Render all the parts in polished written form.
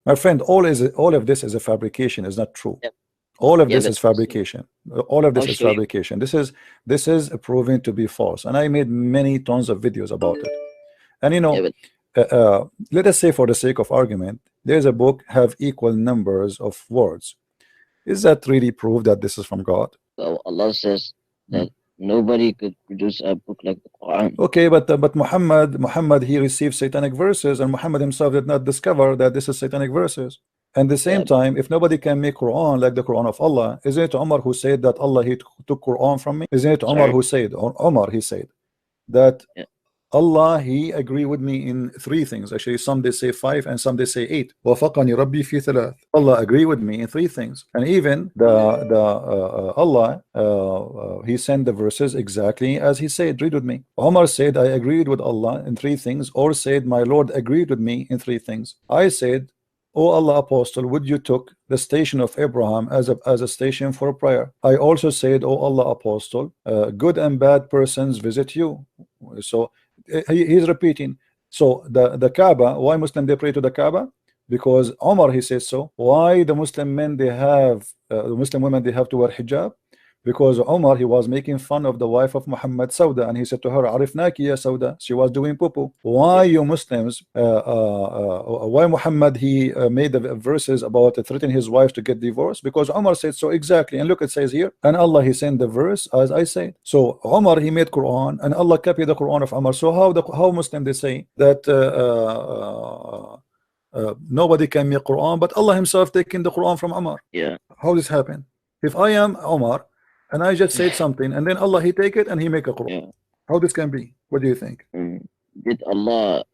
My friend, all of this is a fabrication, is not true. Yeah, All of yeah, this but is fabrication. All of I'll this is show you. fabrication. This is proven to be false, and I made many tons of videos about it. And Yeah, but let us say for the sake of argument, there's a book have equal numbers of words. Is that really proof that this is from God? Allah says Hmm. that nobody could produce a book like the Quran. Okay, but Muhammad he received satanic verses, and Muhammad himself did not discover that this is satanic verses. And the same Yeah, time, if nobody can make Quran like the Quran of Allah, isn't it Umar who said that Allah he took Quran from me? Isn't it Umar sorry. who said, or Umar he said that Yeah, Allah he agree with me in three things. Actually, some they say five and some they say eight. وَفَقَنِي رَبِّي فِي ثَلَاث. Allah agree with me in three things. And even the Allah he sent the verses exactly as he said. Read with me. Omar said, I agreed with Allah in three things, or said, my Lord agreed with me in three things. I said, O Allah Apostle, would you took the station of Abraham as a station for prayer? I also said, O Allah Apostle, good and bad persons visit you. So he's repeating. So the Kaaba, why Muslim they pray to the Kaaba? Because Omar he says so. Why the Muslim men they have the Muslim women they have to wear hijab? Because Omar he was making fun of the wife of Muhammad, Sauda, and he said to her, "Arifnaki ya Sauda." She was doing poo. yeah, Why you Muslims? Why Muhammad he made the verses about threatening his wife to get divorced? Because Omar said so exactly. And look, it says here, and Allah he sent the verse as I said. So Omar he made Quran, and Allah copied the Quran of Omar. So how Muslim they say that nobody can make Quran, but Allah Himself taking the Quran from Omar? yeah. How this happen? If I am Omar and I just said something, and then Allah he take it and he make a Quran, Yeah. how this can be? What do you think? Mm. Did Allah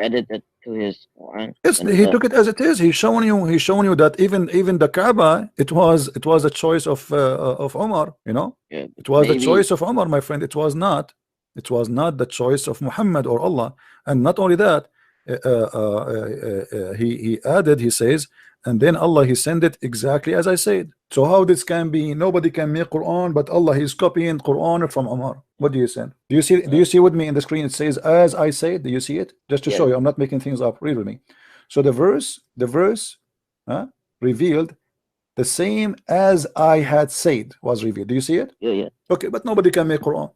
added it to His Quran? Yes, And he took it as it is. He's showing you that even the Kaaba, it was a choice of Omar. yeah, It was the maybe choice of Omar, my friend. It was not the choice of Muhammad or Allah. And not only that, he added, he says, and then Allah he sent it exactly as I said. So how this can be? Nobody can make Quran, but Allah he's copying Quran from Omar. What do you say? Do you see with me in the screen? It says as I said. Do you see it? Just to show yeah, you, I'm not making things up. Read with me. So the verse revealed the same as I had said was revealed. Do you see it? yeah, yeah. Okay, but nobody can make Quran.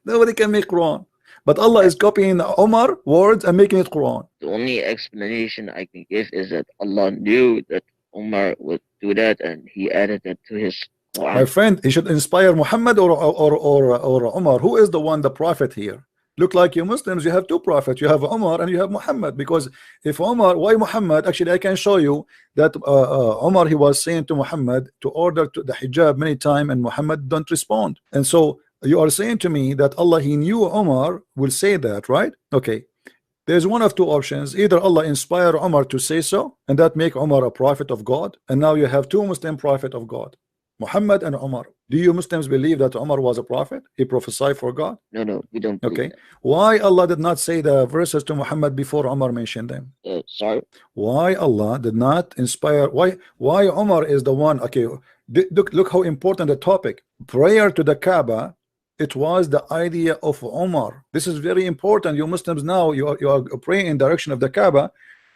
Nobody can make Quran. But Allah That is copying Omar words and making it Quran. the only explanation I can give is that Allah knew that Umar would do that, and He added it to His My Quran. friend, he should inspire Muhammad or Omar. Who is the one, the prophet here? Look like you Muslims, you have two prophets. You have Omar and you have Muhammad. Because if Omar, why Muhammad? Actually, I can show you that Omar he was saying to Muhammad to order to the hijab many times, and Muhammad don't respond. And so you are saying to me that Allah he knew Omar will say that, right? Okay. There's one of two options. Either Allah inspire Omar to say so, and that make Omar a prophet of God, and now you have two Muslim prophet of God, Muhammad and Omar. Do you Muslims believe that Omar was a prophet? He prophesied for God? No, no, we don't believe Okay. Why Allah did not say the verses to Muhammad before Omar mentioned them? that. Sorry. Why Allah did not inspire? Why Omar is the one? Okay, look how important the topic. Prayer to the Kaaba, it was the idea of Omar. This is very important. You Muslims now you are praying in direction of the Kaaba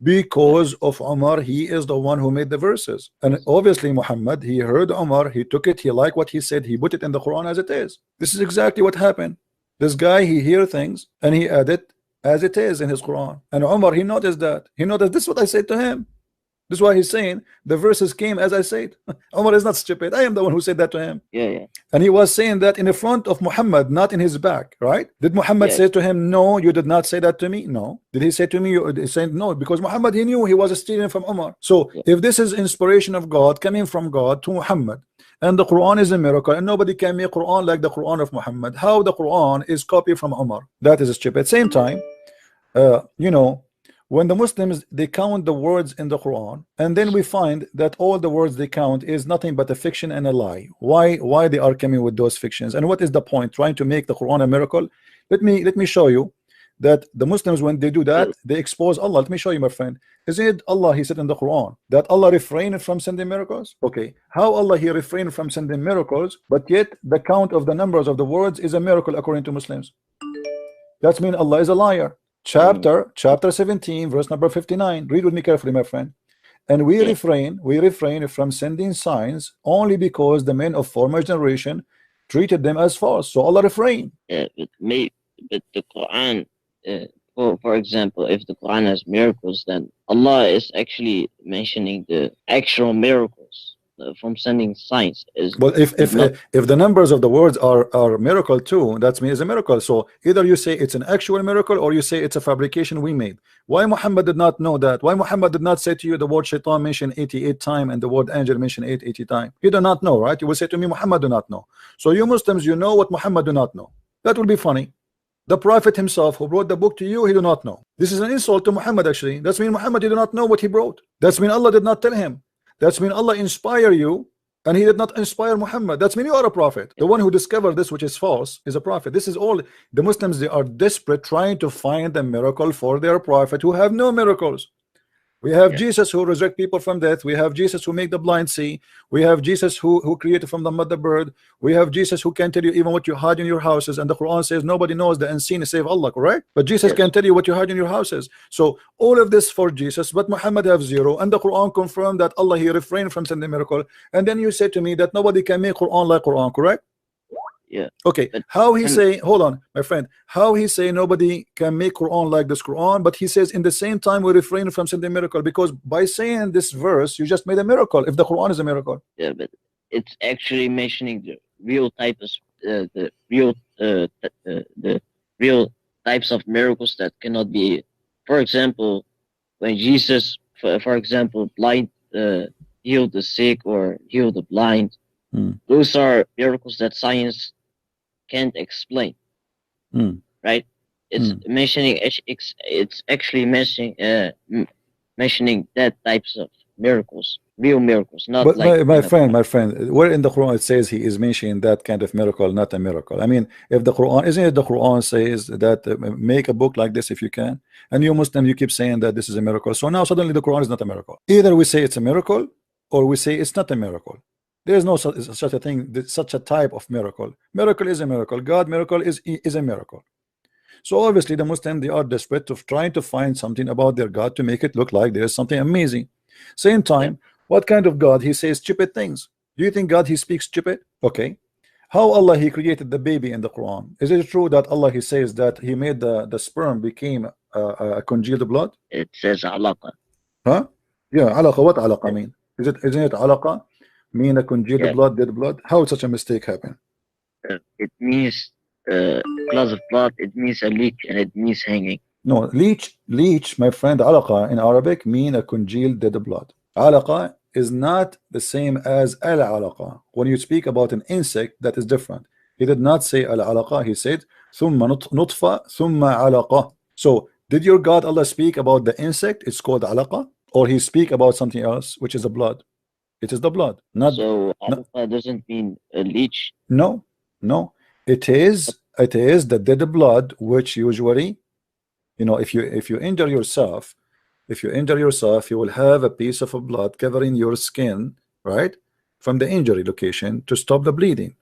because of Omar. He is the one who made the verses, and obviously Muhammad he heard Omar, he took it, he liked what he said, he put it in the Quran as it is. This is exactly what happened. This guy he hear things and he added as it is in his Quran, and Omar he noticed that. He noticed this is what I said to him. This is why he's saying the verses came as I said. Omar is not stupid. I am the one who said that to him. Yeah, yeah, And he was saying that in the front of Muhammad, not in his back, right? Did Muhammad yes, say to him, no, you did not say that to me? No. Did he say to me, he said no, because Muhammad, he knew he was stealing from Omar. So yeah, if this is inspiration of God coming from God to Muhammad, and the Quran is a miracle, and nobody can make Quran like the Quran of Muhammad, how the Quran is copied from Omar? That is stupid. At the same time, you know, when the Muslims they count the words in the Quran, and then we find that all the words they count is nothing but a fiction and a lie. Why they are coming with those fictions, and what is the point trying to make the Quran a miracle? Let me show you that the Muslims, when they do that, yeah, they expose Allah. Let me show you, my friend. Isn't it Allah he said in the Quran that Allah refrained from sending miracles? Okay, how Allah he refrained from sending miracles, but yet the count of the numbers of the words is a miracle according to Muslims? That means Allah is a liar. chapter 17, verse number 59. Read with me carefully, my friend. And we refrain from sending signs only because the men of former generation treated them as false. So Allah refrain. but the Quran, for example, if the Quran has miracles, then Allah is actually mentioning the actual miracles from sending signs. Well, if the numbers of the words are miracle too, that means a miracle. So either you say it's an actual miracle or you say it's a fabrication we made. Why Muhammad did not know that? Why Muhammad did not say to you the word shaitan mentioned 88 times and the word angel mentioned 80 times? You do not know, right? You will say to me, Muhammad do not know. So you Muslims, you know what Muhammad do not know. That will be funny. The Prophet himself who brought the book to you, he do not know. This is an insult to Muhammad actually. That's mean Muhammad did not know what he brought. That's mean Allah did not tell him. That's mean Allah inspire you and he did not inspire Muhammad. That's mean you are a prophet. The one who discovered this which is false is a prophet. This is all the Muslims, they are desperate trying to find a miracle for their prophet who have no miracles. We have Jesus who resurrect people from death. We have Jesus who make the blind see. We have Jesus who created from the mother bird. We have Jesus who can tell you even what you hide in your houses. And the Quran says nobody knows the unseen save Allah, correct? But Jesus can tell you what you hide in your houses. So all of this for Jesus, but Muhammad have zero. And the Quran confirmed that Allah he refrained from sending miracle. And then you say to me that nobody can make Quran like Quran, correct? Yeah. Okay. How he say, hold on, my friend, how he say nobody can make Quran like this Quran, but he says in the same time we refrain from sending miracle, because by saying this verse you just made a miracle if the Quran is a miracle. Yeah, but it's actually mentioning the real types, the real types of miracles that cannot be. For example, when Jesus, for example, blind healed the sick or healed the blind. Those are miracles that science can't explain, right? It's mentioning. It's actually mentioning that types of miracles, real miracles, not but like my friend, where in the Quran it says he is mentioning that kind of miracle, not a miracle. I mean, if the Quran, isn't it the Quran says that make a book like this if you can, and you Muslim you keep saying that this is a miracle. So now suddenly the Quran is not a miracle. Either we say it's a miracle or we say it's not a miracle. There is no such a thing, such a type of miracle. Miracle is a miracle. God miracle is a miracle. So obviously the Muslims, they are desperate of trying to find something about their God to make it look like there is something amazing. Same time, what kind of God? He says stupid things. Do you think God he speaks stupid? Okay. How Allah he created the baby in the Quran? Is it true that Allah he says that he made the sperm became a congealed blood? it says alaqa. Huh? Yeah, alaqa. What alaqa mean? Isn't it alaqa? Mean a congealed blood, dead blood? How would such a mistake happen? It means glass of blood. It means a leech, and it means hanging. No, leech, my friend, alaqa in Arabic mean a congealed dead blood. Alaqa is not the same as al-alaqa. When you speak about an insect, that is different. He did not say al-alaqa. He said thumma nutfa thumma alaqa. So did your God Allah speak about the insect? It's called alaqa, or he speak about something else, which is the blood? It is the blood, not so. Alaqa doesn't mean a leech. No. It is the dead blood, which usually, you know, if you injure yourself, you will have a piece of blood covering your skin, right, from the injury location to stop the bleeding.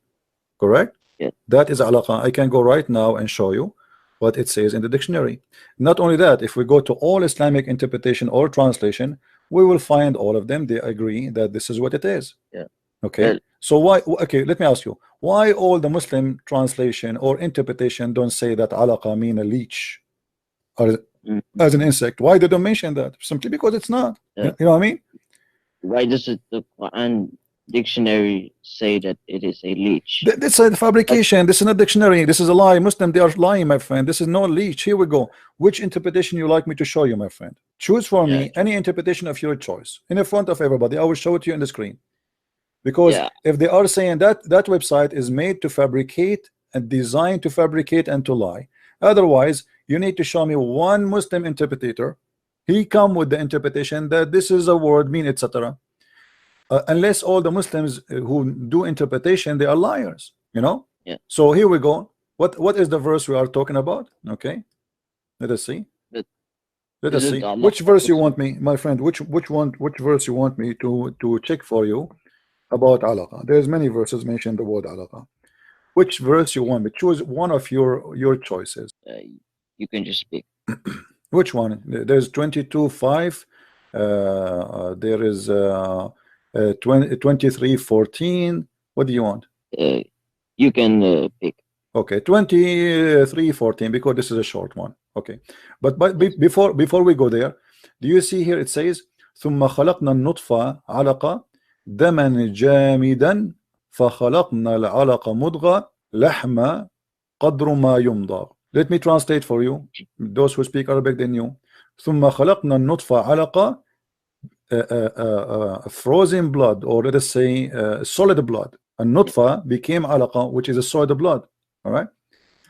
Correct? Yeah. That is alaqa. I can go right now and show you what it says in the dictionary. Not only that, if we go to all Islamic interpretation or translation, we will find all of them. They agree that this is what it is. Yeah. Okay. Well, so why? Okay, let me ask you. Why all the Muslim translation or interpretation don't say that alaqa mean a leech or as an insect? Why they don't mention that? Simply because it's not. Yeah. You know what I mean? Why does the Quran dictionary say that it is a leech? This is a fabrication. This is not dictionary. This is a lie. Muslim, they are lying, my friend. This is no leech. Here we go. Which interpretation you like me to show you, my friend? Choose for me any interpretation of your choice in the front of everybody. I will show it to you on the screen. Because if they are saying that website is made to fabricate and designed to fabricate and to lie, otherwise you need to show me one Muslim interpreter. He come with the interpretation that this is a word mean, etc. Unless all the Muslims who do interpretation, they are liars, you know. So here we go. What is the verse we are talking about? Okay, let us see. Let us see which verse you want me, my friend. Which verse you want me to check for you about alaqa? There's many verses mention the word alaqa. Which verse you want me? Choose one of your choices. You can just pick. Which one? There's 22:5. There is 23:14. What do you want? You can pick. Okay, 23:14, because this is a short one. Okay, but before we go there, do you see here it says ثم خلقنا النطفة علقة دما جامدا فخلقنا العلقة مضغة لحم قدر ما يمضغ. Let me translate for you, those who speak Arabic than you. ثم خلقنا النطفة علقة, frozen blood, or let us say solid blood. And nutfa became alaqa, which is a solid blood. All right,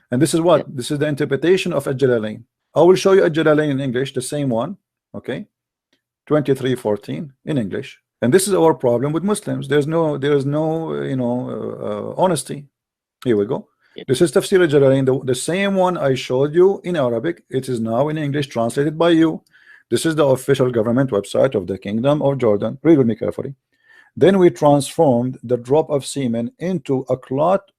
and this is what this is the interpretation of Al-Jalalain. I will show you Al-Jalalain in English, the same one. Okay, 23:14 in English. And this is our problem with Muslims. There is no honesty. Here we go. This is Tafsir Al-Jalalain, the same one I showed you in Arabic. It is now in English, translated by you. This is the official government website of the Kingdom of Jordan. Read with me carefully. Then we transformed the drop of semen into a clot,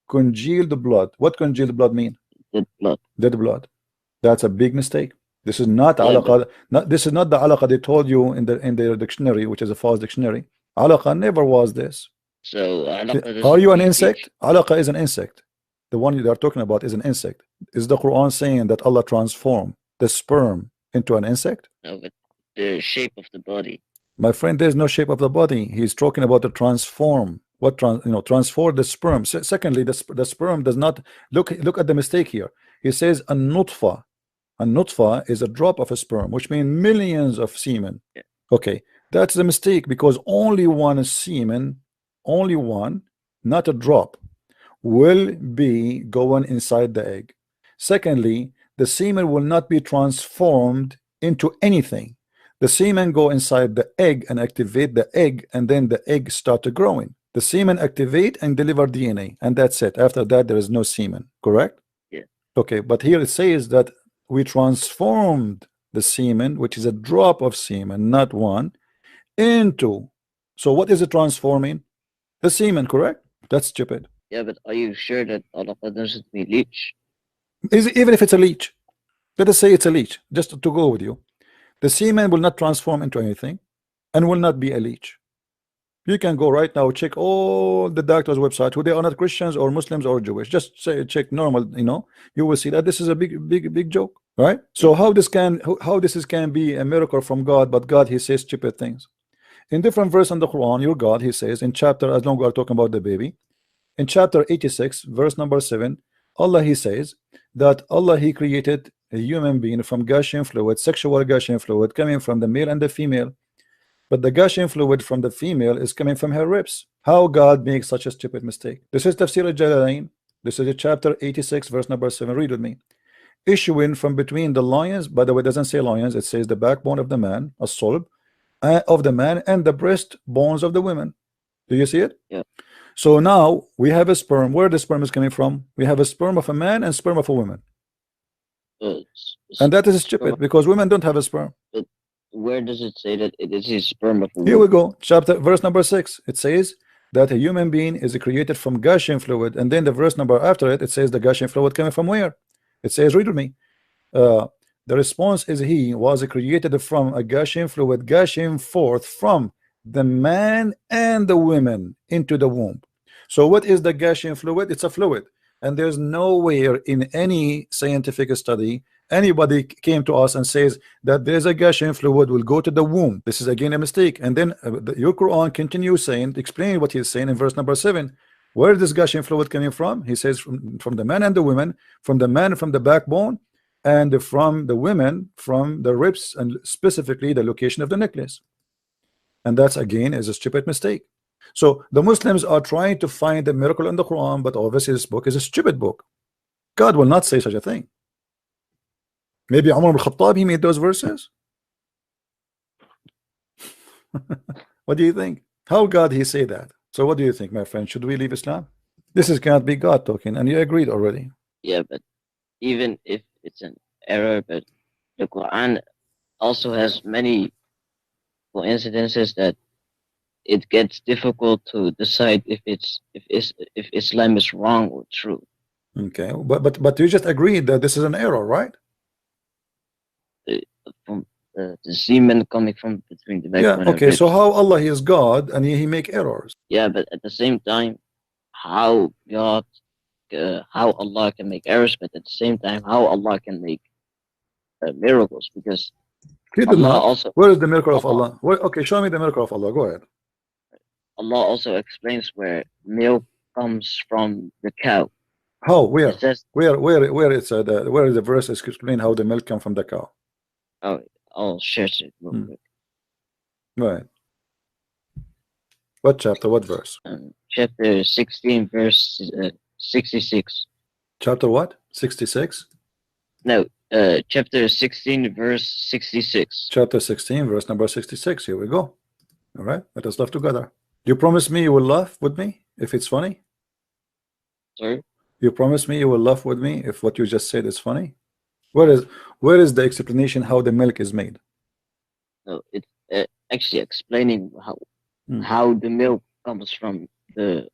congealed blood. What congealed blood mean? Dead blood. Dead blood. That's a big mistake. This is not alaqa. This is not the alaqa they told you in their dictionary, which is a false dictionary. Alaqa never was this. So are you an insect? Alaqa is an insect. The one you are talking about is an insect. Is the Quran saying that Allah transformed the sperm into an insect? No, but the shape of the body. My friend, there's no shape of the body. He's talking about the transform. What transform the sperm. Secondly, the sperm does not look at the mistake here. He says a nutfa. A nutfa is a drop of a sperm, which means millions of semen. Yeah. Okay, that's the mistake, because only one semen, only one, not a drop, will be going inside the egg. Secondly, the semen will not be transformed into anything. The semen go inside the egg and activate the egg, and then the egg start growing. The semen activate and deliver DNA, and that's it. After that, there is no semen. Correct? Yeah. Okay, but here it says that we transformed the semen, which is a drop of semen, not one, into. So what is it transforming? The semen, correct? That's stupid. Yeah, but are you sure that alaqa doesn't mean leech? Even if it's a leech, let us say it's a leech, just to go with you. The semen will not transform into anything and will not be a leech. You can go right now, check all the doctors' website, who they are not Christians or Muslims or Jewish. Just say check normal, you will see that this is a big joke, right? So how this can be a miracle from God, but God, he says stupid things. In different verse in the Quran, your God, he says in chapter, as long as we are talking about the baby, in chapter 86, verse number 7, Allah, he says that Allah, he created a human being from gushing fluid, sexual gushing fluid coming from the male and the female. But the gushing fluid from the female is coming from her ribs. How God makes such a stupid mistake? This is Tafsir Al-Jalalain. This is chapter 86, verse number 7. Read with me. Issuing from between the lions, by the way, it doesn't say lions, it says the backbone of the man, a sulb, of the man, and the breast bones of the women. Do you see it? Yeah. So now we have a sperm. Where the sperm is coming from? We have a sperm of a man and sperm of a woman. And that is stupid, because women don't have a sperm. Where does it say that it is his sperm of a woman? Here we go, verse number 6. It says that a human being is created from gushing fluid, and then the verse number after it says the gushing fluid coming from where? It says, read with me. The response is he was created from a gushing fluid, gushing forth from the man and the women into the womb. So what is the gushing fluid? It's a fluid, and there's nowhere in any scientific study anybody came to us and says that there's a gushing fluid will go to the womb. This is again a mistake. And then your Quran continues saying, explaining what he's saying in verse number 7. Where is this gushing fluid coming from? He says from the man and the women, from the man from the backbone, and from the women from the ribs, and specifically the location of the necklace. And that's again is a stupid mistake. So the Muslims are trying to find a miracle in the Quran, but obviously this book is a stupid book. God will not say such a thing. Maybe Umar ibn Khattab, he made those verses. What do you think? How God he say that? So what do you think, my friend? Should we leave Islam? This is cannot be God talking, and you agreed already. Yeah, but even if it's an error, but the Quran also has many coincidences that it gets difficult to decide if Islam is wrong or true. Okay, but you just agreed that this is an error, right? from the semen coming from between the Yeah, backbone and okay. So ribs. how Allah is God and he make errors? Yeah, but at the same time, how God, how Allah can make errors, but at the same time, how Allah can make miracles, because He did Allah not. also Where is the miracle of Allah, Allah? Where, okay, show me the miracle of Allah. Go ahead. Allah also explains where milk comes from the cow. How? It Where? says, Where it's where is the verse is explain how the milk come from the cow? oh, I'll share it real Hmm. quick. Right. What chapter? What verse? Chapter 16, verse 66. Chapter what? 66? No, chapter 16, verse 66. Chapter 16, verse number 66. Here we go. All right. Let us laugh together. You promise me you will laugh with me if it's funny? Sorry? You promise me you will laugh with me if what you just said is funny? Where is the explanation how the milk is made? No, it's actually explaining how the milk comes from the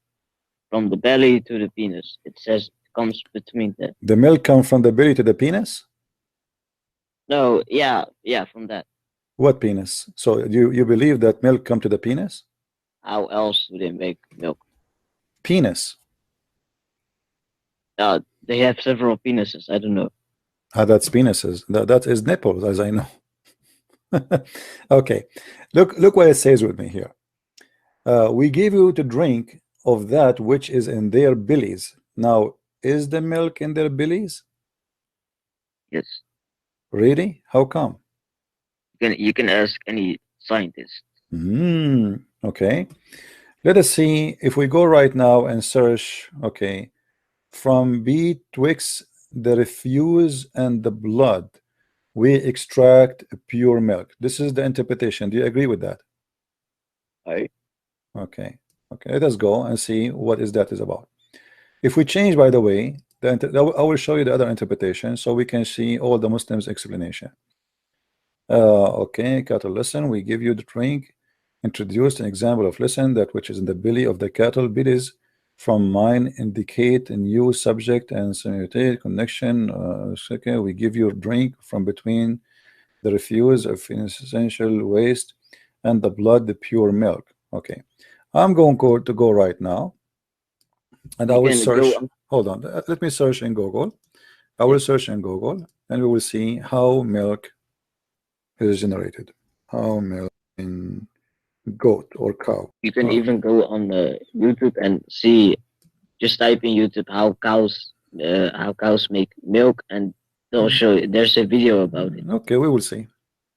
belly to the penis. It says it comes between the. The milk come from the belly to the penis? No, yeah, from that. What penis? So you believe that milk come to the penis? How else do they make milk? Penis. They have several penises. I don't know. That's penises. That is nipples, as I know. Okay. Look what it says with me here. We give you to drink of that which is in their bellies. Now, is the milk in their bellies? Yes. Really? How come? You can ask any scientist. Okay. Let us see if we go right now and search, okay, from betwixt the refuse and the blood, we extract pure milk. This is the interpretation. Do you agree with that? Right. Okay. Okay. Let us go and see what is about. If we change, by the way, I will show you the other interpretation so we can see all the Muslims' explanation. Okay, cattle, listen, we give you the drink. Introduced an example of listen, that which is in the belly of the cattle. Bellies from mine indicate a new subject and simultaneous connection. Okay, we give you a drink from between the refuse of essential waste and the blood, the pure milk. Okay, I'm going to go right now and I will search. Hold on, let me search in Google. I will search in Google and we will see how milk is generated. How milk in goat or cow. You can even go on YouTube and see. Just type in YouTube how cows make milk, and they'll show you. There's a video about it. Okay, we will see.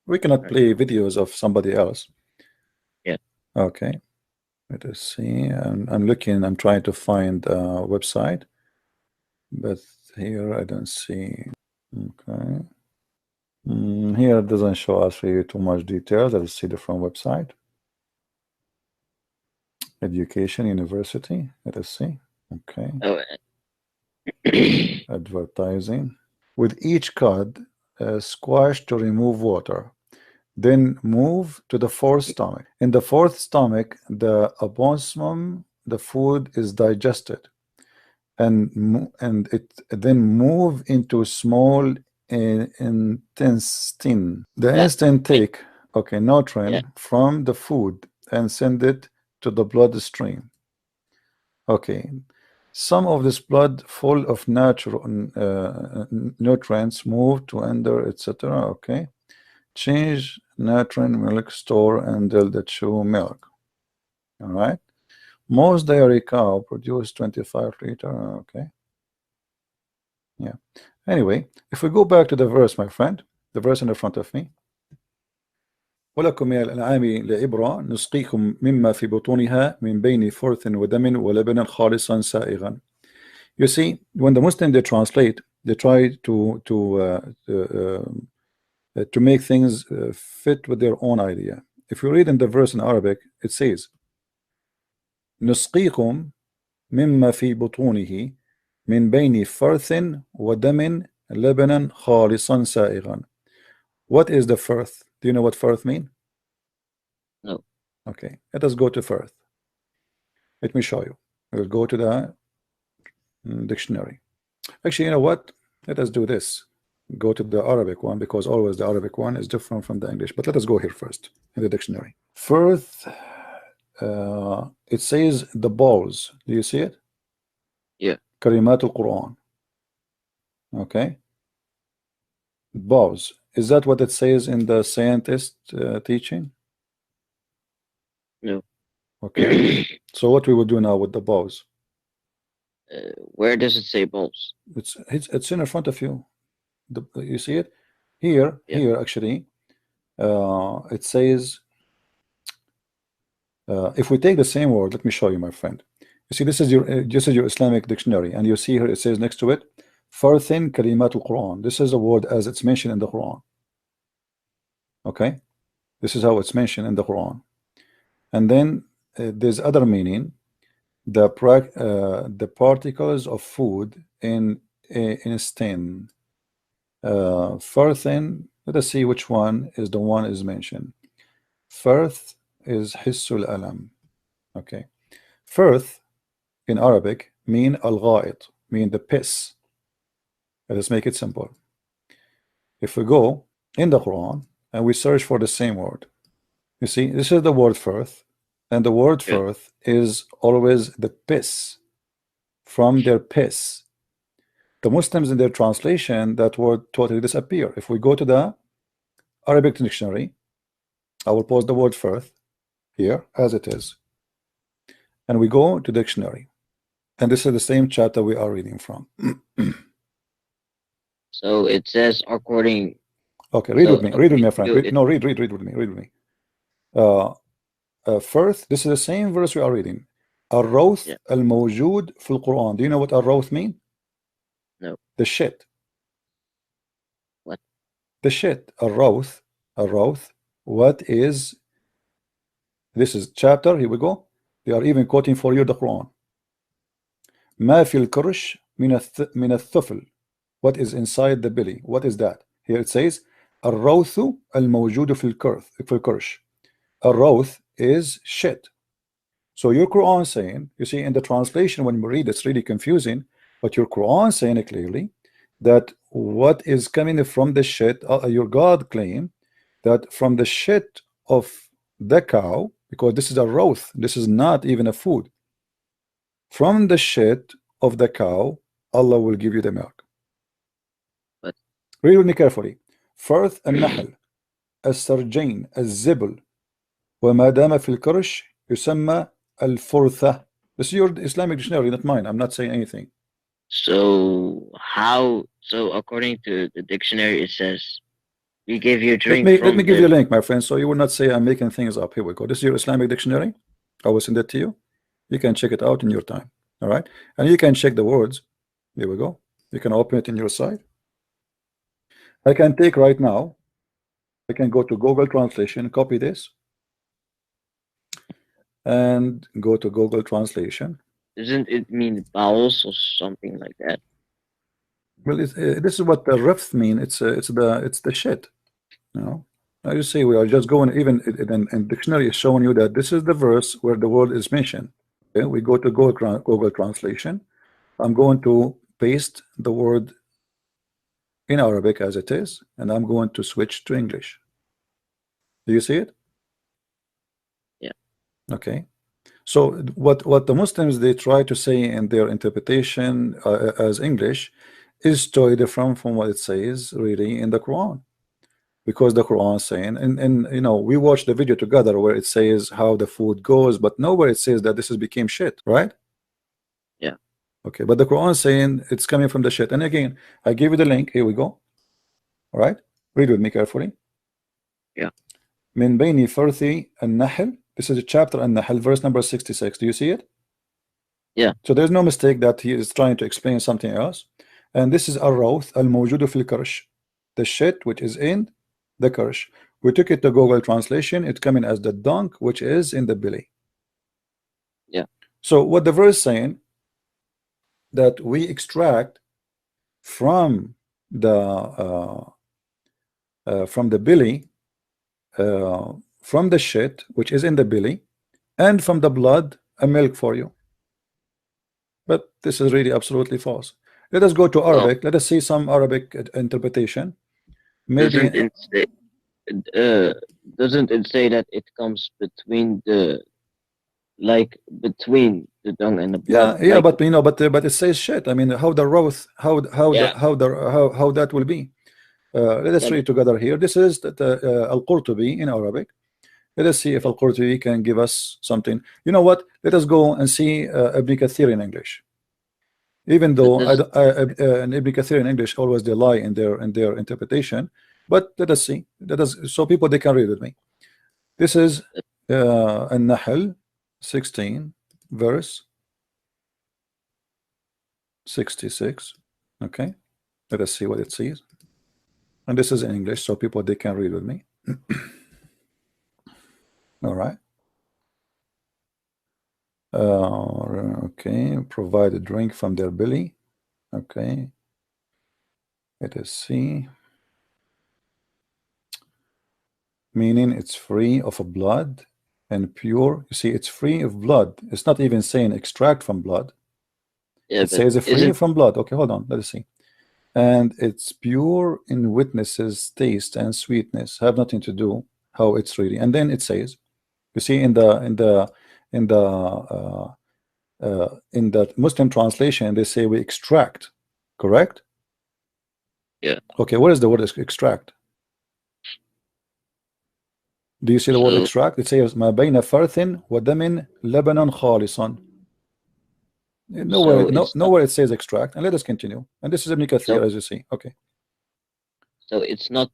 We cannot play videos of somebody else. Yeah. Okay. Let us see. I'm looking. I'm trying to find a website, but here I don't see. Okay. Here it doesn't show us really too much details. Let's see the from website. Education University. Let us see. Okay. Oh. Advertising. With each cud, squash to remove water. Then move to the fourth stomach. In the fourth stomach, the aposmum, the food is digested, and it then move into small intestine. The instant take nutrient from the food and send it to the bloodstream. Okay, some of this blood full of natural nutrients move to enter, etc. Okay, change nutrient milk store and the chew milk. All right, most dairy cow produce 25 liter. Okay, yeah. Anyway, if we go back to the verse, my friend, the verse in the front of me. ولكم من الأنعام لعبرة نسقيكم مما في بطونها من بين فرث ودم ولبنا خالصا سائغا. You see, when the Muslim they translate, they try to make things fit with their own idea. If you read in the verse in Arabic, it says نسقيكم مما في بطونه من بين فرث ودم لبنا خالصا سائغا. What is the firth? Do you know what firth mean? No. Okay, let us go to firth. Let me show you. We'll go to the dictionary. Actually, you know what? Let us do this. go to the Arabic one, because always the Arabic one is different from the English. But let us go here first in the dictionary. First, it says the bowls. Do you see it? Yeah. Kalimat al-Quran. Okay. Bowls. Is that what it says in the scientist teaching? No. Okay. So what we would do now with the bowls? Where does it say bowls? It's in front of you. You see it here? Yeah. Here actually, it says. If we take the same word, let me show you, my friend. You see, this is your Islamic dictionary, and you see here it says next to it, Farthin Kalimat al-Quran. This is a word as it's mentioned in the Quran. Okay, this is how it's mentioned in the Quran. And then there's other meaning, the particles of food in stem. Farthin. Let us see which one is mentioned. Farth is Hissul Alam. Okay. Firth in Arabic mean al-gha'it, mean the piss. Let us make it simple. If we go in the Quran and we search for the same word, you see, this is the word firth, and the word firth is always the piss, from their piss. The Muslims in their translation, that word totally disappear. If we go to the Arabic dictionary, I will post the word firth here as it is, and we go to dictionary, and this is the same chapter we are reading from. So it says according. Okay, read with me, my friend. Read with me. First, this is the same verse we are reading. Al-Rawth al-Mawjud fil Quran. Do you know what Al-Rawth mean? No. The shit. What? The shit. Al-Rawth. What is? This is chapter. Here we go. They are even quoting for you the Quran. Ma fil kursh min al-thufl. What is inside the belly? What is that? Here it says Al-Rawthu al-Mawjud fil kursh. Al-Rawth is shit. So your Quran saying, you see in the translation when you read it's really confusing, but your Quran saying it clearly that what is coming from the shit, your God claim that from the shit of the cow, because this is a rawth, this is not even a food, from the shit of the cow Allah will give you the milk. But read with me carefully. Firth النحل السرجين الزبل وما دام في الكرش يسمى الفرثة. This is your Islamic dictionary, not mine. I'm not saying anything. So according to the dictionary, it says we give you a drink. Let me give you a link, my friend, so you will not say I'm making things up. Here we go. This is your Islamic dictionary. I will send it to you. You can check it out in your time. All right, and you can check the words. Here we go. You can open it in your side. I can take right now. I can go to Google Translation, copy this, and go to Google Translation. Doesn't it mean bowels or something like that? Well, this is what the refs mean. It's the shit. You know, I just say we are just going, even in dictionary is showing you that this is the verse where the word is mentioned. Okay, we go to Google Translation. I'm going to paste the word in Arabic as it is, and I'm going to switch to English. Do you see it? Yeah. Okay. So what the Muslims they try to say in their interpretation as English is totally different from what it says really in the Quran, because the Quran is saying, and you know, we watched the video together where it says how the food goes, but nowhere it says that this is became shit, right? Yeah. Okay, but the Quran is saying it's coming from the shit. And again, I give you the link. Here we go. All right, read with me carefully. Yeah. Min bayni farthi an-nahl. This is a chapter an-nahl, verse number 66. Do you see it? Yeah. So there's no mistake that he is trying to explain something else. And this is al-rawth al-mawjudu fil karsh, the shit which is in the karsh. We took it to Google Translation. It's coming as the dunk, which is in the belly. Yeah. So what the verse saying that we extract from the belly, from the shit which is in the belly, and from the blood a milk for you. But this is really absolutely false. Let us go to Arabic. Let us see some Arabic interpretation. Maybe doesn't it say that it comes between the between the dung and the blood? Yeah, but you know, but it says shit. I mean, how the roth, how that will be. Let us read together here. This is the Al-Qurtubi in Arabic. Let us see if Al-Qurtubi can give us something. You know what? Let us go and see Ibn Kathir in English. Even though Ibn Kathir in English always they lie in their interpretation, but let us see. So people they can read with me. This is An-Nahl 16 verse 66. Okay, let us see what it says. And this is in English, so people they can read with me. All right. Okay, provide a drink from their belly. Okay, let us see. Meaning it's free of blood and pure. You see, it's free of blood. It's not even saying extract from blood. It says free from blood. Okay, hold on. Let us see. And it's pure in witnesses, taste and sweetness. Have nothing to do how it's really. And then it says, you see, in the Muslim translation, they say we extract. Correct? Yeah. Okay. What is the word extract? Do you see the word extract? It says ما بين فرث ودم لبنا خالصا. Nowhere it says extract. And let us continue. And this is Ibn Kathir, as you see. Okay. So it's not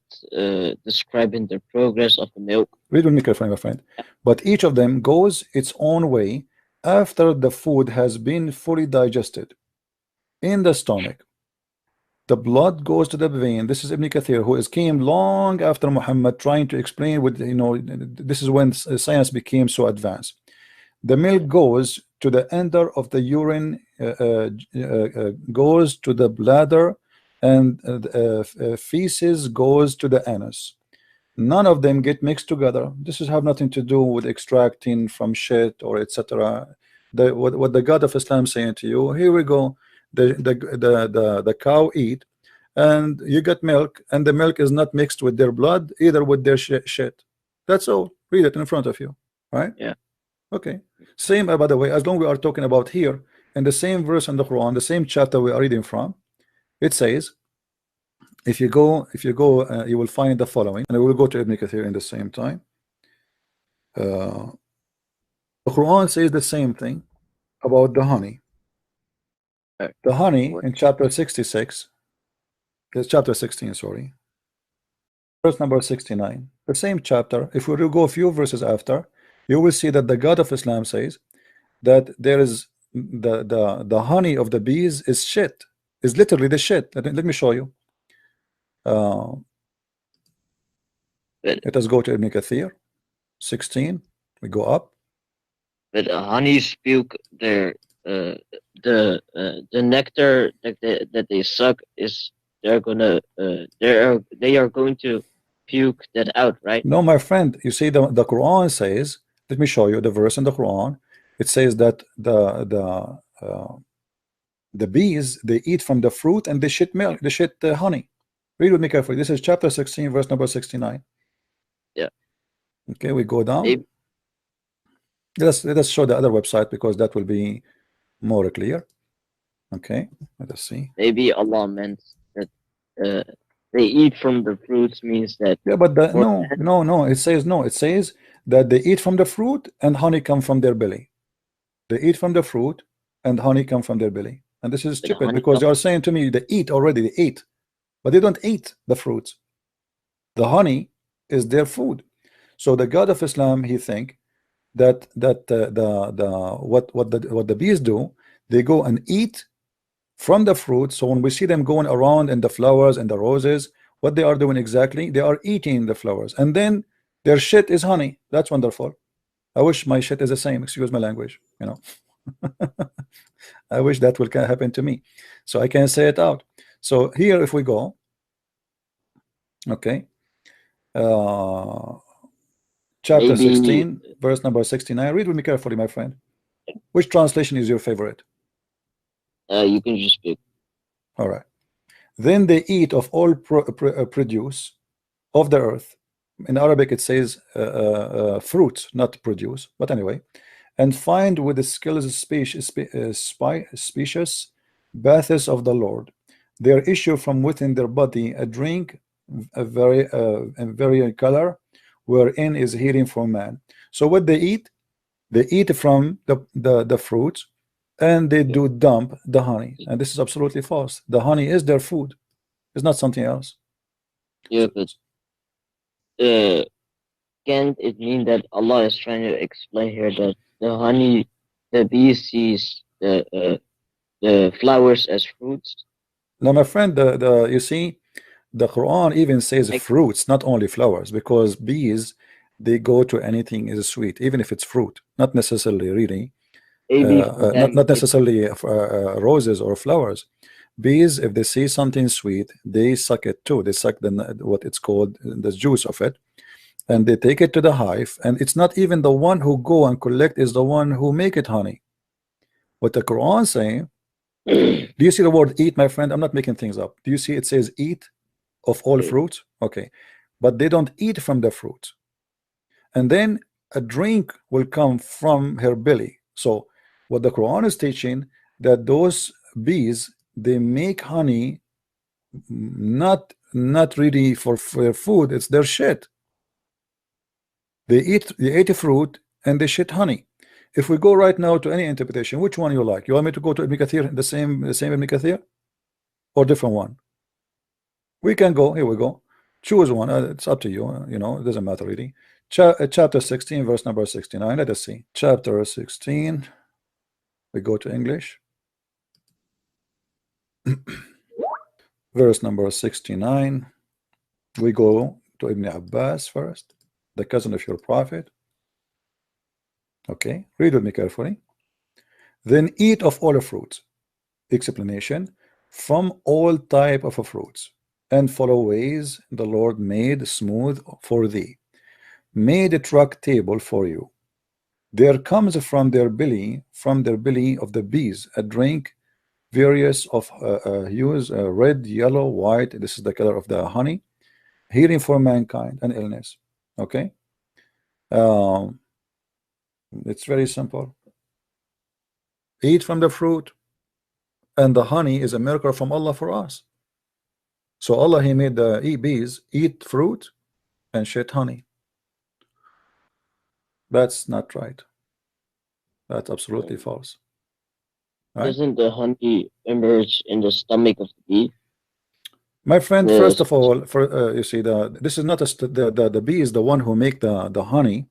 describing the progress of the milk. Read with me carefully, my friend. But each of them goes its own way after the food has been fully digested in the stomach. The blood goes to the vein. This is Ibn Kathir, who came long after Muhammad, trying to explain with, you know, this is when science became so advanced. The milk goes to the ender of the urine, goes to the bladder, and feces goes to the anus. None of them get mixed together. This is have nothing to do with extracting from shit or etc. What the God of Islam saying to you, here we go. The cow eat, and you get milk, and the milk is not mixed with their blood, either with their shit. That's all. Read it in front of you, right? Yeah. Okay. Same, by the way, as long as we are talking about here in the same verse in the Quran, the same chapter we are reading from, it says, if you go, you will find the following, and I will go to Ibn Kathir in the same time. The Quran says the same thing about the honey. The honey in chapter 66, chapter 16, sorry, verse number 69, the same chapter. If we will go a few verses after, you will see that the God of Islam says that there is the honey of the bees is shit, is literally the shit. Let me show you. Let us go to Ibn Kathir 16. We go up. But honey's puke, the nectar that they suck is they are going to puke that out, right? No, my friend. You see, the Quran says. Let me show you the verse in the Quran. It says that the bees, they eat from the fruit and they shit milk, they shit honey. Read with me carefully. This is chapter 16, verse number 69. Yeah. Okay, we go down. Let us show the other website because that will be more clear. Okay, let us see. Maybe Allah meant that they eat from the fruits means that. Yeah, but no. It says no. It says that they eat from the fruit and honey come from their belly. They eat from the fruit and honey come from their belly. And this is stupid because you are saying to me they eat already. They eat, but they don't eat the fruits. The honey is their food. So the God of Islam, he think that what the bees do, they go and eat from the fruit. So when we see them going around in the flowers and the roses, what they are doing exactly, they are eating the flowers, and then their shit is honey. That's wonderful. I wish my shit is the same. Excuse my language, you know. I wish that will happen to me, so I can say it out. So here, if we go, okay, chapter 16, verse number 69. Read with me carefully, my friend. Which translation is your favorite? You can just pick. All right. Then they eat of all produce of the earth. In Arabic it says fruit, not produce, but anyway, and find with the skills specious baths of the Lord. There issue from within their body a drink, a very color, wherein is healing for man. So what they eat from the fruits, and they do dump the honey, and this is absolutely false. The honey is their food, it's not something else. Yeah, but can't it mean that Allah is trying to explain here that the honey, the bee sees the flowers as fruits? Now, my friend, you see, the Quran even says fruits, not only flowers, because bees, they go to anything is sweet, even if it's fruit, not necessarily really, not necessarily roses or flowers. Bees, if they see something sweet, they suck it too. They suck what it's called the juice of it, and they take it to the hive. And it's not even the one who go and collect, is the one who make it honey. What the Quran saying, do you see the word eat, my friend? I'm not making things up. Do you see it says eat of all fruits? Okay, but they don't eat from the fruit. And then a drink will come from her belly. So what the Quran is teaching, that those bees, they make honey, not really for food, it's their shit. They ate a fruit and they shit honey. If we go right now to any interpretation, which one you like? You want me to go to Ibn Kathir, the same Ibn Kathir, or different one? We can go, here we go. Choose one, it's up to you, you know, it doesn't matter really. Chapter 16, verse number 69, let us see. Chapter 16, we go to English. Verse number 69, we go to Ibn Abbas first, the cousin of your prophet. Okay, read with me carefully. Then eat of all fruits. Explanation: from all type of fruits, and follow ways the Lord made smooth for thee, made a truck table for you. There comes from their belly of the bees a drink, various of hues, red, yellow, white. This is the color of the honey, healing for mankind and illness. Okay, it's very simple. Eat from the fruit, and the honey is a miracle from Allah for us. So Allah, He made the bees eat fruit and shit honey. That's not right. That's absolutely false. Right? Doesn't the honey emerge in the stomach of the bee? My friend, first of all, you see, this is not the bee is the one who make the honey.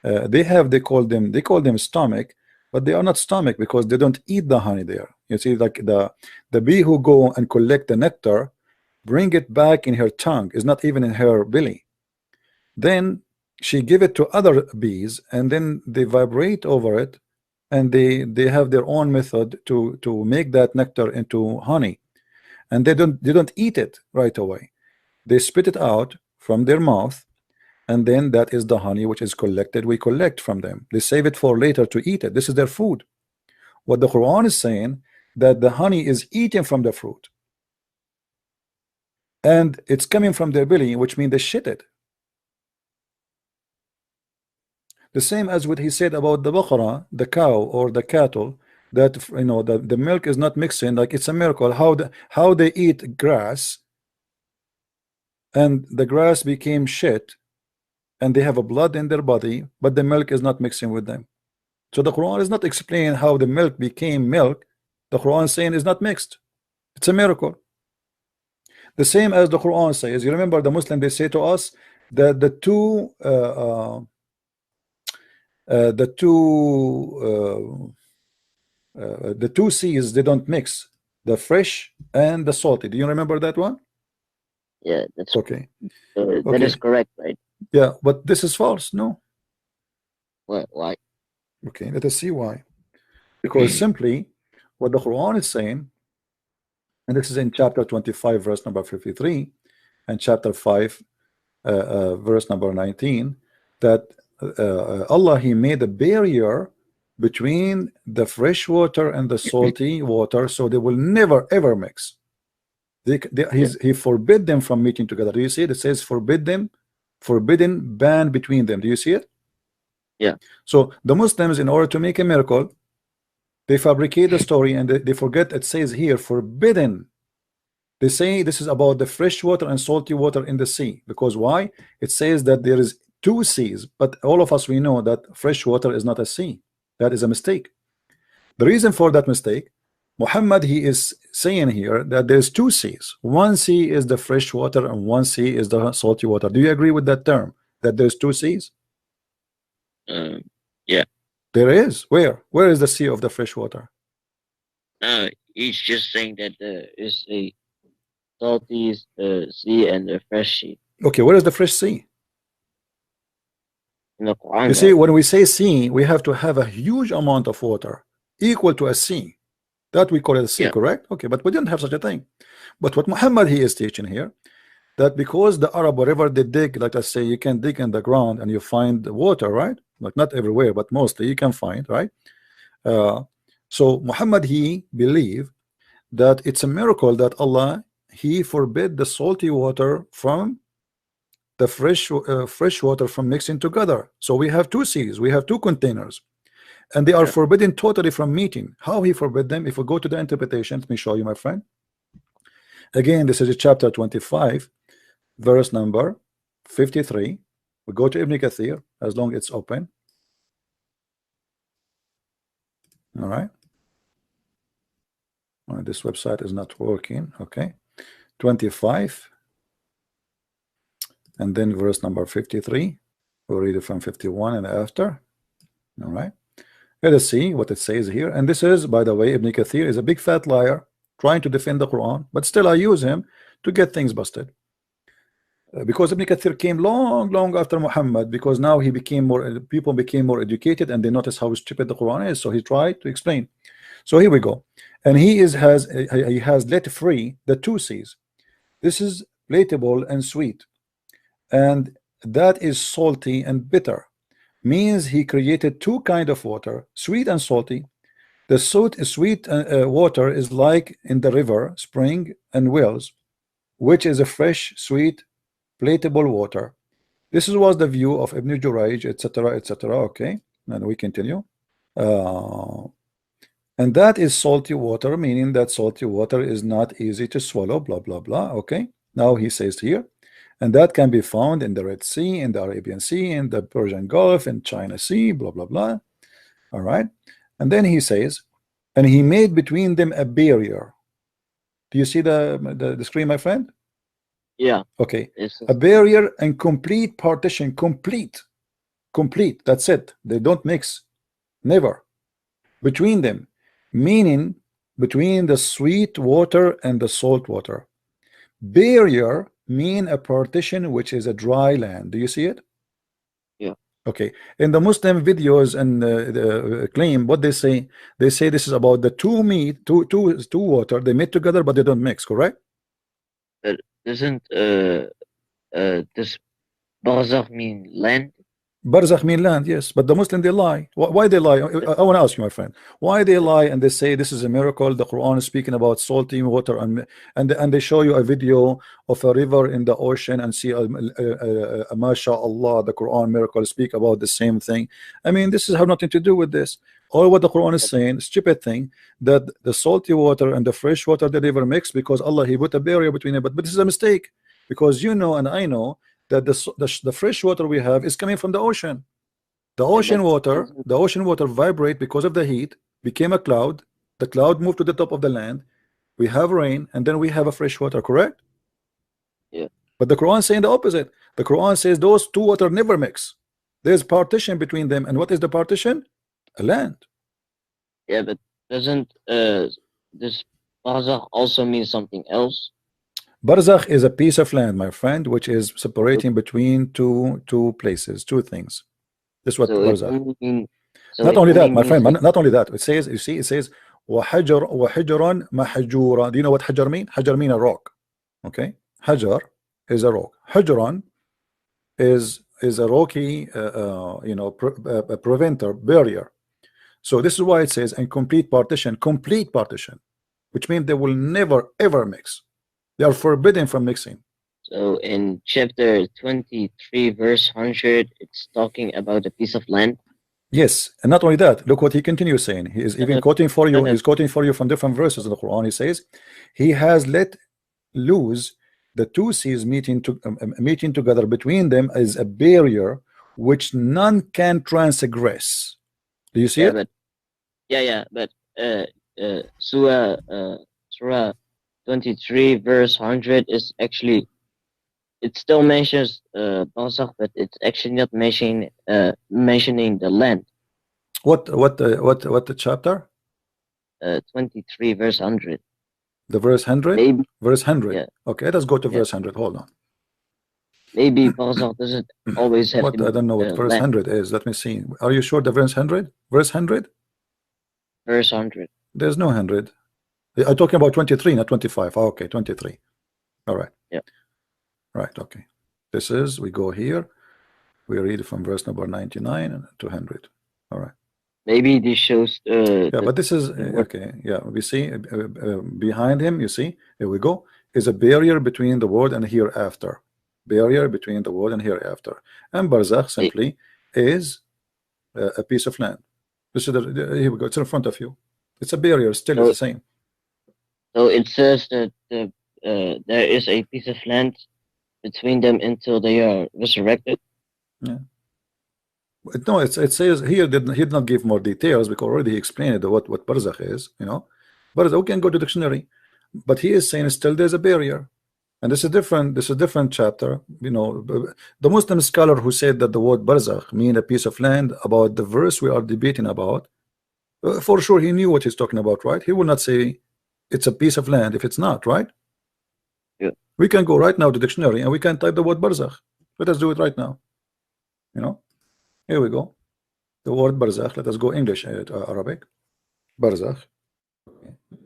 They call them stomach, but they are not stomach because they don't eat the honey there. You see, like the bee who go and collect the nectar, bring it back in her tongue, is not even in her belly. Then she give it to other bees, and then they vibrate over it, and they have their own method to make that nectar into honey. And they don't eat it right away. They spit it out from their mouth, and then that is the honey which is collected. We collect from them. They save it for later to eat it. This is their food. What the Quran is saying, that the honey is eaten from the fruit, and it's coming from their belly, which means they shit it. The same as what he said about the baqarah, the cow or the cattle, that you know the milk is not mixing. Like, it's a miracle how they eat grass, and the grass became shit, and they have a blood in their body, but the milk is not mixing with them. So the Quran is not explaining how the milk became milk. The Quran is saying it's not mixed. It's a miracle. The same as the Quran says. You remember the Muslim, they say to us that the two seas, they don't mix, the fresh and the salty. Do you remember that one? Yeah, that's okay. That is correct, right? Yeah, but this is false. No. Why? Okay, let us see why. Because simply what the Quran is saying, and this is in chapter 25 verse number 53 and chapter 5 verse number 19, that Allah, He made a barrier between the fresh water and the salty water, so they will never ever mix. He forbid them from meeting together. Do you see it? It says forbid them, forbidden, ban between them. Do you see it? Yeah. So the Muslims, in order to make a miracle, they fabricate the story, and they forget it says here forbidden. They say this is about the fresh water and salty water in the sea. Because why? It says that there is two seas, but all of us, we know that fresh water is not a sea. That is a mistake. The reason for that mistake, Muhammad, he is saying here that there's two seas. One sea is the fresh water and one sea is the salty water. Do you agree with that term, that there's two seas? Yeah. There is. Where is the sea of the fresh water? He's just saying that there is a salty sea and a fresh sea. Okay, where is the fresh sea? In the Quran, you see, when we say sea, we have to have a huge amount of water equal to a sea. That we call it a sea, correct? Okay, but we didn't have such a thing. But what Muhammad, he is teaching here, that because the Arab, wherever they dig, like I say, you can dig in the ground and you find water, right? Like not everywhere, but mostly you can find, right? So Muhammad, he believed that it's a miracle that Allah, he forbid the salty water from the fresh water from mixing together. So we have two seas, we have two containers, and they are forbidden totally from meeting. How he forbid them? If we go to the interpretation, let me show you, my friend. Again, this is chapter 25, verse number 53. We go to Ibn Kathir, as long as it's open. All right. Well, this website is not working. Okay, 25, and then verse number 53. We'll read it from 51 and after. All right, let us see what it says here. And this is, by the way, Ibn Kathir is a big fat liar trying to defend the Quran, but still I use him to get things busted. Because Ibn Kathir came long after Muhammad, because now he became more, people became more educated and they noticed how stupid the Quran is, so he tried to explain. So here we go, and he has let free the two seas. This is palatable and sweet, and that is salty and bitter. Means he created two kind of water, sweet and salty. The sweet water is like in the river, spring and wells, which is a fresh, sweet, palatable water. This was the view of Ibn Jurayj, etc., etc. Okay, and we continue. And that is salty water, meaning that salty water is not easy to swallow, blah blah blah. Okay, now he says here, and that can be found in the Red Sea, in the Arabian Sea, in the Persian Gulf, in China Sea, blah blah blah. All right, and then he says, and he made between them a barrier. Do you see the screen, my friend? Yeah. Okay. A barrier and complete partition, complete. That's it. They don't mix, never. Between them, meaning between the sweet water and the salt water. Barrier mean a partition which is a dry land. Do you see it? Yeah. Okay. In the Muslim videos and the claim, what they say this is about the two water. They meet together, but they don't mix. Correct? Doesn't this barzakh mean land? Barzakh mean land, yes, but the Muslim, they lie. Why they lie? I want to ask you, my friend, why they lie and they say this is a miracle? The Quran is speaking about salty water, and they show you a video of a river in the ocean and see mashallah, the Quran miracle speak about the same thing. I mean, this is have nothing to do with this. All what the Quran is saying, stupid thing, that the salty water and the fresh water they never mix because Allah, he put a barrier between it. But this is a mistake, because you know and I know that the fresh water we have is coming from the ocean. The ocean water vibrate because of the heat, became a cloud. The cloud moved to the top of the land. We have rain, and then we have a fresh water. Correct? Yeah. But the Quran is saying the opposite. The Quran says those two water never mix. There's partition between them, and what is the partition? A land. Yeah, but doesn't this barzakh also mean something else? Barzakh is a piece of land, my friend, which is separating between two places, two things. This is what barzakh. Not only that, my friend. Not only that. It says, you see, it says وَحِجْرًا مَحْجُورًا. Do you know what hajar mean? Hajar mean a rock. Okay, hajar is a rock. Hujran is a rocky, a preventer, barrier. So this is why it says, and complete partition, which means they will never ever mix. They are forbidden from mixing. So in chapter 23, verse 100, it's talking about a piece of land. Yes, and not only that, look what he continues saying. He is even quoting for you. He's quoting for you from different verses in the Quran. He says, he has let loose the two seas meeting together between them as a barrier which none can transgress. Do you see it? But Surah 23 verse 100 is actually, it still mentions Barzakh, but it's actually not mentioning the land. What the chapter? 23 verse 100. The verse 100? Maybe, verse 100. yeah. Okay, let's go to Yeah. verse 100. Hold on. Maybe Barzakh doesn't always have What? I don't know what verse land. 100 is. Let me see. Are you sure the verse 100? Verse 100? Verse 100. There's no 100. I'm talking about 23, not 25. Oh, okay, 23. All right. Yeah. Right. Okay. This is, we go here. We read from verse number 99 to 100. All right. Maybe this shows. Yeah, but this is okay. Yeah, we see behind him. You see, here we go. Is a barrier between the world and hereafter. Barrier between the world and hereafter. And Barzakh simply is a piece of land. This is here we go. It's in front of you. It's a barrier. Still, it's the same. So it says that there is a piece of land between them until they are resurrected. Yeah. No, it says here he did not give more details because already he explained what Barzakh is. You know, Barzakh, we can go to dictionary, but he is saying still there's a barrier, and this is different. This is a different chapter. You know, the Muslim scholar who said that the word Barzakh mean a piece of land about the verse we are debating about, for sure he knew what he's talking about, right? He will not say it's a piece of land if it's not, right? Yeah. We can go right now to dictionary and we can type the word Barzakh. Let us do it right now. You know. Here we go. The word Barzakh. Let us go English, Arabic. Barzakh.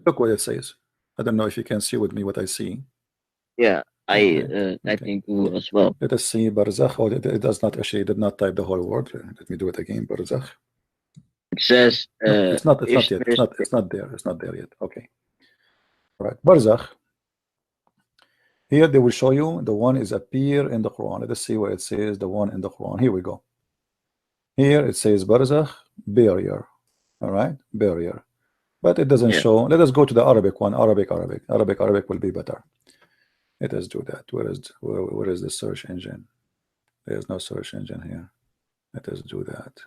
Look what it says. I don't know if you can see with me what I see. Yeah, I think Google as well. Let us see Barzakh. Oh, it does not actually. Did not type the whole word. Let me do it again. Barzakh. It says. No, it's not yet. It's not there. It's not there yet. Okay. All right. Barzakh. Here they will show you the one is appear in the Quran. Let us see where it says the one in the Quran. Here we go. Here it says Barzakh, barrier. All right, barrier. But it doesn't show. Let us go to the Arabic one. Arabic will be better. Let us do that. Where is the search engine? There is no search engine here. Let us do that.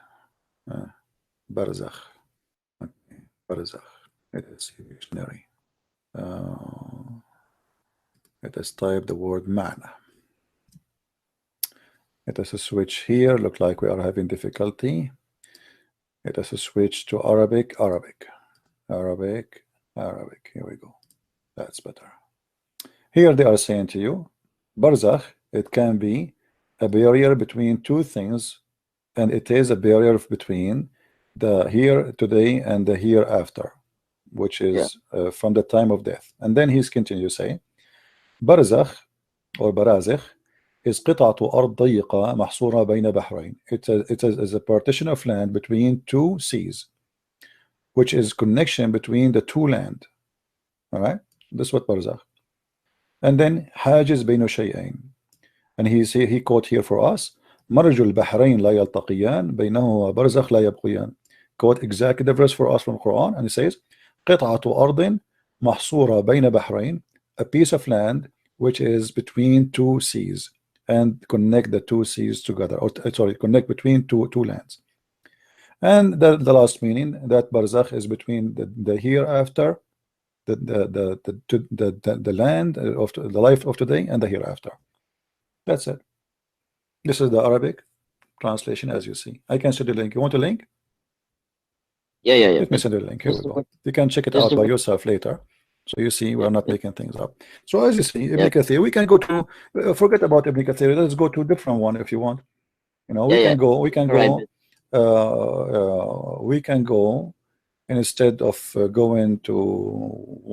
Barzakh. Okay. Barzakh. Let us see dictionary. Let us type the word ma'na. Let us switch here. Look like we are having difficulty. Let us switch to Arabic. Here we go. That's better. Here they are saying to you, Barzakh, it can be a barrier between two things, and it is a barrier between the here today and the hereafter, which is from the time of death. And then he's continue to say, Barzakh or Barazikh is قطعة أرض ضيقة محصورة بين بحرين. It is a partition of land between two seas, which is connection between the two land. All right, this is what Barzakh. And then حاجز بين شيئين. And he quote here for us, مرج البحرين لا يلتقيان بينهما برزخ لا يبقيان. Quote exactly the verse for us from Quran, and it says قطعة أرض محصورة بين بحرين, a piece of land which is between two seas, and connect the two seas together, or sorry, connect between two lands. And the last meaning that Barzakh is between the hereafter, the land of the life of today and the hereafter. That's it. This is the Arabic translation, as you see. I can send you the link. You want a link? Yeah. Let me send you the link. Here we go. You can check it out by yourself later. So you see, we are not making things up. So as you see, Ibn Kathir, we can go to forget about Ibn Kathir. Let's go to a different one if you want. You know, we can go. We can go instead of going to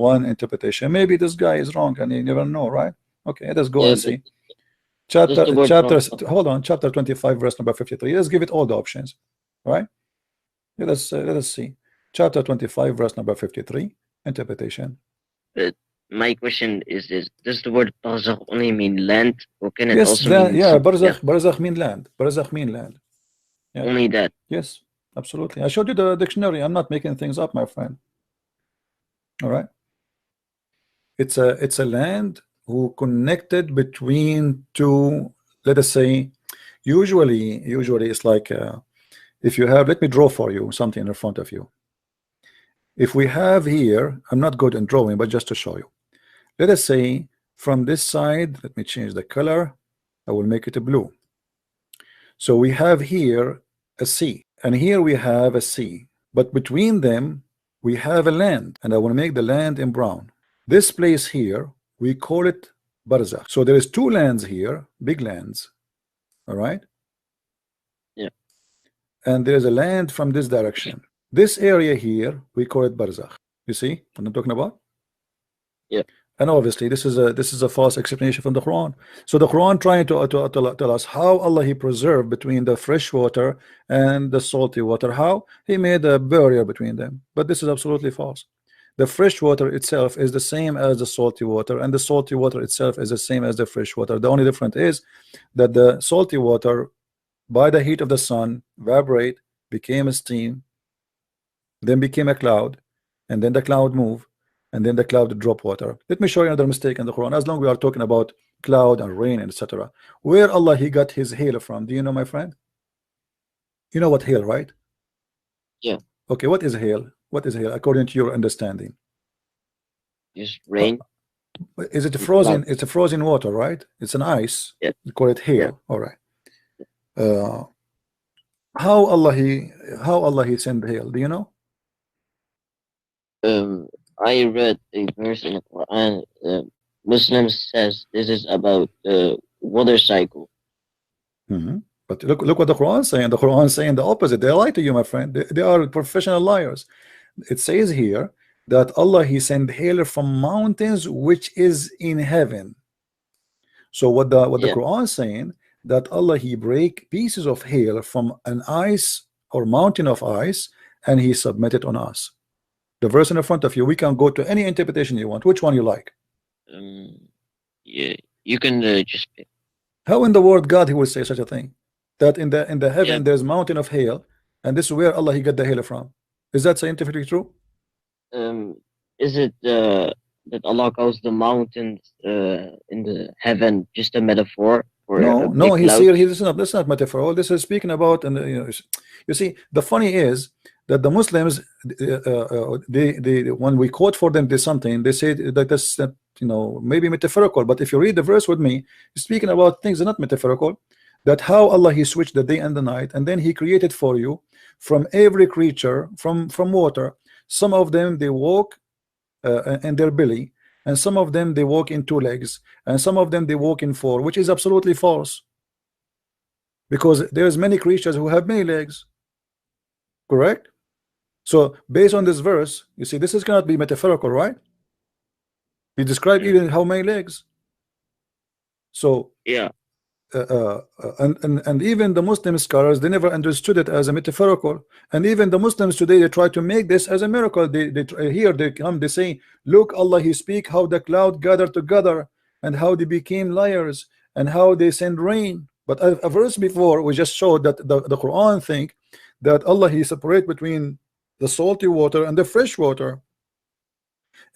one interpretation. Maybe this guy is wrong, and you never know, right? Okay, let's go and see. Chapter. Hold on. Chapter 25, verse number 53. Let's give it all the options, right? Let us see. Chapter 25, verse number 53. Interpretation. my question is this: does the word barzakh only mean land, or can it Yes, also land. mean Yeah, something else? barzakh mean land. Barzakh mean land. Yeah. Only that. Yes, absolutely. I showed you the dictionary. I'm not making things up, my friend. All right. It's a land who connected between two. Let us say, usually it's like if you have. Let me draw for you something in front of you. If we have here, I'm not good in drawing, but just to show you. Let us say from this side. Let me change the color. I will make it a blue. So we have here a sea, and here we have a sea, but between them we have a land, and I want to make the land in brown. This place here, we call it barzakh. So there is two lands here, big lands, all right? Yeah. And there's a land from this direction. This area here, we call it barzakh. You see what I'm talking about? Yeah. And obviously this is a false explanation from the Quran. So the Quran trying to tell us how Allah he preserved between the fresh water and the salty water, how he made a barrier between them. But this is absolutely false. The fresh water itself is the same as the salty water, and the salty water itself is the same as the fresh water. The only difference is that the salty water, by the heat of the sun, evaporate, became a steam, then became a cloud, and then the cloud move, and then the cloud drop water. Let me show you another mistake in the Quran. As long as we are talking about cloud and rain, etc., where Allah he got his hail from? Do you know, my friend? You know what hail, right? Yeah. Okay, what is hail? What is hail according to your understanding? Just rain. Is it frozen? It's a frozen water, right? It's an ice. Yeah. We call it hail. Yeah. All right. How Allah he sent hail? Do you know? I read a verse in the Quran. Muslims says this is about the water cycle. But look what the Quran is saying. The Quran is saying the opposite. They lie to you, my friend. They are professional liars. It says here that Allah he sent hail from mountains which is in heaven. So what the Quran is saying, that Allah he break pieces of hail from an ice or mountain of ice, and he submitted on us. The verse in the front of you, we can go to any interpretation you want. Which one you like? Yeah, you can just pick. How in the world God he will say such a thing? That in the heaven there's mountain of hail, and this is where Allah he got the hail from. Is that scientifically true? Is it that Allah calls the mountains in the heaven just a metaphor for no, he's here. This is not metaphor. This is speaking about, and you see, the funny is that the Muslims, they when we quote for them this something, they say that that's maybe metaphorical. But if you read the verse with me, speaking about things that are not metaphorical, that how Allah he switched the day and the night, and then he created for you from every creature from water. Some of them they walk in their belly, and some of them they walk in 2 legs, and some of them they walk in 4, which is absolutely false, because there's many creatures who have many legs, correct? So based on this verse, you see, this is cannot be metaphorical, right? He described even how many legs. So yeah. And even the Muslim scholars, they never understood it as a metaphorical. And even the Muslims today, they try to make this as a miracle. They say, look, Allah he speak how the cloud gathered together, and how they became liars, and how they send rain. But a verse before we just showed that the Quran think that Allah he separate between the salty water and the fresh water.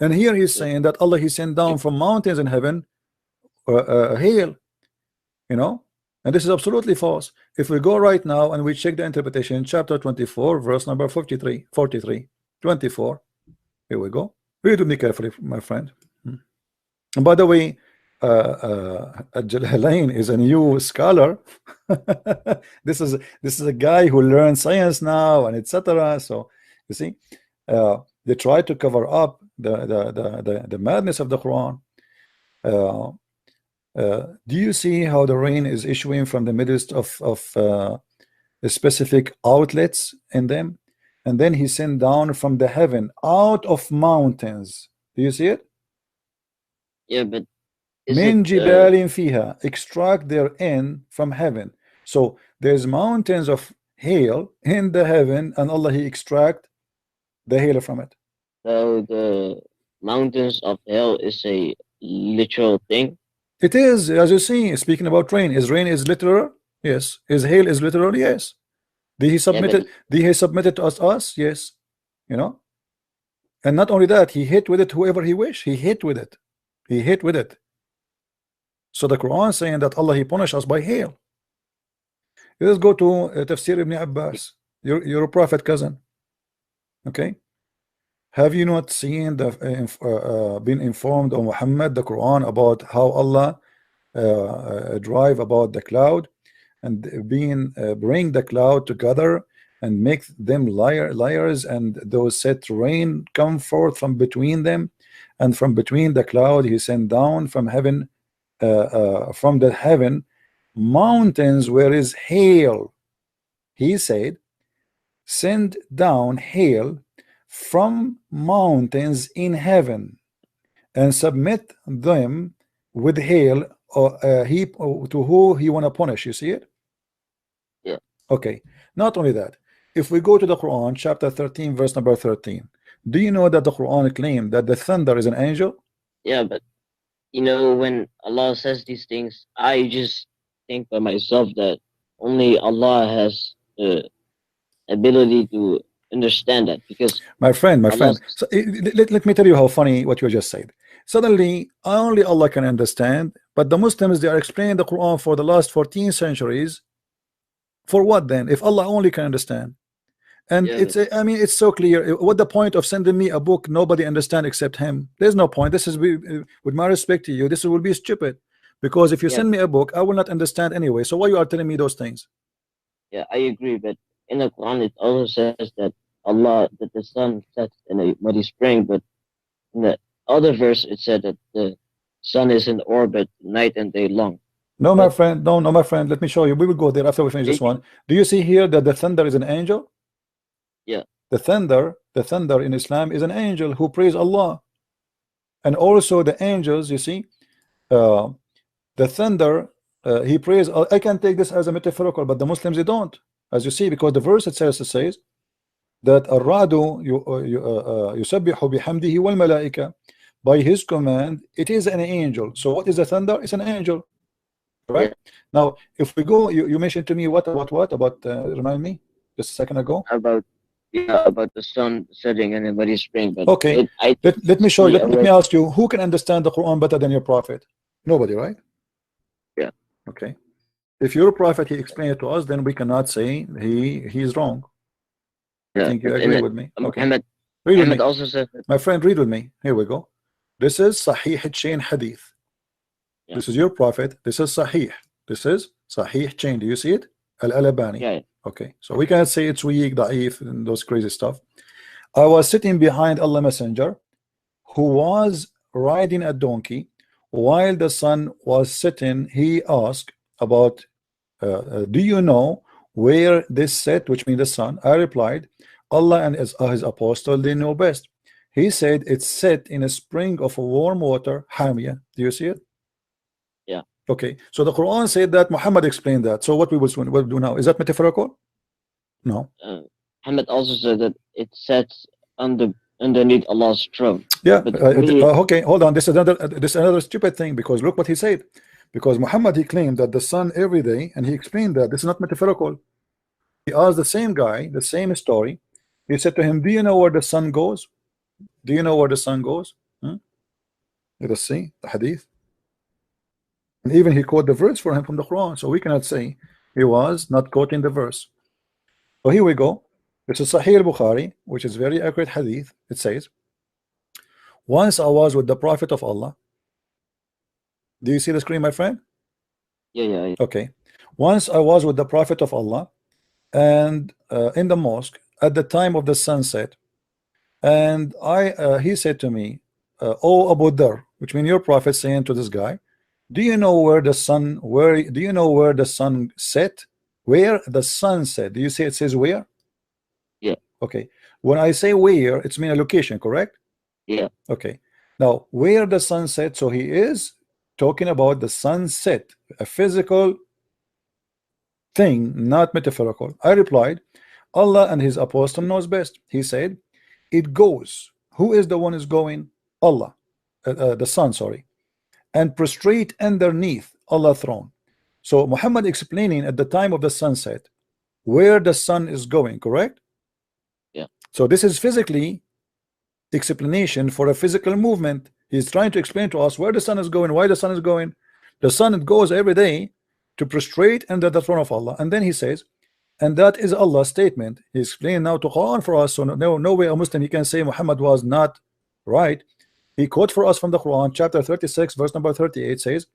And here he's saying that Allah he sent down from mountains in heaven hail. And this is absolutely false. If we go right now and we check the interpretation, chapter 24, verse number 43, 24. Here we go. Read with me carefully, my friend. And by the way, Jalalain is a new scholar. This is a guy who learns science now, and etc. So you see, they try to cover up the madness of the Quran. Do you see how the rain is issuing from the midst of specific outlets in them, and then he sent down from the heaven out of mountains? Do you see it? Yeah, but min jibalin fiha, extract therein from heaven. So there's mountains of hail in the heaven, and Allah he extract the hail from it. So mountains of hell is a literal thing? It is, as you see, speaking about rain. Is rain is literal? Yes. Is hail is literal? Yes. Did he Yeah, but submit it to us? Yes. You know, and not only that, he hit with it whoever he wish. He hit with it. He hit with it. So the Quran saying that Allah he punished us by hail. Let's go to Tafsir Ibn Abbas, your prophet cousin. Okay. Have you not seen the been informed on Muhammad the Quran about how Allah drive about the cloud and bring the cloud together and make them liars, and those set rain come forth from between them, and from between the cloud he sent down from heaven, from the heaven, mountains where is hail. He said, send down hail from mountains in heaven and submit them with hail, to who he want to punish. You see it? Yeah. Okay. Not only that, if we go to the Quran chapter 13 verse number 13, do you know that the Quran claimed that the thunder is an angel? Yeah, but you know, when Allah says these things, I just think by myself that only Allah has the ability to understand that, because my friend Allah, so, let me tell you how funny what you just said. Suddenly only Allah can understand, but the Muslims, they are explaining the Quran for the last 14 centuries. For what then, if Allah only can understand? And yeah, it's I mean, it's so clear. What the point of sending me a book nobody understand except him? There's no point. This is, with my respect to you, this will be stupid, because if you yeah, send me a book I will not understand anyway. So why you are telling me those things? yeah, I agree. But in the Quran, it also says that that the sun sets in a muddy spring. But in the other verse, it said that the sun is in orbit night and day long. No, my But friend, no, my friend, let me show you. We will go there after we finish this one. Do you see here that the thunder is an angel? yeah, The thunder in Islam is an angel who praise Allah. And also the angels, you see, uh, the thunder, he prays. I can take this as a metaphorical, but the Muslims, they don't, as you see, because the verse itself says that Ar-Radu yusabbihu bihamdihi wal malaika, by his command it is an angel. So what is the thunder? It's an angel, right? yeah. Now if we go, you mentioned to me what about remind me just a second ago. About the sun setting in a muddy spring. But Okay, let me show you. Let me ask you, who can understand the Quran better than your prophet? Nobody, right? Yeah. Okay. If your prophet he explained it to us, then we cannot say he's wrong. I think you agree with me. Okay. Read with me. Also says, my friend, read with me. Here we go. This is Sahih Chain Hadith. Yeah. This is your prophet. This is Sahih. This is Sahih Chain. Do you see it? Al-Albani. Yeah. Okay. So we cannot say it's weak, da'if, and those crazy stuff. I was sitting behind Allah Messenger, who was riding a donkey while the sun was setting. He asked about, do you know where this set, which means the sun? I replied, Allah and his apostle, they know best. He said it's set in a spring of warm water, Hamia. Do you see it? Yeah. Okay. So the Quran said that, Muhammad explained that. So what we will do now, is that metaphorical? No. Muhammad also said that it sets underneath Allah's throne. Yeah. Okay, hold on. This is another stupid thing, because look what he said. Because Muhammad, he claimed that the sun every day, and he explained that this is not metaphorical. He asked the same guy the same story. He said to him, do you know where the sun goes? Do you know where the sun goes? Let us see the hadith. And even he quoted the verse for him from the Quran. So we cannot say he was not quoting the verse. So here we go. This is Sahih al-Bukhari, which is very accurate hadith. It says, once I was with the Prophet of Allah. Do you see the screen, my friend? Yeah. Okay. Once I was with the Prophet of Allah, and in the mosque at the time of the sunset, and he said to me, "O Abu Dhar," which means your prophet saying to this guy, do you know where the sun set? Where the sun set? Do you see it says where? Yeah. Okay. When I say where, it's mean a location, correct? Yeah. Okay. Now where the sun set, so he is talking about the sunset, a physical thing, not metaphorical. I replied, Allah and his apostle knows best. He said, it goes. Who is the one is going? Allah, the sun, sorry, and prostrate underneath Allah's throne. So Muhammad explaining at the time of the sunset where the sun is going, correct? Yeah. So this is physically explanation for a physical movement. He's trying to explain to us where the sun is going, why the sun is going. The sun goes every day to prostrate under the throne of Allah, and then he says, and that is Allah's statement. He's explaining now to Quran for us, so no way a Muslim he can say Muhammad was not right. He quote for us from the Quran, chapter 36, verse number 38 says,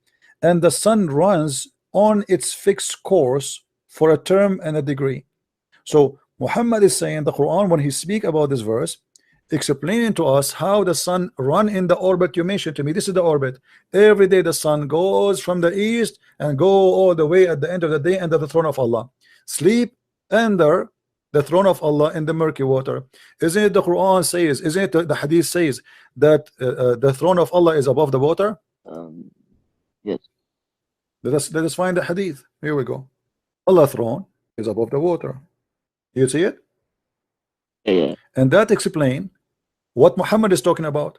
and the sun runs on its fixed course for a term and a degree. So Muhammad is saying the Quran, when he speak about this verse, explaining to us how the sun run in the orbit you mentioned to me. This is the orbit. Every day the sun goes from the east and go all the way at the end of the day under the throne of Allah. Sleep under the throne of Allah in the murky water. Isn't it the Quran says, isn't it the hadith says that the throne of Allah is above the water? Yes. Let us find the hadith. Here we go. Allah's throne is above the water. You see it? Yeah. And that explain what Muhammad is talking about.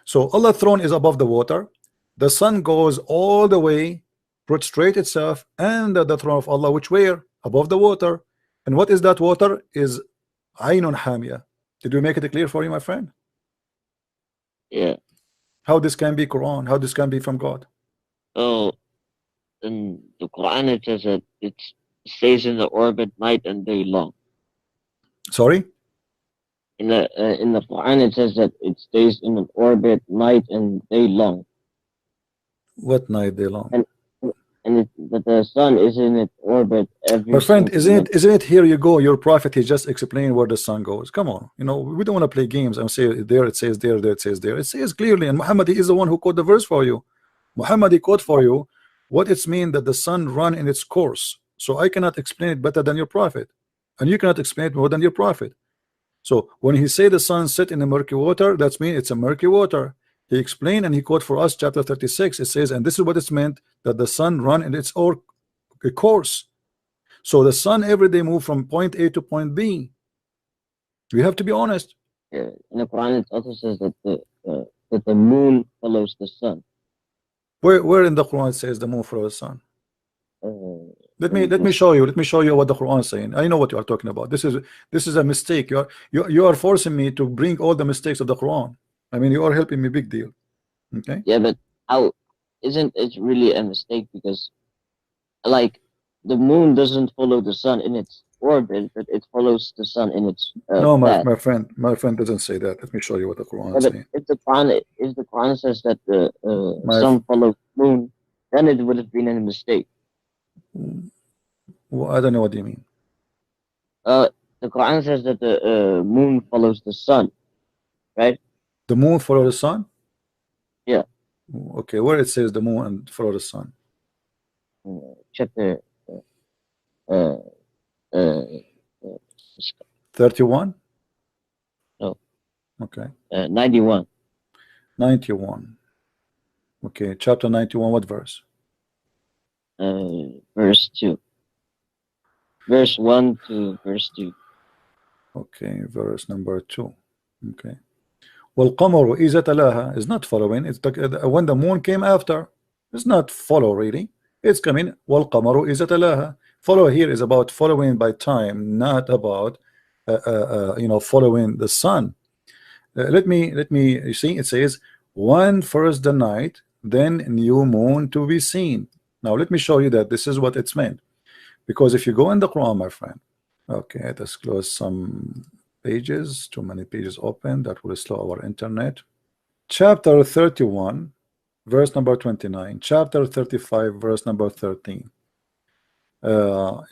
So Allah's throne is above the water. The sun goes all the way, prostrate itself under the throne of Allah, which where? Above the water. And what is that water? Is Aynun Hamia. Did we make it clear for you, my friend? Yeah. How this can be Quran? How this can be from God? Oh, in the Quran it says that it stays in the orbit night and day long. Sorry? In the Quran it says that it stays in an orbit night and day long. What night day long? And that the sun is in its orbit every. My friend, isn't it here you go? Your prophet, he just explained where the sun goes. Come on, you know, we don't want to play games and say there it says there, there it says there. It says clearly, and Muhammad is the one who quote the verse for you. Muhammad he quote for you what it's mean that the sun run in its course. So I cannot explain it better than your prophet, and you cannot explain it more than your prophet. So when he say the sun set in the murky water, that's mean it's a murky water. He explained and he quote for us chapter 36. It says, and this is what it's meant, that the sun run in its own course. So the sun every day move from point A to point B. We have to be honest. In the Quran it also says that the moon follows the sun. Where in the Quran it says the moon follows the sun? Let me show you. Let me show you what the Quran is saying. I know what you are talking about. This is a mistake. You are forcing me to bring all the mistakes of the Quran. I mean, you are helping me big deal. Okay. Yeah, but how isn't it really a mistake? Because like the moon doesn't follow the sun in its orbit, but it follows the sun in its no, path. my friend doesn't say that. Let me show you what the Quran is saying. If the Quran says that the sun follows the moon, then it would have been a mistake. Well, I don't know what you mean. The Quran says that the moon follows the sun, right? The moon follows the sun? Yeah. Okay, where it says the moon and follow the sun? Chapter 31? No. Okay. 91. 91. Okay, chapter 91, what verse? Verse 2. Verse 1 to verse 2. Okay, verse number 2. Okay. وَالْقَمَرُ إِذَا تَلَاهَا is not following. It's when the moon came after. It's not follow really. It's coming. وَالْقَمَرُ إِذَا تَلَاهَا. Follow here is about following by time, not about following the sun. Let me you see it says one first the night, then new moon to be seen. Now let me show you that this is what it's meant, because if you go in the Quran, my friend, okay, let us close some pages. Too many pages open, that will slow our internet. Chapter 31 verse number 29, chapter 35 verse number 13,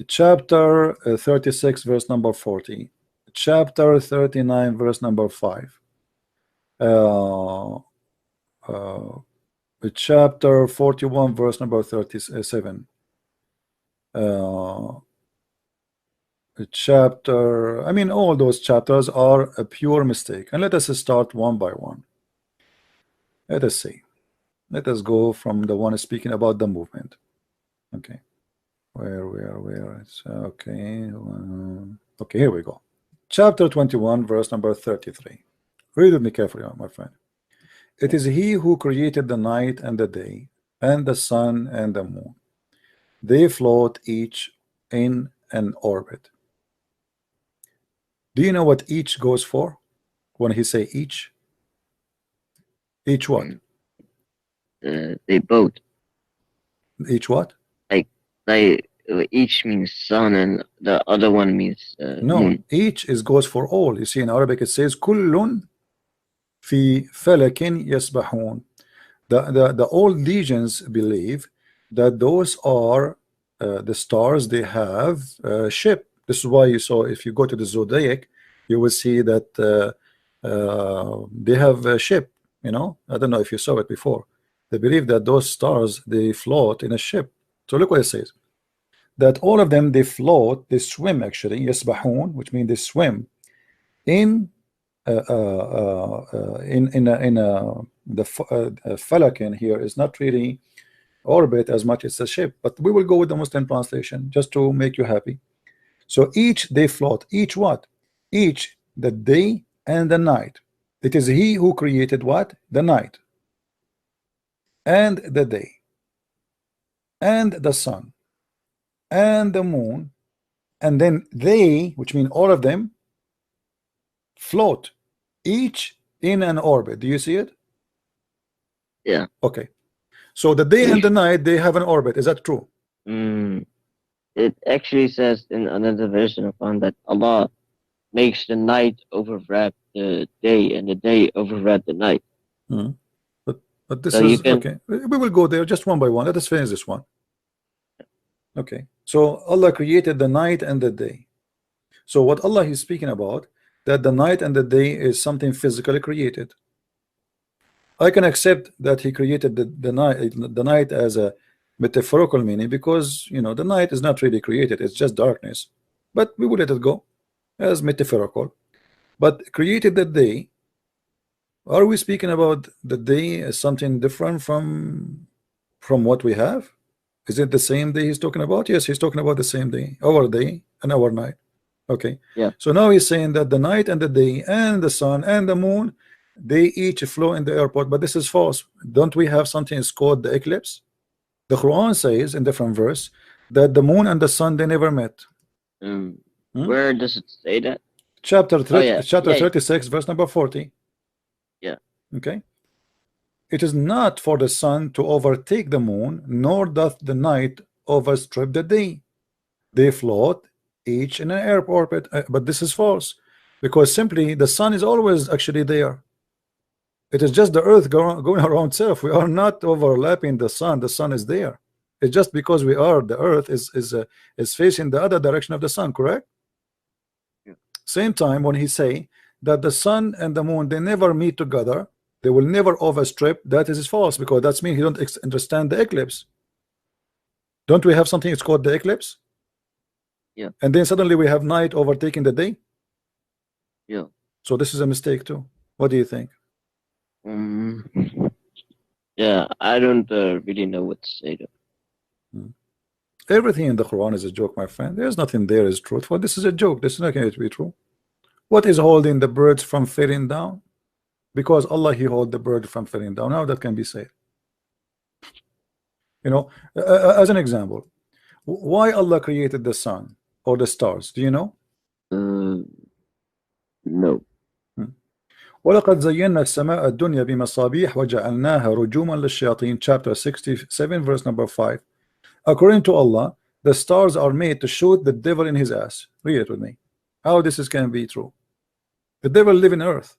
chapter 36 verse number 40, chapter 39 verse number 5, chapter 41 verse number 37, chapter, I mean all those chapters are a pure mistake. And let us start one by one. Let us see. Let us go from the one speaking about the movement. Okay, where it's okay. Okay, here we go. Chapter 21 verse number 33. Read with me carefully, my friend. It is He who created the night and the day, and the sun and the moon. They float each in an orbit. Do you know what each goes for? When he say each? Each what? They both. Each what? Like each means sun, and the other one means No, moon. each is goes for all. You see in Arabic it says كل في فلك يسبحون. The old legions believe that those are the stars. They have a ship. This is why you saw, if you go to the zodiac, you will see that they have a ship. You know, I don't know if you saw it before. They believe that those stars, they float in a ship. So look what it says, that all of them, they float, they swim actually, يسبحون, which means they swim in the falakin here is not really orbit as much as a ship, but we will go with the Muslim translation just to make you happy. So each they float, each what? Each the day and the night. It is He who created what? The night and the day and the sun and the moon, and then they, which mean all of them, float each in an orbit. Do you see it? Yeah. Okay. So the day and the night, they have an orbit. Is that true? It actually says in another version upon that Allah makes the night overlap the day, and the day overlap the night. But this So is you can- okay. We will go there just one by one. Let us finish this one. Okay. So Allah created the night and the day. So what Allah is speaking about, that the night and the day is something physically created. I can accept that He created the night as a metaphorical meaning, because you know the night is not really created, it's just darkness, but we will let it go as metaphorical. But created the day, are we speaking about the day as something different from what we have? Is it the same day He's talking about? Yes, He's talking about the same day, our day and our night. Okay. Yeah. So now He's saying that the night and the day and the sun and the moon, they each flow in the airport. But this is false. Don't we have something is called the eclipse? The Quran says in different verse that the moon and the sun, they never met. Where does it say that? Chapter 30, yeah. chapter Yeah. 36, verse number 40. Yeah. Okay. It is not for the sun to overtake the moon, nor doth the night overstrip the day. They float each in an air orbit. But this is false, because simply the sun is always actually there. It is just the earth going around itself. We are not overlapping the sun. The sun is there. It's just because we are, the earth is facing the other direction of the sun, correct? Yeah. Same time when he say that the sun and the moon, they never meet together, they will never overstrip, that is false, because that means you don't understand the eclipse. Don't we have something it's called the eclipse? Yeah. And then suddenly we have night overtaking the day. Yeah. So this is a mistake too. What do you think? Yeah, I don't really know what to say though. Everything in the Quran is a joke, my friend. There's nothing there is truthful. This is a joke. This is not going to be true. What is holding the birds from falling down? Because Allah, He hold the bird from falling down. How that can be said? You know, as an example, why Allah created the sun or the stars? Do you know? No. وَلَقَدْ زَيَّنَّا السَّمَاءَ الدُّنْيَا بِمَصَابِيحَ وَجَعَلْنَاهَا رُجُومًا لِلشَّيَاطِينِ, chapter 67, verse number 5. According to Allah, the stars are made to shoot the devil in his ass. Read it with me. How this can be true? The devil live in earth.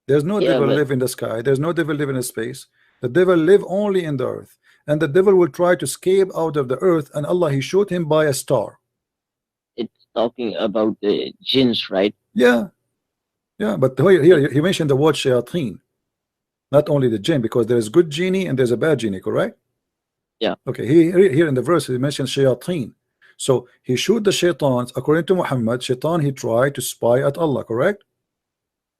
There's no devil live in the sky. There's no devil live in space. The devil live only in the earth. And the devil will try to escape out of the earth, and Allah, He shoot him by a star. It's talking about the jinns, right? Yeah. Yeah, but here he mentioned the word shayateen, not only the jinn, because there is good genie and there's a bad genie, correct? Yeah. Okay, here in the verse he mentioned shayateen. So he shoot the shaitans. According to Muhammad, shaitan, he tried to spy at Allah, correct?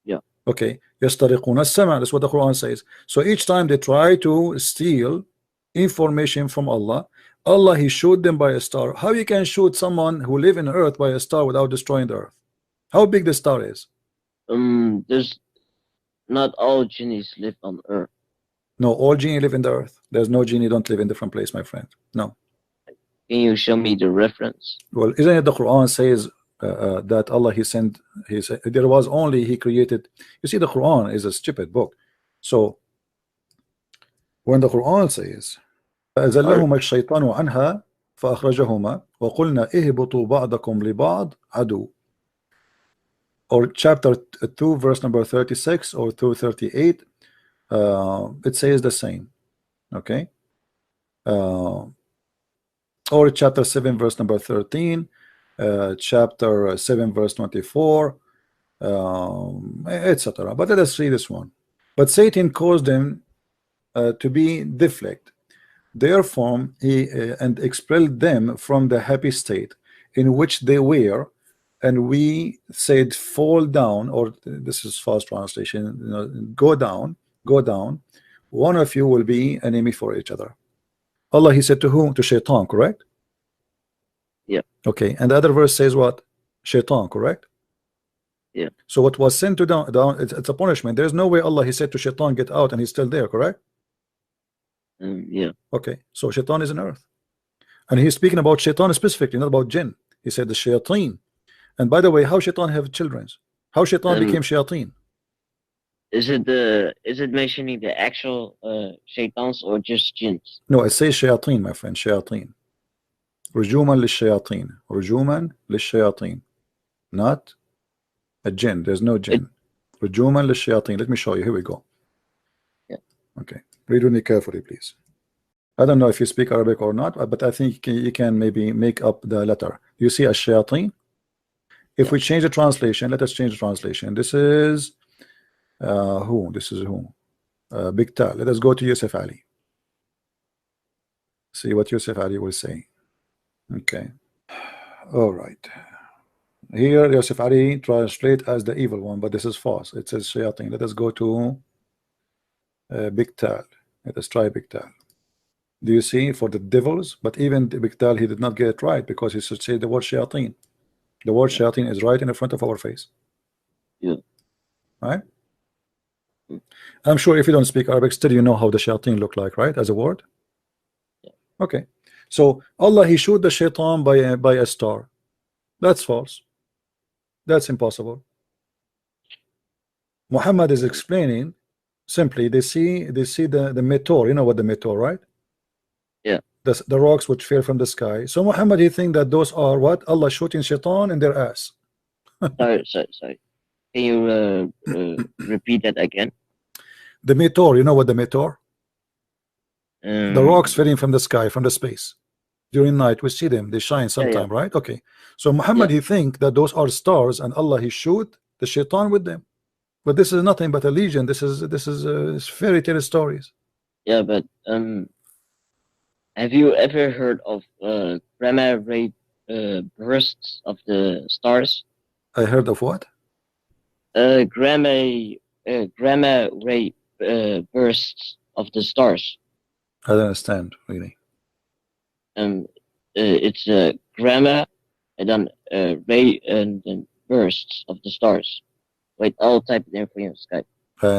Yeah. Okay. يَسْتَرِقُونَ السَّمْعَ, that's what the Quran says. So each time they try to steal information from Allah, Allah, He shoot them by a star. How you can shoot someone who live in earth by a star without destroying the earth? How big the star is? There's not all genies live on Earth. No, all genie live in the earth. There's no genie don't live in different place, my friend. No. Can you show me the reference? Well, isn't it the Quran says that Allah he sent, he said there was only he created. You see, the Quran is a stupid book. So when the Quran says أزلهما الشيطان عنها فأخرجهما وقلنا اهبطوا بعضكم لبعض عدو, or chapter 2 verse number 36 or 238, it says the same. Okay, or chapter 7 verse number 13, chapter 7 verse 24, etc. But let us read this one. But Satan caused them to be deflect therefrom he and expelled them from the happy state in which they were, and we said fall down, or this is fast translation, you know, go down, one of you will be enemy for each other. Allah he said to whom? To Shaitan, correct? Yeah. Okay, and the other verse says what? Shaitan, correct? Yeah. So what was sent to down it's a punishment. There's no way Allah he said to Shaitan get out and he's still there, correct? Yeah. Okay, so Shaitan is on earth, and he's speaking about Shaitan specifically, not about jinn. He said the shayateen. And by the way, how Shaitan have children? How Shaitan became shayateen? Is it mentioning the actual shaitans or just jinns? No, it says shayateen, my friend, shayateen. Rujuman lishayateen. Rujuman lishayateen. Not a jinn. There's no jinn. Rujuman lishayateen. Let me show you. Here we go. Yeah. Okay. Read with me carefully, please. I don't know if you speak Arabic or not, but I think you can maybe make up the letter. You see a shayateen? If we change the translation, let us change the translation. This is who? This is who? Big Tal. Let us go to Yusuf Ali. See what Yusuf Ali will say. Okay. All right. Here Yusuf Ali translate as the evil one, but this is false. It says shayateen. Let us go to Big Tal. Let us try Big Tal. Do you see for the devils? But even the Big Tal, he did not get it right because he should say the word shayateen. The word shayateen is right in the front of our face. Yeah. Right? I'm sure if you don't speak Arabic, still you know how the shayateen look like, right? As a word? Yeah. Okay. So Allah, he showed the shaitan by a star. That's false. That's impossible. Muhammad is explaining simply they see the meteor. You know what the meteor, right? Yeah. The rocks which fell from the sky. So Muhammad, he think that those are what? Allah shooting shaitan in their ass. Sorry. Can you repeat that again? The meteor, you know what the meteor? The rocks falling from the sky, from the space. During night, we see them. They shine sometime, right? Okay. So Muhammad, he think that those are stars, and Allah, he shoot the shaitan with them. But this is nothing but a legend. This is fairy tale stories. Yeah, but have you ever heard of gamma ray bursts of the stars? I heard of what? Gamma ray bursts of the stars. I don't understand really. It's gamma and then ray and then bursts of the stars. Wait, I'll type it in for you on Skype.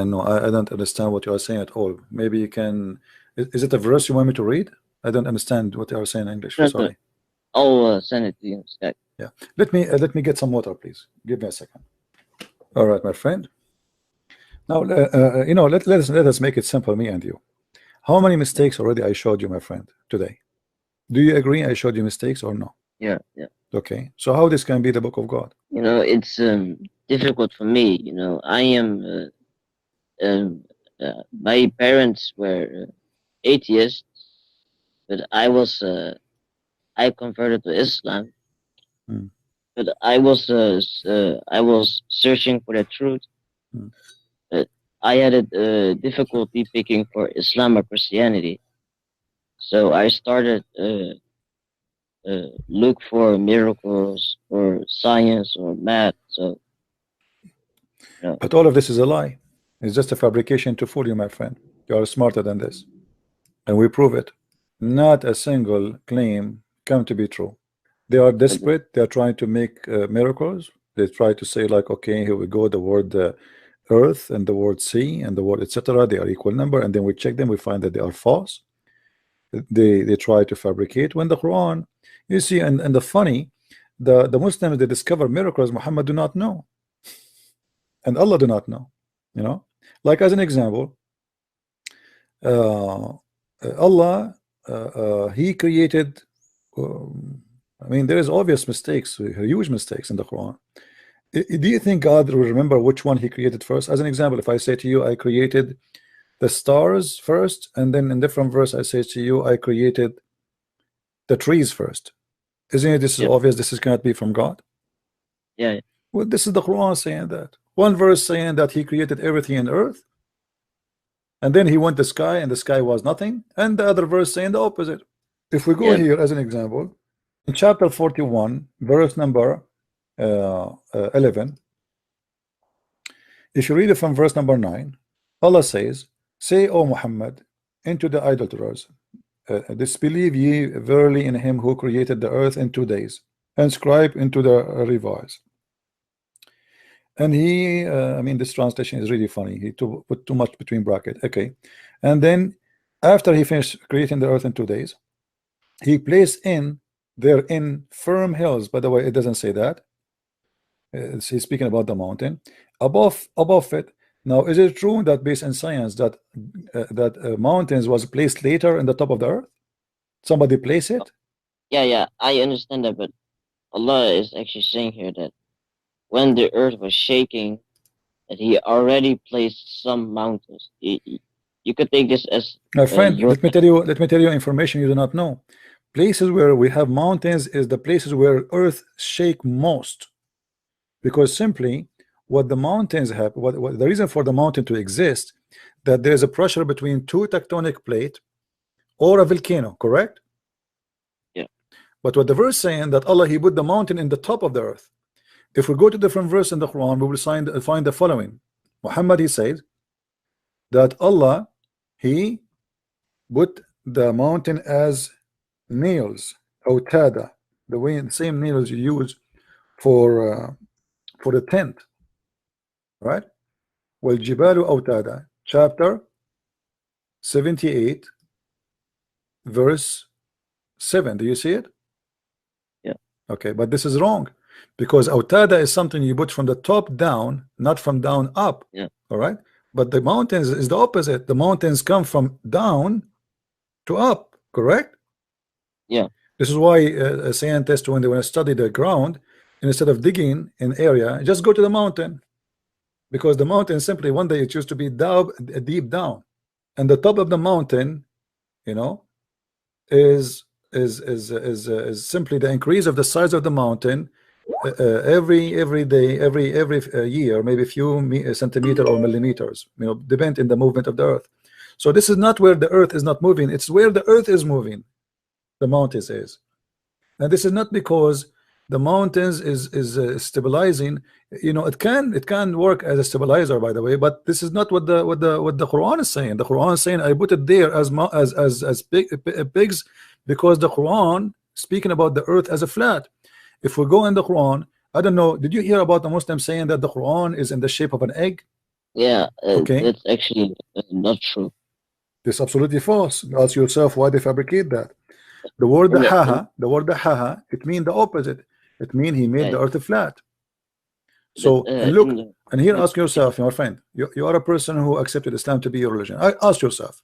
No, I don't understand what you are saying at all. Maybe you can. Is it a verse you want me to read? I don't understand what you are saying in English. Sorry. I'll send it to you on Skype. Yeah. Let me get some water, please. Give me a second. All right, my friend. Now, you know, let us make it simple, me and you. How many mistakes already I showed you, my friend, today? Do you agree I showed you mistakes or no? Yeah. Okay. So how this can be the book of God? You know, it's difficult for me. You know, I am. My parents were atheists, but I converted to Islam. But I was searching for the truth. But I had a difficulty picking for Islam or Christianity. So I started look for miracles or science or math. So, you know. But all of this is a lie. It's just a fabrication to fool you, my friend. You are smarter than this, and we prove it. Not a single claim come to be true. They are desperate. They are trying to make miracles. They try to say like, okay, here we go. The word earth and the word sea and the word etc. They are equal number, and then we check them, we find that they are false. They try to fabricate when the Quran, you see, and the funny, the Muslims, they discover miracles Muhammad do not know, and Allah do not know, you know. Like as an example, Allah he created I mean, there is obvious mistakes, huge mistakes in the Quran. Do you think God will remember which one he created first? As an example, if I say to you, I created the stars first, and then in different verse I say to you, I created the trees first. Isn't it this is obvious? This is cannot be from God. Yeah. Well, this is the Quran saying that. One verse saying that he created everything in earth, and then he went to the sky, and the sky was nothing, and the other verse saying the opposite. If we go here as an example, in chapter 41, verse number 11, if you read it from verse number 9, Allah says, say, O Muhammad, into the idolaters, disbelieve ye verily in him who created the earth in 2 days, and scribe into the revise. And he, I mean, this translation is really funny. He put too much between brackets. Okay. And then after he finished creating the earth in 2 days, he placed in therein firm hills. By the way, it doesn't say that. He's speaking about the mountain. Above it. Now, is it true that based on science that mountains was placed later in the top of the earth? Somebody place it? Yeah, I understand that, but Allah is actually saying here that when the earth was shaking, that He already placed some mountains. You could take this as my friend. Let me tell you information you do not know. Places where we have mountains is the places where earth shake most, because simply what the mountains have, what the reason for the mountain to exist, that there is a pressure between two tectonic plate or a volcano, correct? Yeah. But what the verse saying that Allah he put the mountain in the top of the earth. If we go to different verse in the Quran, we will find the following. Muhammad he says that Allah he put the mountain as nails, autada, the same nails you use for the tent, right? Well, Jibalu autada, chapter 78, verse 7. Do you see it? Yeah. Okay, but this is wrong, because autada is something you put from the top down, not from down up. Yeah. All right, but the mountains is the opposite. The mountains come from down to up, correct? Yeah. This is why scientists, when they want to study the ground, instead of digging an area, just go to the mountain, because the mountain simply one day it used to be deep down, and the top of the mountain, you know, is simply the increase of the size of the mountain every day, every year, maybe a few centimeter or millimeters, you know, depend in the movement of the earth. So this is not where the earth is not moving, it's where the earth is moving, the mountains is. And this is not because the mountains is stabilizing, you know. It can work as a stabilizer, by the way, but this is not what the Quran is saying. The Quran is saying I put it there as pigs, because the Quran speaking about the earth as a flat. If we go in the Quran, I don't know, did you hear about the Muslims saying that the Quran is in the shape of an egg? Yeah, okay, that's actually not true. This is absolutely false. Ask yourself why they fabricate that. The word dahaha, it means the opposite. It means he made the earth flat. So and look, and here ask yourself, my friend, you are a person who accepted Islam to be your religion. I ask yourself,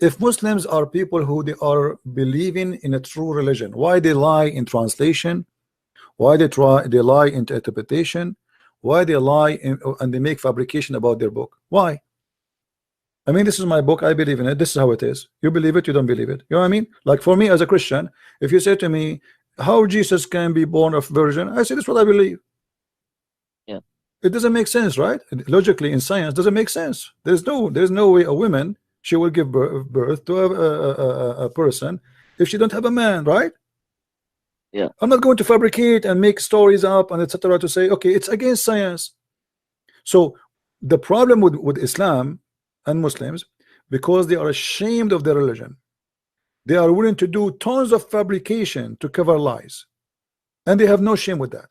if Muslims are people who they are believing in a true religion, why they lie in translation? Why they lie into interpretation? Why they lie and they make fabrication about their book? Why? I mean, this is my book, I believe in it, this is how it is. You believe it, you don't believe it. You know what I mean? Like for me as a Christian, if you say to me how Jesus can be born of virgin, I say this is what I believe. Yeah. It doesn't make sense, right? Logically in science doesn't make sense. There's no way a woman, she will give birth to a person if she don't have a man, right? Yeah. I'm not going to fabricate and make stories up and etc. to say, okay, it's against science. So the problem with Islam and Muslims, because they are ashamed of their religion, they are willing to do tons of fabrication to cover lies, and they have no shame with that.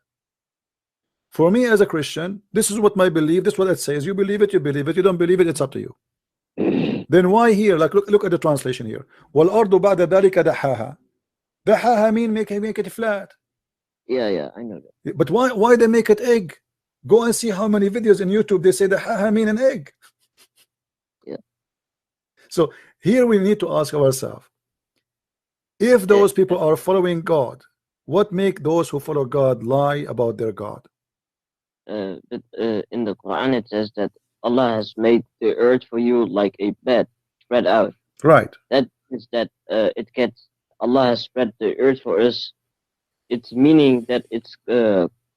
For me as a Christian, this is what my belief, this is what it says. You believe it, you believe it. You don't believe it, it's up to you. Then why here? Like look at the translation here. وَالْأَرْضُ بَعْدَ ذَلِكَ دَحَّاهَا. Dahaha mean make it flat. Yeah, I know that. But why they make it egg? Go and see how many videos in YouTube they say dahaha mean an egg. Yeah. So here we need to ask ourselves, if those people are following God, what make those who follow God lie about their God? But in the Quran it says that Allah has made the earth for you like a bed spread out. Right. That is that Allah has spread the earth for us. It's meaning that it's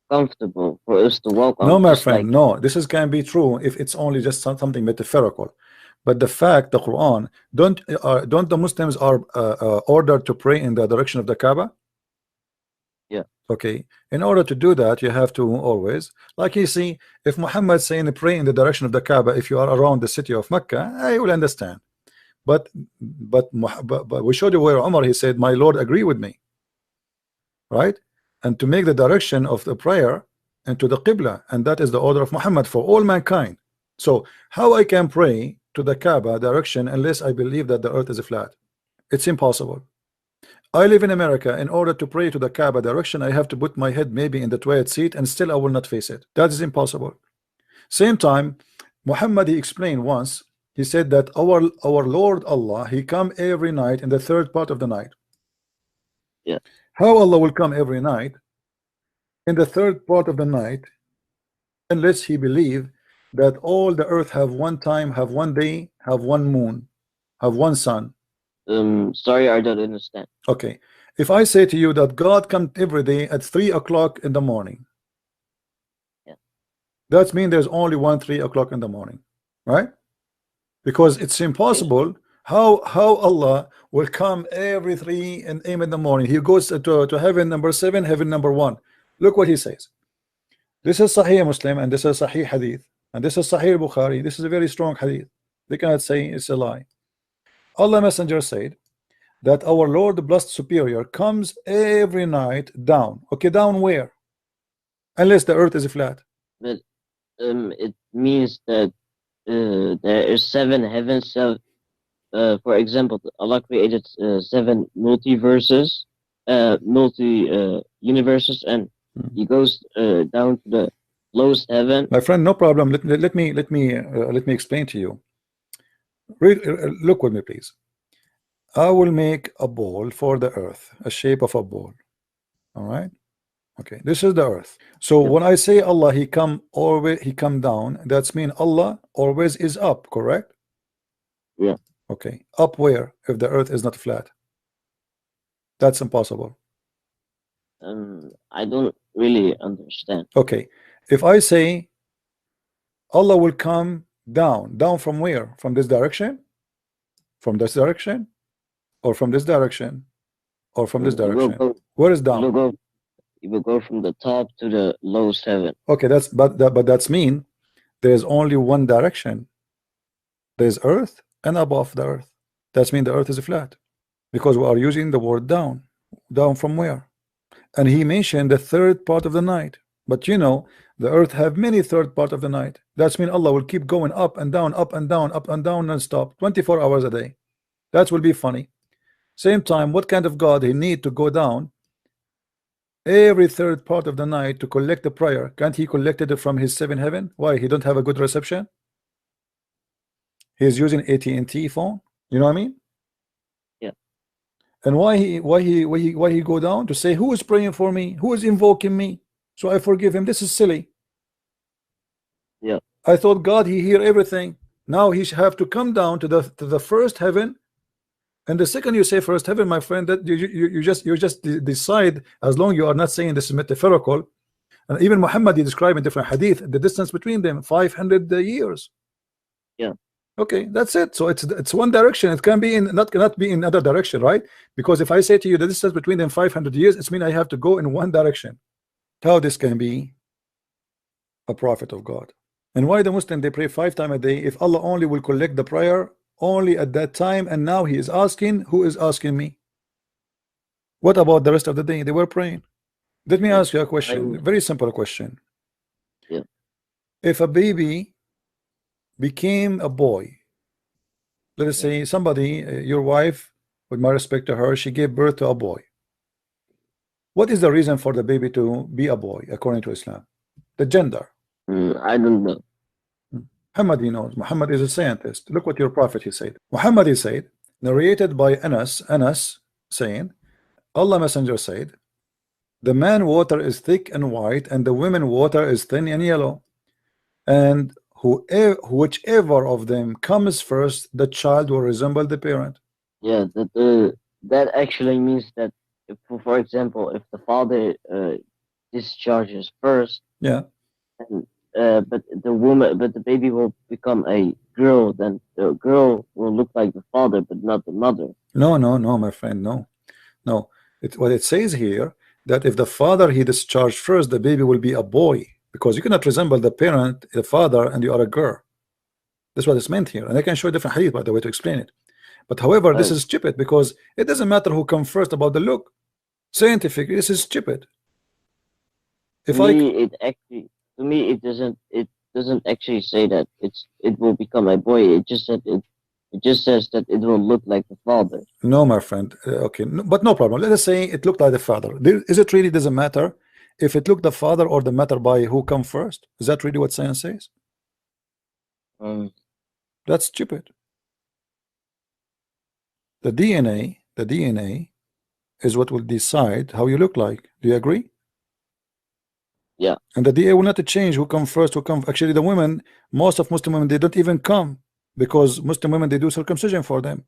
comfortable for us to walk on. No, my friend, no. This can be true if it's only just something metaphorical. But the fact, the Quran, don't the Muslims are ordered to pray in the direction of the Kaaba? Yeah. Okay. In order to do that, you have to always, like you see, if Muhammad saying pray in the direction of the Kaaba, if you are around the city of Mecca, I will understand. But we showed you where Umar, he said, my Lord agree with me, right? And to make the direction of the prayer into the Qibla, and that is the order of Muhammad for all mankind. So how I can pray to the Kaaba direction unless I believe that the earth is flat? It's impossible. I live in America. In order to pray to the Kaaba direction, I have to put my head maybe in the toilet seat, and still I will not face it. That is impossible. Same time, Muhammad, he explained once, he said that our Lord Allah, he come every night in the third part of the night. Yeah. How Allah will come every night in the third part of the night unless he believe that all the earth have one time, have one day, have one moon, have one sun? Sorry, I don't understand. Okay. If I say to you that God comes every day at 3 o'clock in the morning, yeah, that means there's only 3 o'clock in the morning, right? Because it's impossible. How Allah will come every 3 and a.m. in the morning? He goes to heaven number 7, heaven number 1. Look what he says. This is Sahih Muslim, and this is Sahih Hadith, and this is Sahih Bukhari. This is a very strong Hadith. They cannot say it's a lie. Allah Messenger said that our Lord, the Blessed Superior, comes every night down. Okay, down where? Unless the earth is flat. But it means that there is 7 heavens. So, for example, Allah created 7 multiverses, universes, and He goes down to the lowest heaven. My friend, no problem. Let me explain to you. Look with me, please. I will make a ball for the earth, a shape of a ball. All right. Okay, this is the earth. So when I say Allah, he come down, that's mean Allah always is up, correct? Yeah. Okay, up where if the earth is not flat? That's impossible. I don't really understand. Okay, if I say Allah will come down from where? From this direction? From this direction? Or from this direction? Or from this direction? Where is down? You will go from the top to the lowest heaven. Okay, but that's mean there's only one direction. There's earth and above the earth. That's mean the earth is flat, because we are using the word down. Down from where? And he mentioned the third part of the night. But you know, the earth have many third part of the night. That's mean Allah will keep going up and down, up and down, up and down, non-stop, 24 hours a day. That will be funny. Same time, what kind of God he need to go down every third part of the night to collect the prayer? Can't he collect it from his 7 heaven? Why? He don't have a good reception? He's using AT&T phone. You know what I mean? Yeah. And why he go down to say who is praying for me? Who is invoking me? So I forgive him. This is silly. Yeah. I thought God, he hear everything. Now he have to come down to the first heaven. And the second you say first heaven, my friend, that you just decide, as long you are not saying this is metaphorical. And even Muhammad, he described in different hadith the distance between them, 500 years. Yeah. Okay, that's it. So it's one direction. It can be in cannot be in another direction, right? Because if I say to you the distance between them 500 years, it means I have to go in one direction. How this can be a prophet of God? And why the Muslim they pray 5 times a day if Allah only will collect the prayer only at that time, and now he is asking, who is asking me? What about the rest of the day? They were praying. Let me ask you a question, very simple question. if a baby became a boy, let us say somebody, your wife, with my respect to her, she gave birth to a boy. What is the reason for the baby to be a boy according to Islam? The gender. I don't know. Muhammad, he knows. Muhammad is a scientist. Look what your prophet he said. Muhammad, he said, narrated by Anas saying, Allah Messenger said, the man water is thick and white, and the women water is thin and yellow. And whichever of them comes first, the child will resemble the parent. Yeah, that actually means that, if, for example, if the father discharges first, yeah, and, but the baby will become a girl, then the girl will look like the father, but not the mother. No, my friend, no. What it says here, that if the father he discharged first, the baby will be a boy, because you cannot resemble the parent, the father, and you are a girl. That's what it's meant here, and I can show a different hadith, by the way, to explain it. But however, this is stupid, because it doesn't matter who comes first about the look. Scientifically, this is stupid. To me, it doesn't actually say that it will become a boy. It just said it just says that it will look like the father. No, my friend. Okay, no, but no problem. Let us say it looked like the father. Is it really doesn't matter if it looked the father or the matter by who come first? Is that really what science says? That's stupid. The DNA is what will decide how you look like. Do you agree? Yeah. And the DNA will not change who come first, who come. Actually, the women, most of Muslim women, they don't even come, because Muslim women, they do circumcision for them.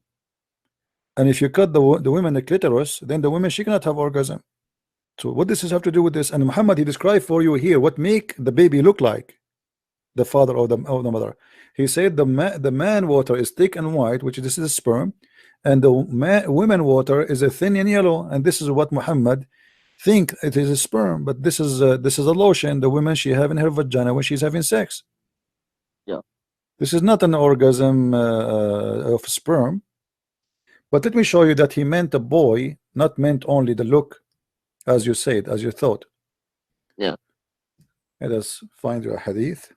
And if you cut the women the clitoris, then the woman, she cannot have orgasm. So what does this have to do with this? And Muhammad, he described for you here what make the baby look like the father or the mother. He said the man water is thick and white, which this is sperm, and the women water is a thin and yellow, and this is what Muhammad think it is a sperm, but this is a lotion the woman she have in her vagina when she's having sex. Yeah, this is not an orgasm of sperm. But let me show you that he meant a boy, not meant only the look, as you said, as you thought. Yeah. Let us find your hadith.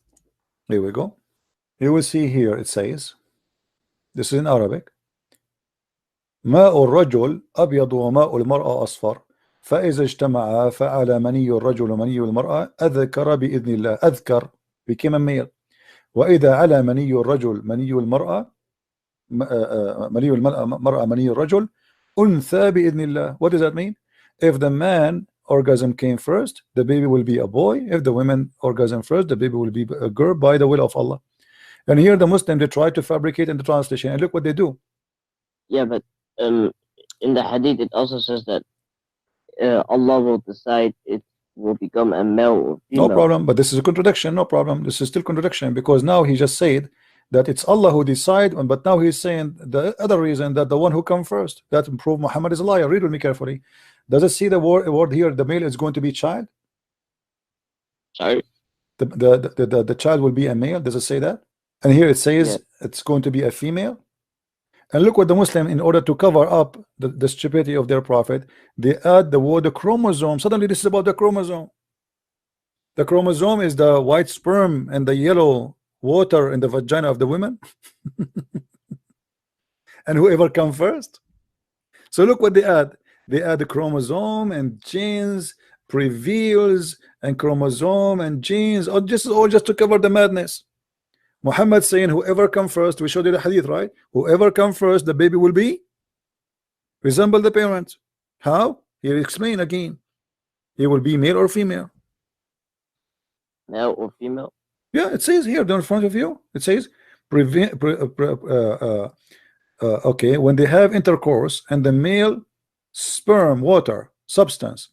Here we go. You will see here it says, this is in Arabic, ماء الرجل أبيض وماء المرأة أصفر فإذا اجتمعا فعلى مني الرجل ومني المرأة أذكر بإذن الله. أذكر became a male. وإذا على مني الرجل مني المرأة مني المرأة مني الرجل أنثى بإذن الله. What does that mean? If the man orgasm came first, the baby will be a boy. If the women orgasm first, the baby will be a girl by the will of Allah. And here the Muslim, they try to fabricate in the translation, and look what they do. Yeah, but in the hadith it also says that Allah will decide it will become a male or female. No problem, but this is a contradiction. No problem, this is still contradiction, because now he just said that it's Allah who decide, but now he's saying the other reason, that the one who come first, that prove Muhammad is a liar. Read with me carefully. Does it see the word here, the male is going to be child? Sorry? The child will be a male. Does it say that? And here it says it's going to be a female. And look what the Muslim, in order to cover up the stupidity of their prophet, they add the word the chromosome. Suddenly this is about the chromosome. The chromosome is the white sperm and the yellow water in the vagina of the women. And whoever come first. So look what they add. They add the chromosome and genes, prevails and chromosome and genes, all just to cover the madness. Muhammad saying whoever come first, we showed you the hadith, right? Whoever come first, the baby will be resemble the parents. How? He explain again. He will be male or female. Male or female? Yeah, it says here in front of you. It says okay, when they have intercourse and the male sperm water substance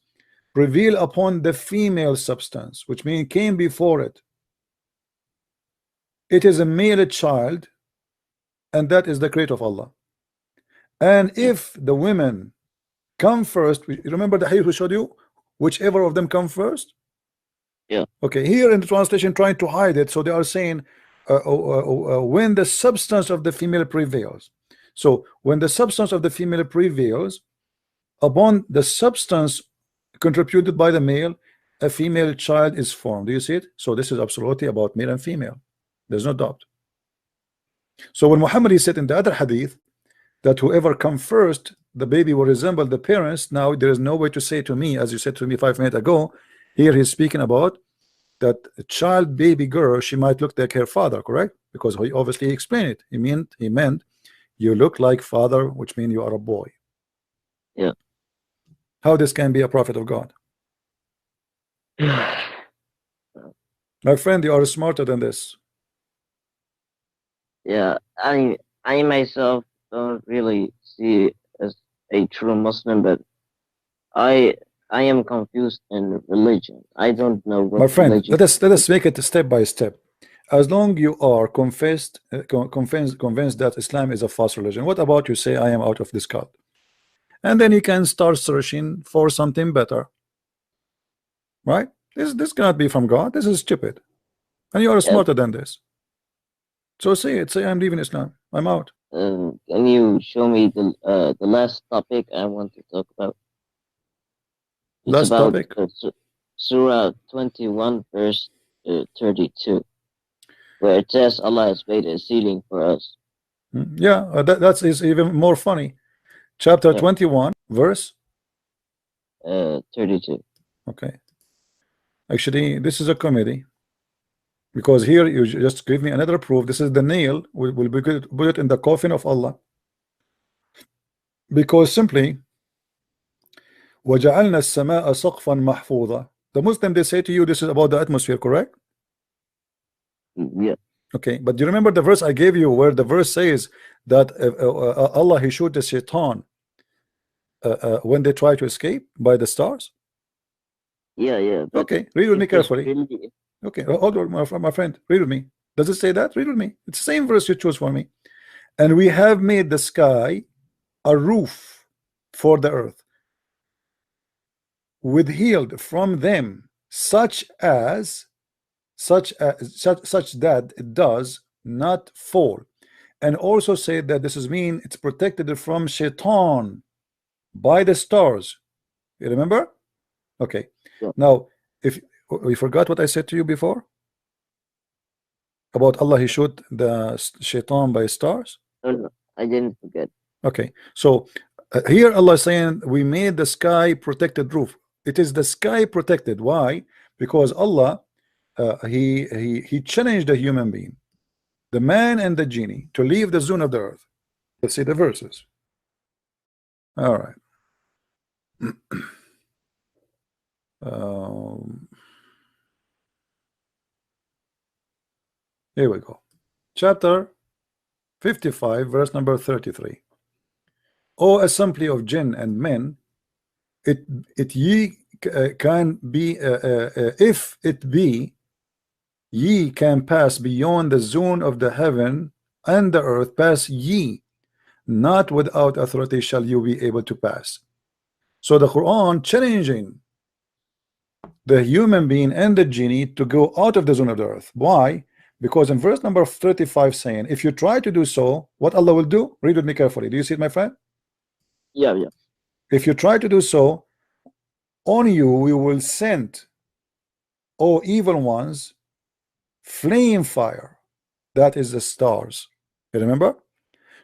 prevail upon the female substance, which means came before it, it is a male child, and that is the creator of Allah. And if the women come first, remember the hadith we showed you, whichever of them come first. Yeah. Okay, here in the translation trying to hide it, so they are saying when the substance of the female prevails. So when the substance of the female prevails upon the substance contributed by the male, a female child is formed. Do you see it? So this is absolutely about male and female. There's no doubt. So when Muhammad, he said in the other hadith that whoever come first, the baby will resemble the parents. Now there is no way to say to me, as you said to me 5 minutes ago. Here he's speaking about that a child baby girl, she might look like her father, correct? Because he obviously explained it. He meant you look like father, which means you are a boy. Yeah. How this can be a prophet of God? My friend, you are smarter than this. Yeah, I myself don't really see as a true Muslim, but I am confused in religion. I don't know what my friend religion. let us make it step by step. As long you are convinced that Islam is a false religion, what about you say I am out of this cult? And then you can start searching for something better, right? This cannot be from God. This is stupid, and you are smarter than this. So say it. Say I'm leaving Islam. I'm out. Can you show me the last topic I want to talk about? It's Last about topic. Surah 21 verse 32, where it says Allah has made a ceiling for us. Yeah, that is even more funny. Chapter 21 verse 32. Okay. Actually, this is a comedy, because here you just give me another proof. This is the nail. We'll put it in the coffin of Allah, because simply وَجَعَلْنَا السَّمَاءَ سَقْفًا مَحْفُوظًا. The Muslim, they say to you this is about the atmosphere, correct? Yeah. Okay, but do you remember the verse I gave you, where the verse says that Allah, he showed the shaitan when they try to escape by the stars? Yeah. Okay, read with me carefully. Okay, hold on, my friend, read with me. Does it say that? Read with me. It's the same verse you chose for me. And we have made the sky a roof for the earth, withheld from them such that it does not fall. And also say that this is mean it's protected from shaitan by the stars. You remember? Okay. Yeah. Now, if we forgot what I said to you before about Allah, he showed the shaitan by stars. No, I didn't forget. Okay, so here Allah is saying we made the sky protected roof. It is the sky protected. Why? Because Allah he challenged the human being, the man and the genie, to leave the zone of the earth. Let's see the verses. All right. Here we go. Chapter 55 verse number 33. O assembly of jinn and men, it ye can be if it be ye can pass beyond the zone of the heaven and the earth, pass ye, not without authority shall you be able to pass. So the Quran challenging the human being and the genie to go out of the zone of the earth. Why? Because in verse number 35 saying, if you try to do so, what Allah will do? Read with me carefully. Do you see it, my friend? Yeah. If you try to do so, on you we will send, O evil ones, flame fire. That is the stars. You remember?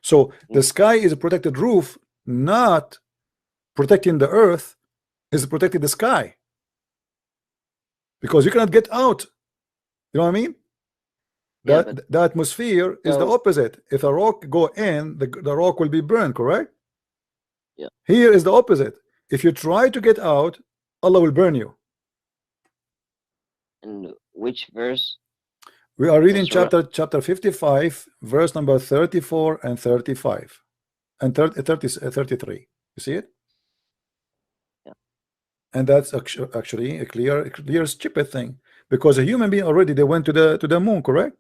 So the sky is a protected roof, not protecting the earth, is protecting the sky, because you cannot get out. You know what I mean? The atmosphere is the opposite. If a rock go in, the rock will be burned, correct? Yeah. Here is the opposite. If you try to get out, Allah will burn you. And which verse? We are reading chapter 55 verse number 34 and 35 and 33. You see it? Yeah. And that's actually a clear stupid thing, because a human being already, they went to the moon, correct?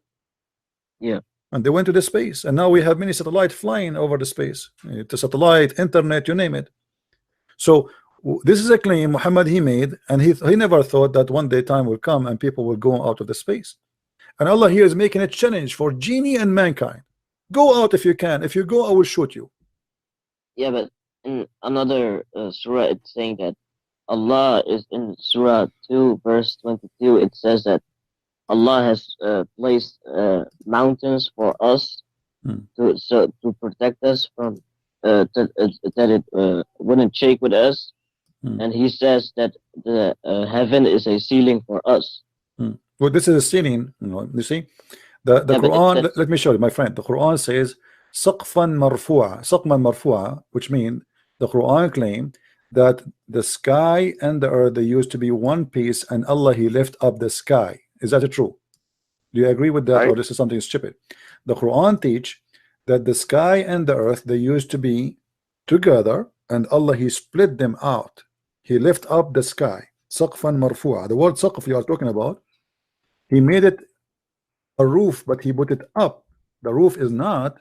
Yeah. And they went to the space, and now we have many satellites flying over the space, the satellite, internet, you name it. So this is a claim Muhammad he made, and he never thought that one day time will come and people will go out of the space. And Allah here is making a challenge for genie and mankind. Go out if you can. If you go, I will shoot you. Yeah, but in another surah, it's saying that Allah is in Surah 2, verse 22. It says that Allah has placed mountains for us to protect us from that it wouldn't shake with us. And He says that the heaven is a ceiling for us. Well, this is a ceiling, you see. The Quran, let me show you, my friend. The Quran says saqfan marfu'a, which means the Quran claimed that the sky and the earth, they used to be one piece, and Allah, He left up the sky. Is that true? Do you agree with that, Right. or this is something stupid? The Quran teach that the sky and the earth, they used to be together, and Allah, He split them out. He left up the sky. Saqfan marfu'a. The word saqf you are talking about, He made it a roof, but He put it up. The roof is not,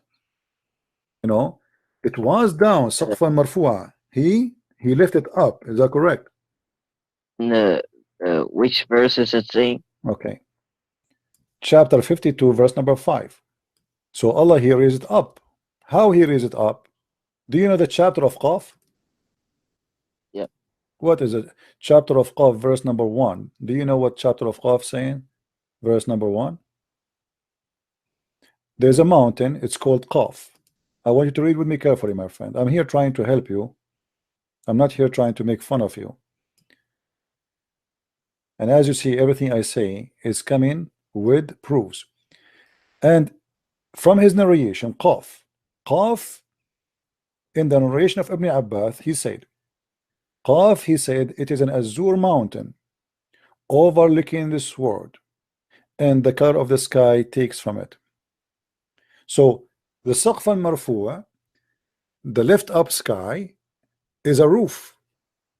it was down. Saqfan marfu'a. He lifted up. Is that correct? Which verse is it saying? Okay. Chapter 52, verse number 5. So Allah, He raised it up. How He raised it up? Do you know the chapter of Qaf? Yeah. What is it? Chapter of Qaf, verse number 1. Do you know what chapter of Qaf saying? Verse number 1. There's a mountain, it's called Qaf. I want you to read with me carefully, my friend. I'm here trying to help you. I'm not here trying to make fun of you. And as you see, everything I say is coming with proofs. And from his narration, Qaf, in the narration of Ibn Abbas, he said, Qaf, he said, it is an azure mountain overlooking this world, and the color of the sky takes from it. So the Saqf al-Marfu'a, the lift up sky, is a roof,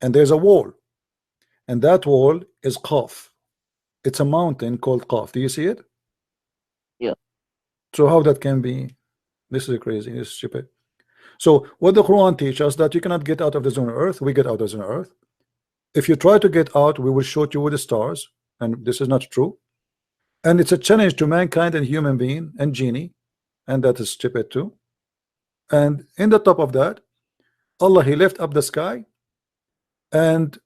and there's a wall, and that wall is Qaf. It's a mountain called Qaf. Do you see it? Yeah. So how that can be? This is crazy. This is stupid. So what the Quran teaches us, that you cannot get out of the zone of earth. We get out of the zone of earth. If you try to get out, we will shoot you with the stars, and this is not true. And it's a challenge to mankind and human being and genie, and that is stupid too. And in the top of that, Allah, He left up the sky, and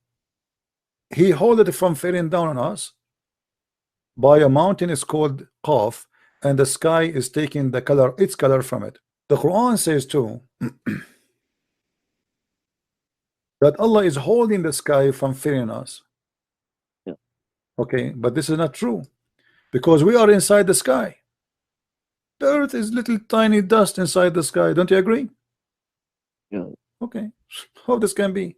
He held it from falling down on us by a mountain is called Qaf, and the sky is taking the color, its color from it. The Quran says too that Allah is holding the sky from falling us. Yeah. Okay, but this is not true, because we are inside the sky. The earth is little tiny dust inside the sky. Don't you agree? Yeah. Okay, how this can be?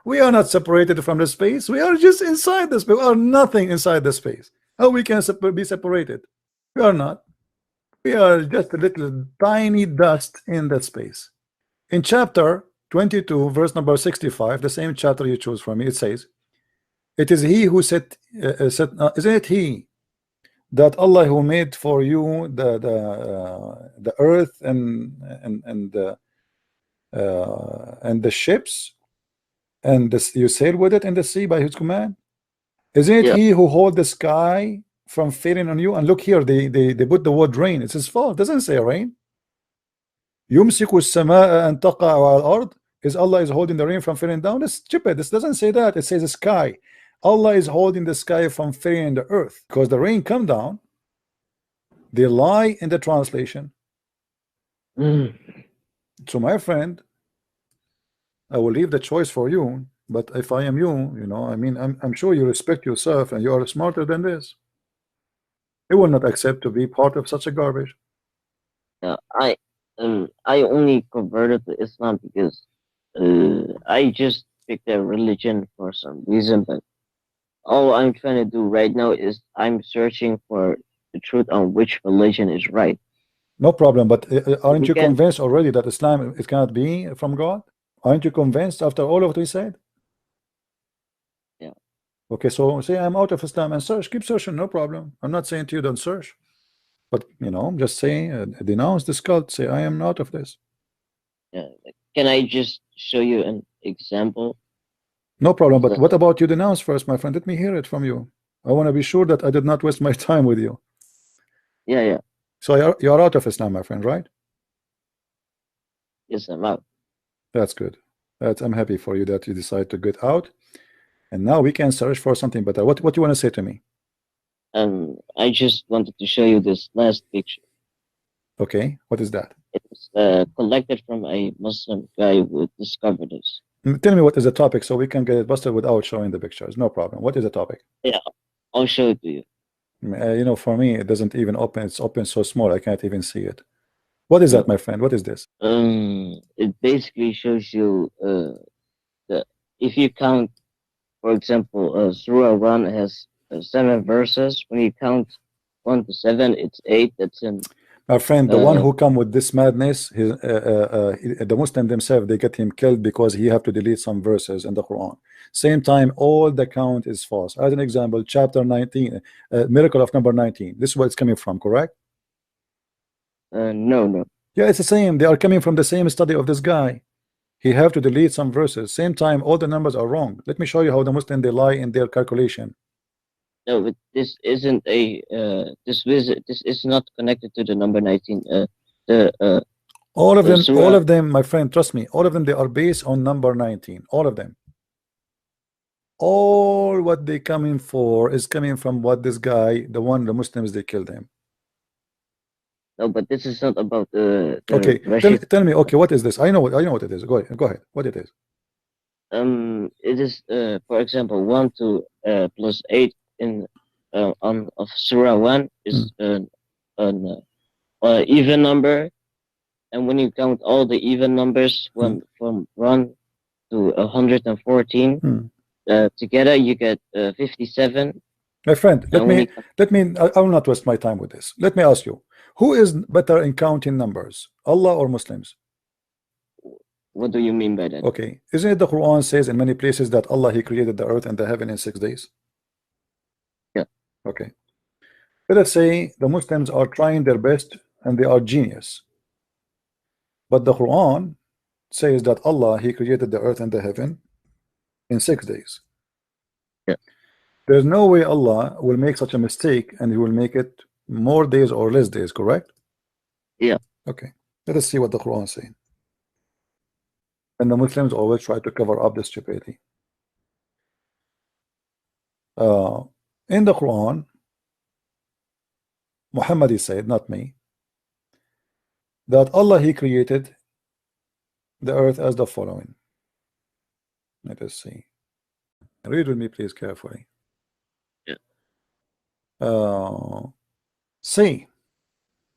We are not separated from the space. We are just inside the space. We are nothing inside the space. How we can be separated? We are not. We are just a little tiny dust in that space. In chapter 22, verse number 65, the same chapter you chose from me, it says, it is He who said, isn't it He that Allah who made for you the earth and the ships, and this, you sail with it in the sea by His command? Isn't it He who hold the sky from falling on you? And look here, they put the word rain. It's His fault. It doesn't say rain. يمسك السماء أن تقع على الأرض. Is Allah is holding the rain from falling down? That's stupid. This doesn't say that. It says the sky. Allah is holding the sky from falling in the earth, because the rain come down. They lie in the translation. So my friend, I will leave the choice for you, but if I am you, I mean, I'm sure you respect yourself and you are smarter than this. You will not accept to be part of such a garbage. I only converted to Islam because I just picked a religion for some reason, but all I'm trying to do right now is I'm searching for the truth on which religion is right. No problem, but aren't you convinced already that Islam, it cannot be from God? Aren't you convinced after all of what we said? Yeah. Okay, so say I'm out of Islam and search. Keep searching, no problem. I'm not saying to you don't search, but just say denounce this cult. Say I am out of this. Yeah. Can I just show you an example? No problem, but what about you denounce first, my friend? Let me hear it from you. I want to be sure that I did not waste my time with you. Yeah. So you're out of Islam, my friend, right? Yes, I'm out. That's good. I'm happy for you that you decide to get out, and now we can search for something better. What do you want to say to me? I just wanted to show you this last picture. Okay, what is that? It was collected from a Muslim guy who discovered this. Tell me what is the topic so we can get it busted without showing the pictures. No problem. What is the topic? Yeah, I'll show it to you. You know, for me, it doesn't even open. It's open so small, I can't even see it. What is that, my friend? What is this? It basically shows you the if you count, for example, Surah 1 has 7 verses. When you count 1 to 7, it's 8. That's in. My friend, the one who come with this madness, the Muslim themselves, they get him killed because he have to delete some verses in the Quran. Same time, all the count is false. As an example, chapter 19, miracle of number 19. This is where it's coming from, correct? No. Yeah, it's the same. They are coming from the same study of this guy. He have to delete some verses. Same time, all the numbers are wrong. Let me show you how the Muslim they lie in their calculation. No, but this isn't a this is not connected to the number 19. All of them, Surah. all of them, my friend, trust me, all of them, they are based on number 19. All of them. All what they coming for is coming from what this guy, the Muslims, they killed him. No, but this is not about the Okay, tell me. Okay, what is this? I know what it is. Go ahead. What it is? It is for example 1 to plus 8 in on of Surah 1 is an even number, and when you count all the even numbers from 1 to 114 together, you get 57. My friend, let me. I will not waste my time with this. Let me ask you, who is better in counting numbers, Allah or Muslims? What do you mean by that? Okay, isn't it the Quran says in many places that Allah He created the earth and the heaven in 6 days? Yeah. Okay. Let us say the Muslims are trying their best and they are genius, but the Quran says that Allah He created the earth and the heaven in 6 days. Yeah. There's no way Allah will make such a mistake and He will make it more days or less days, correct? Yeah. Okay. Let us see what the Quran is saying. And the Muslims always try to cover up the stupidity. In the Quran, Muhammad said, not me, that Allah He created the earth as the following. Let us see. Read with me, please, carefully. Say,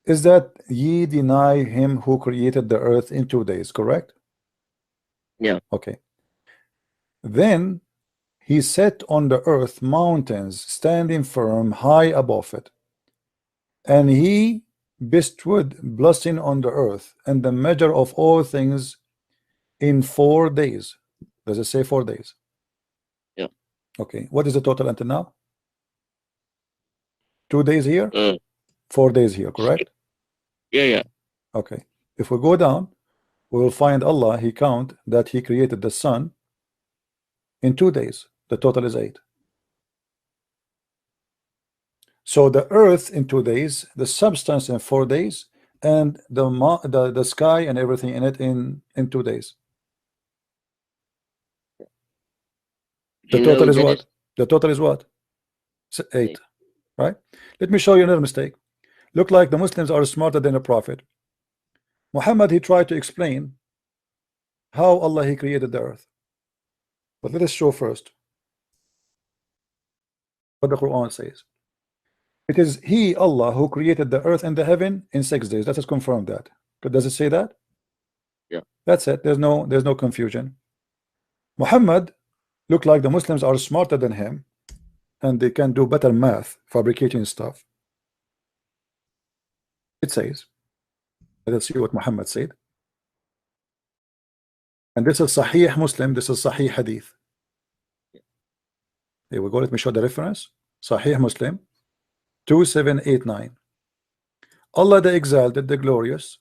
is that ye deny him who created the earth in 2 days, correct? Yeah. Okay. Then he set on the earth mountains standing firm high above it, and he bestowed blessing on the earth and the measure of all things in 4 days. Does it say 4 days? Yeah. Okay. What is the total until now? 2 days here, 4 days here, correct? Yeah. Okay. If we go down, we will find Allah He count that He created the sun in 2 days. The total is 8. So the earth in 2 days, the substance in 4 days, and the sky and everything in it in 2 days. The total is what? The total is what? 8. Right? Let me show you another mistake. Look like the Muslims are smarter than a prophet. Muhammad, he tried to explain how Allah He created the earth. But let us show first what the Quran says. It is He, Allah, who created the earth and the heaven in 6 days. Let us confirm that. Does it say that? Yeah. That's it. There's no confusion. Muhammad look like the Muslims are smarter than him and they can do better math, fabricating stuff. It says, let us see what Muhammad said. And this is Sahih Muslim, this is Sahih Hadith. Here we go. Let me show the reference. Sahih Muslim 2789. Allah the Exalted, the Glorious,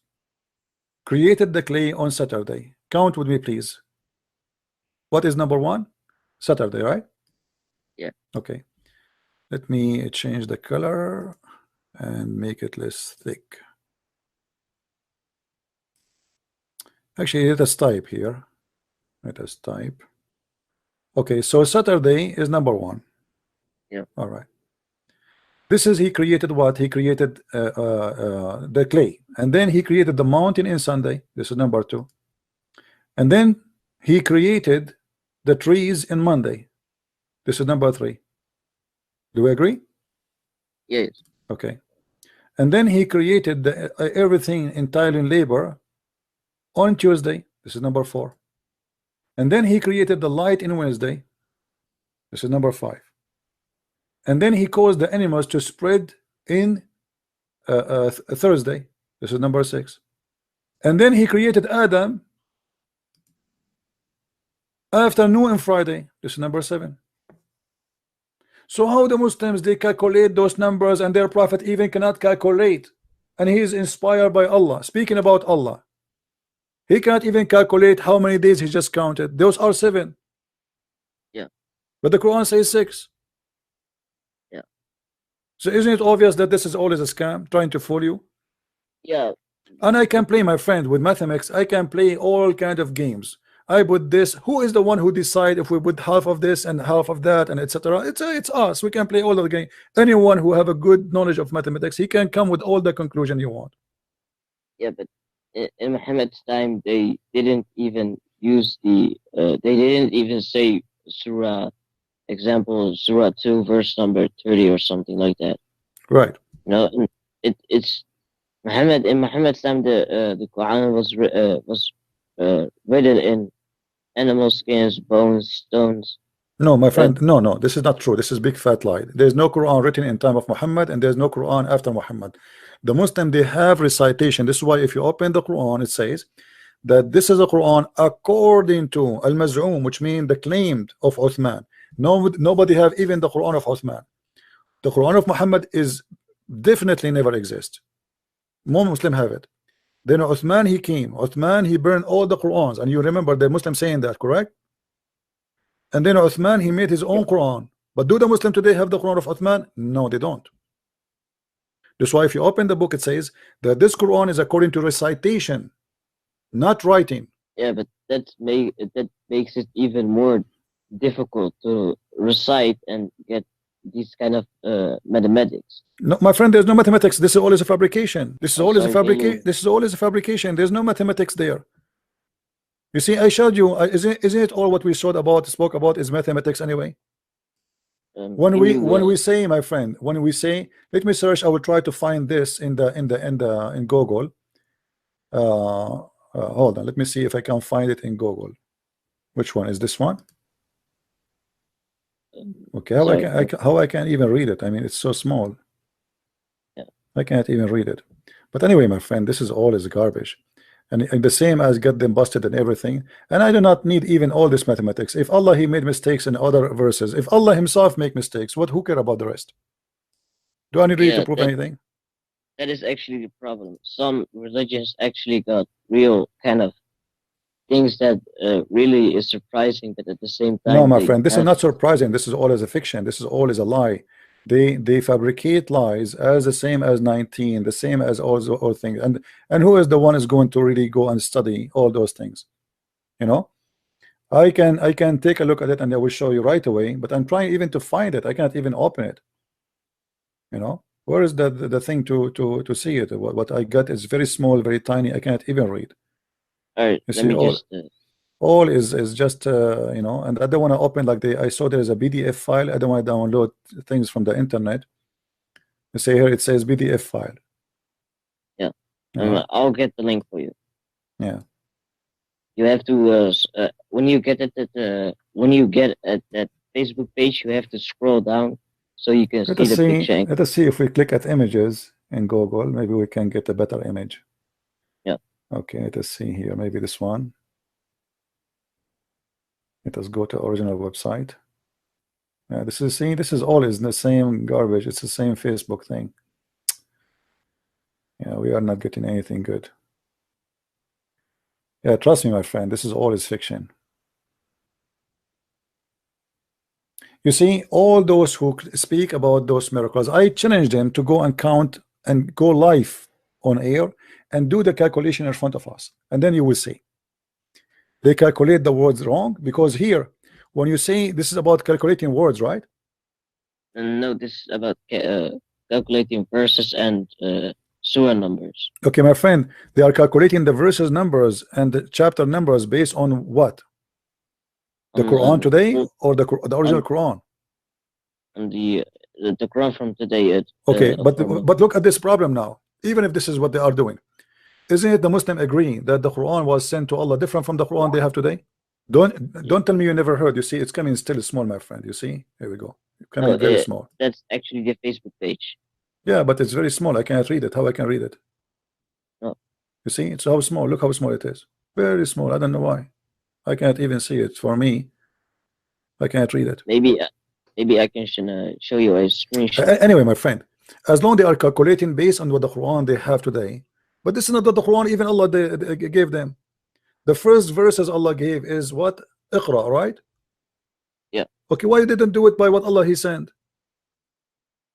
created the clay on Saturday. Count with me, please. What is number 1? Saturday, right? Yeah. Okay. Let me change the color and make it less thick. Actually, let us type here. Let us type. Okay, so Saturday is number 1. Yeah. All right. This is, he created what? He created the clay, and then he created the mountain in Sunday. This is number 2. And then he created the trees in Monday. This is number 3. Do we agree? Yes. Okay. And then he created the, everything entirely in labor on Tuesday. This is number 4. And then he created the light in Wednesday. This is number 5. And then he caused the animals to spread in Thursday. This is number 6. And then he created Adam afternoon and Friday. This is number 7. So how the Muslims, they calculate those numbers, and their prophet even cannot calculate, and he is inspired by Allah. Speaking about Allah, he cannot even calculate how many days he just counted. Those are 7. Yeah. But the Quran says 6. Yeah. So isn't it obvious that this is always a scam trying to fool you? Yeah. And I can play, my friend, with mathematics. I can play all kind of games. I put this. Who is the one who decide if we put half of this and half of that and etc.? It's us. We can play all of the game. Anyone who have a good knowledge of mathematics, he can come with all the conclusion you want. Yeah, but in Muhammad's time, they didn't even use the. They didn't even say Surah. Example, Surah 2, verse number 30 or something like that. Right. You know, and it's Muhammad. In Muhammad's time, the Quran was written in animal skins, bones, stones. No, my friend, no, this is not true. This is big fat lie. There's no Quran written in time of Muhammad, and there's no Quran after Muhammad. The Muslim, they have recitation. This is why if you open the Quran, it says that this is a Quran according to al-Maz'um, which means the claimed of Uthman. Nobody have even the Quran of Uthman. The Quran of Muhammad is definitely never exist. No Muslim have it. Then Uthman, he came. Uthman, he burned all the Qurans, and you remember the Muslim saying that, correct? And then Uthman, he made his own Quran. But do the Muslim today have the Quran of Uthman? No, they don't. That's why if you open the book, it says that this Quran is according to recitation, not writing. Yeah, but that makes it even more difficult to recite and get these kind of mathematics. No, my friend, there's no mathematics. This is always a fabrication. This is always a fabrication. This is always a fabrication. There's no mathematics there. You see, I showed you. Isn't it all what we spoke about is mathematics anyway? When we say, my friend, when we say, let me search. I will try to find this in Google. Hold on. Let me see if I can find it in Google. Which one is this one? Okay, how I can even read it? I mean, it's so small. Yeah. I can't even read it. But anyway, my friend, this is all is garbage, and the same as get them busted and everything. And I do not need even all this mathematics. If Allah, he made mistakes in other verses, if Allah himself make mistakes, who care about the rest? Do I need really to prove anything? That is actually the problem. Some religions actually got real kind of things that really is surprising, but at the same time, no, my friend, this is not surprising. This is all as a fiction. This is all as a lie. They fabricate lies as the same as 19, the same as all things. And who is the one is going to really go and study all those things? You know, I can take a look at it and I will show you right away. But I'm trying even to find it. I can't even open it. You know, where is the thing to see it? What I got is very small, very tiny. I can't even read. All right, let me just all is just you know, and I don't want to open like I saw there's a PDF file. I don't want to download things from the internet. You say here it says PDF file. Yeah, I'll get the link for you. Yeah, you have to when you get at that Facebook page, you have to scroll down so you can see the picture. Let us see if we click at images in Google, maybe we can get a better image. Yeah. Okay, let us see here. Maybe this one. Let us go to original website. Yeah, this is all is the same garbage. It's the same Facebook thing. Yeah, we are not getting anything good. Yeah, trust me, my friend. This is all is fiction. You see, all those who speak about those miracles, I challenge them to go and count and go live on air and do the calculation in front of us, and then you will see. They calculate the words wrong, because here, when you say this is about calculating words, right? And no, this is about calculating verses and surah numbers. Okay, my friend, they are calculating the verses numbers and the chapter numbers based on what? The Quran today, or the original Quran? And the Quran from today. Okay, but look at this problem now. Even if this is what they are doing, isn't it the Muslim agreeing that the Quran was sent to Allah different from the Quran they have today? Don't tell me you never heard. You see, it's coming still small, my friend. You see, here we go. Coming very small. That's actually the Facebook page. Yeah, but it's very small. I cannot read it. How I can read it? No. You see, it's how small. Look how small it is. Very small. I don't know why. I can't even see it. For me, I can't read it. Maybe I can show you a screenshot. Anyway, my friend, as long they are calculating based on what the Quran they have today, but this is not what the Quran even Allah they gave them. The first verses Allah gave is what? Iqra, right? Yeah. Okay, why didn't do it by what Allah He sent?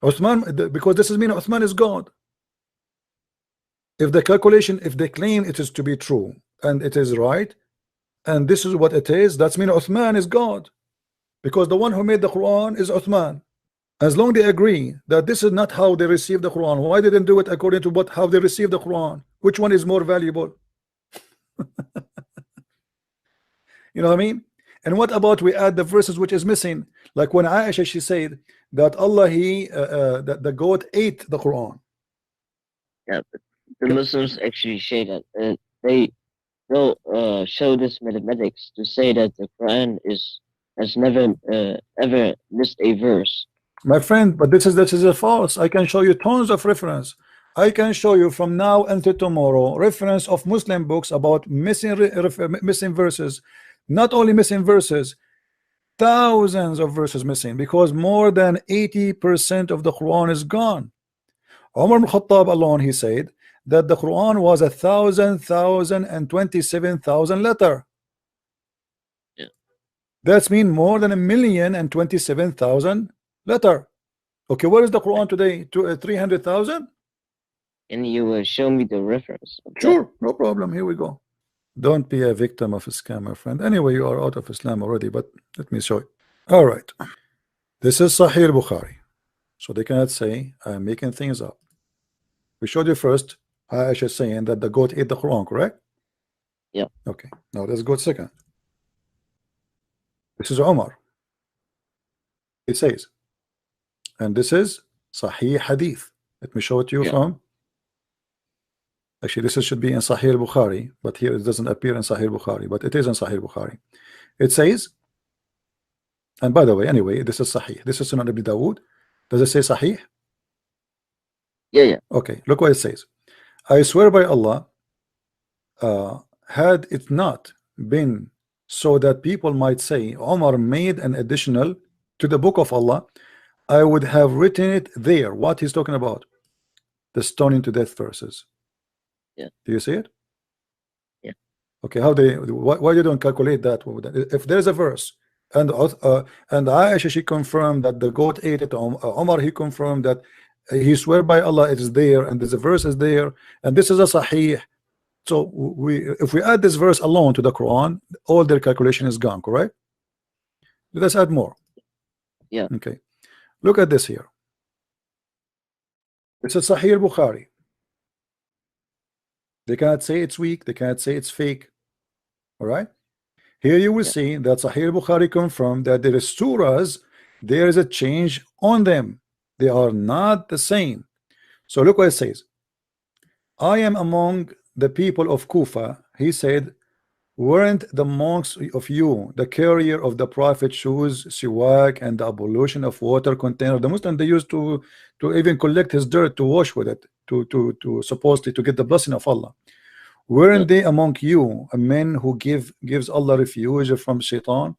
Uthman, because this is mean Uthman is God. If the calculation, if they claim it is to be true and it is right, and this is what it is, that's mean Uthman is God, because the one who made the Quran is Uthman. As long they agree that this is not how they received the Quran, why didn't do it according to how they received the Quran? Which one is more valuable? You know what I mean? And what about we add the verses which is missing? Like when Aisha, she said that Allah that the goat ate the Quran. Yeah, but the Muslims actually say that they'll show this mathematics to say that the Quran has never ever missed a verse. My friend, but this is a false. I can show you tons of reference. I can show you from now until tomorrow reference of Muslim books about missing verses. Not only missing verses, thousands of verses missing, because more than 80% of the Quran is gone. Umar ibn Khattab alone, he said that the Quran was 1,027,000 letter. Yeah. That's mean more than 1,027,000 letter. Okay, where is the Quran today? To 300,000? Can you show me the reference? Sure, no problem. Here we go. Don't be a victim of a scam, my friend. Anyway, you are out of Islam already, but let me show you. All right, this is Sahih Bukhari, so they cannot say I'm making things up. We showed you first Aisha saying that the goat ate the Quran, correct? Yeah. Okay, now let's go second. This is Umar. It says, and this is Sahih Hadith. Let me show it to you from. Actually, this should be in Sahih Bukhari, but here it doesn't appear in Sahih Bukhari, but it is in Sahih Bukhari. It says, and by the way, anyway, this is Sahih. This is Sunan Ibn Dawood. Does it say Sahih? Yeah. Okay, look what it says. I swear by Allah, had it not been so that people might say Omar made an additional to the book of Allah, I would have written it there. What he's talking about? The stoning to death verses. Yeah. Do you see it? Yeah. Okay, why you don't calculate that? If there's a verse and Aisha, she confirmed that the goat ate it, Omar, he confirmed that he swear by Allah it is there, and there's a verse is there, and this is a Sahih. So if we add this verse alone to the Quran, all their calculation is gone, correct? Let's add more. Yeah. Okay, look at this here. It's a Sahih Bukhari. They cannot say it's weak, they cannot say it's fake. All right, here you will see that Sahih Bukhari confirmed that there is surahs, there is a change on them, they are not the same. So look what it says. I am among the people of Kufa, he said, weren't the monks of you the carrier of the prophet's shoes, siwak, and the ablution of water container? The Muslim, they used to even collect his dirt to wash with it, to supposedly to get the blessing of Allah. Weren't they among you a men who gives Allah refuge from Shaitan?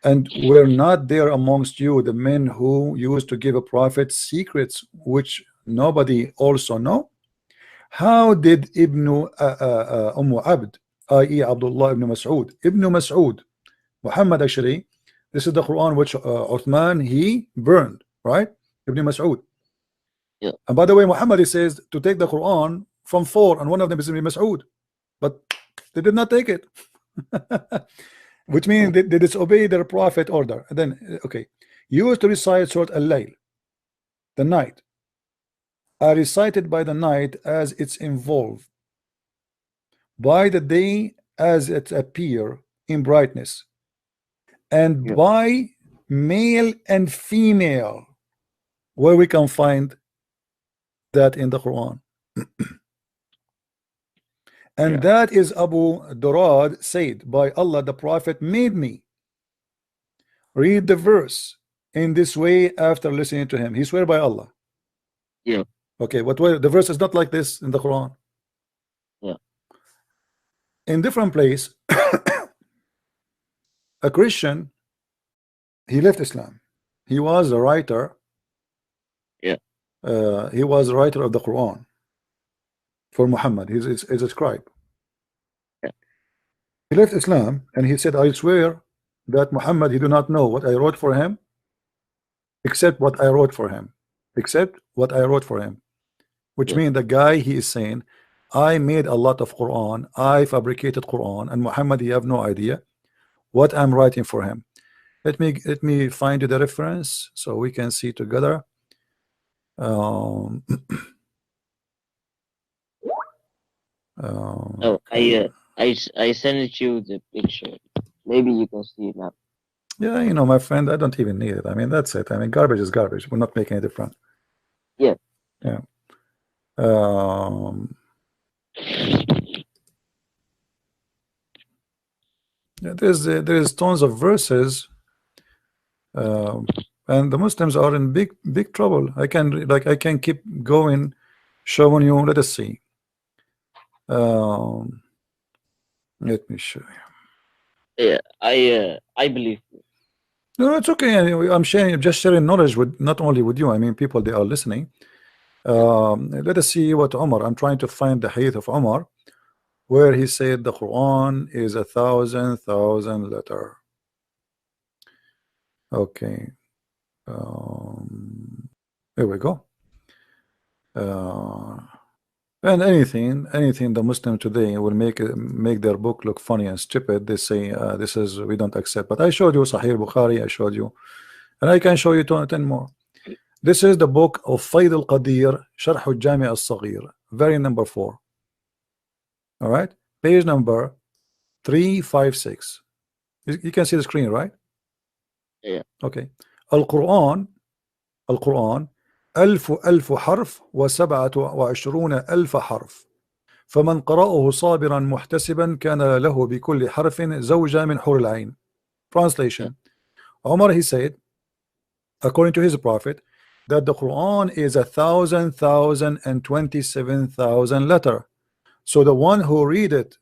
And were not there amongst you the men who used to give a prophet secrets which nobody also know? How did Ibn Abd, i.e. Abdullah ibn Mas'ud, Muhammad, actually, this is the Quran which Uthman he burned, right? Ibn Mas'ud. Yeah. And by the way, Muhammad, he says to take the Quran from 4, and one of them is Ibn Mas'ud, but they did not take it. Which means they disobey their prophet order. And then okay, you used to recite Surah Al-Layl, the night. I recited by the night as it's involved, by the day as it appear in brightness, and Yeah. by male and female, where we can find that in the Quran. And Yeah. that is Abu Durad said, by Allah the Prophet made me read the verse in this way after listening to him. He swear by Allah. Yeah. Okay, but the verse is not like this in the Quran. Yeah. In different place, a Christian, he left Islam. He was a writer. Yeah. He was a writer of the Quran for Muhammad. He's a scribe. Yeah. He left Islam and he said, I swear that Muhammad, he do not know what I wrote for him except what I wrote for him. Except what I wrote for him. Which Yeah. means the guy, he is saying, I made a lot of Quran, I fabricated Quran, and Muhammad, he have no idea what I'm writing for him. Let me find you the reference so we can see together. Oh, Okay. I sent you the picture. Maybe you can see it now. Yeah, you know, my friend, I don't even need it. I mean, that's it. I mean, garbage is garbage. We're not making a difference. Yeah. Yeah. Yeah, there's tons of verses, and the Muslims are in big trouble. I can keep going, showing you. Let us see. Let me show you. Yeah, I believe. No, it's okay. I'm just sharing knowledge with, not only with you. I mean, people, they are listening. Let us see what Umar. I'm trying to find the hadith of Umar, where he said the Quran is 1,000 letter. Okay. Here we go. And anything the Muslim today will make their book look funny and stupid. They say this is, we don't accept. But I showed you Sahih Bukhari, I showed you, and I can show you 10 more. This is the book of Fayd al-Qadir, Sharh al-Jami' al-Saghir, very number 4. All right, page number 356. You can see the screen, right? Yeah. Okay. Al-Quran 1000 حرف و27 ألف حرف فمن قرأه صابرا محتسبا كان له بكل حرف زوجة من حور العين. Translation. Umar, he said, according to his prophet, that the Quran is 1,027,000 letter. So the one who read it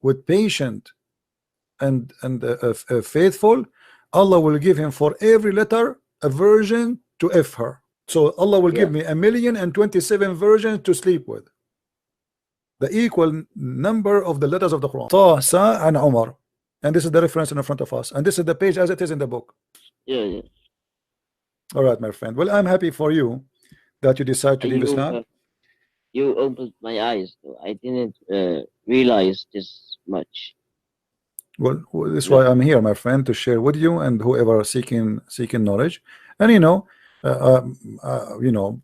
with patient and faithful, Allah will give him for every letter a version to F her. So Allah will give me 1,027 versions to sleep with. The equal number of the letters of the Quran. Ta, Sa, and Umar. And this is the reference in front of us. And this is the page as it is in the book. Yeah. All right, my friend. Well, I'm happy for you that you decide to leave Islam. You opened my eyes, though. I didn't realize this much. Well, this is why I'm here, my friend, to share with you and whoever seeking knowledge. And you know,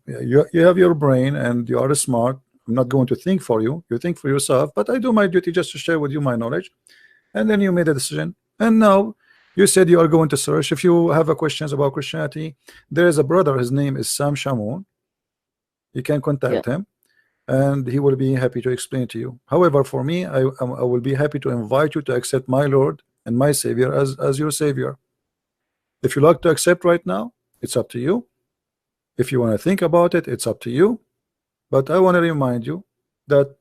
you have your brain and you are smart. I'm not going to think for you. You think for yourself, but I do my duty just to share with you my knowledge. And then you made a decision. And now you said you are going to search. If you have questions about Christianity, there is a brother. His name is Sam Shamoun. You can contact him, and he will be happy to explain to you. However, for me, I will be happy to invite you to accept my Lord and my Savior as your Savior. If you like to accept right now, it's up to you. If you want to think about it, it's up to you. But I want to remind you that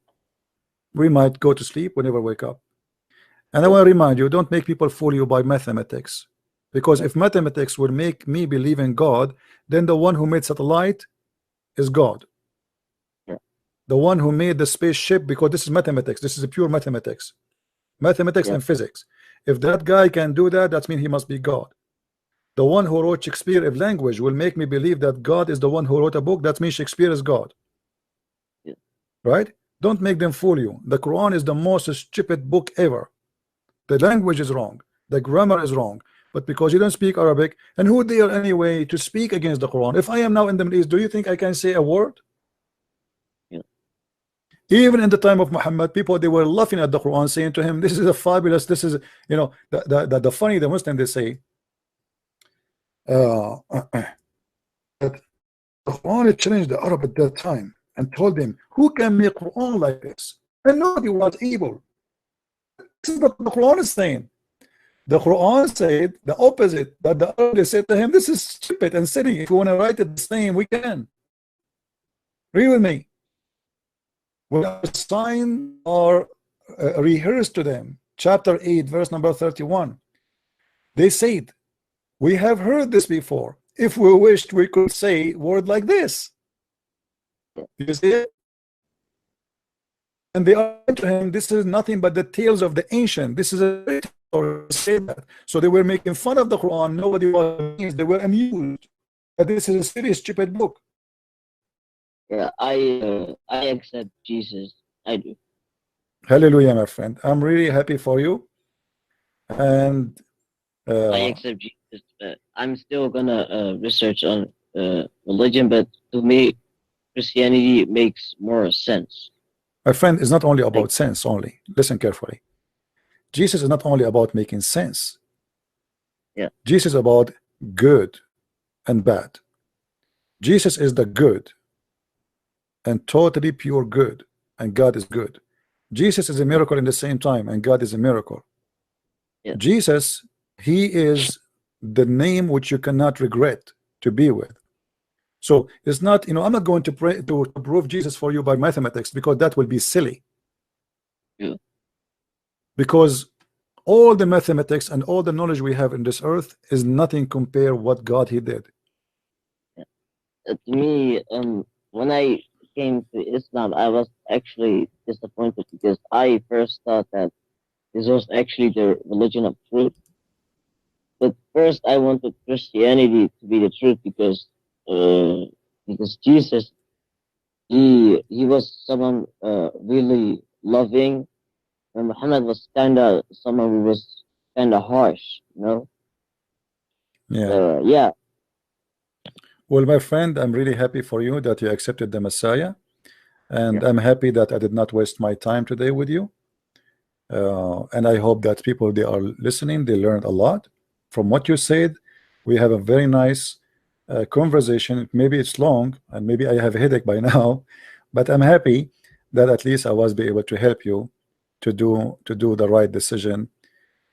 we might go to sleep whenever we wake up. And I want to remind you, don't make people fool you by mathematics. Because if mathematics will make me believe in God, then the one who made satellite is God. The one who made the spaceship, because this is mathematics. This is a pure mathematics. Mathematics and physics. If that guy can do that, that means he must be God. The one who wrote Shakespeare, if language will make me believe that God is the one who wrote a book, that means Shakespeare is God. Right? Don't make them fool you. The Quran is the most stupid book ever. The language is wrong, the grammar is wrong, but because you don't speak Arabic, and who dare anyway to speak against the Quran? If I am now in the Middle East, do you think I can say a word? Yeah. Even in the time of Muhammad, people, they were laughing at the Quran, saying to him, this is a fabulous, this is, you know, the funny, the Muslim, they say that the Quran challenged the Arab at that time and told them, who can make Quran like this? And nobody was able. This is what the Quran is saying. The Quran said the opposite, that the Arab said to him, this is stupid and silly. If you want to write it the same, we can. Read with me. When our signs are rehearsed to them, chapter 8, verse number 31, they said, we have heard this before. If we wished, we could say word like this. You see it? And they argued to him, this is nothing but the tales of the ancient. This is a or say that. So they were making fun of the Quran. Nobody was amused. They were amused that this is a serious, stupid book. Yeah, I accept Jesus. I do. Hallelujah, my friend. I'm really happy for you. And I accept Jesus, but I'm still gonna research on religion. But to me, Christianity makes more sense. my friend, it's not only about sense only. Listen carefully. Jesus is not only about making sense. Yeah. Jesus is about good and bad. Jesus is the good and totally pure good, and God is good. Jesus is a miracle in the same time, and God is a miracle. Yeah. Jesus, he is the name which you cannot regret to be with. So it's not, you know, I'm not going to pray to prove Jesus for you by mathematics, because that will be silly. Yeah. Because all the mathematics and all the knowledge we have in this earth is nothing compared what God he did. To me, when I came to Islam, I was actually disappointed because I first thought that this was actually the religion of truth. But first, I wanted Christianity to be the truth because Jesus, he was someone really loving, and Muhammad was someone who was kinda harsh, you know. Yeah. Yeah. Well, my friend, I'm really happy for you that you accepted the Messiah, and I'm happy that I did not waste my time today with you. And I hope that people, they are listening, they learned a lot from what you said. We have a very nice conversation. Maybe it's long, and maybe I have a headache by now, but I'm happy that at least I was be able to help you to do the right decision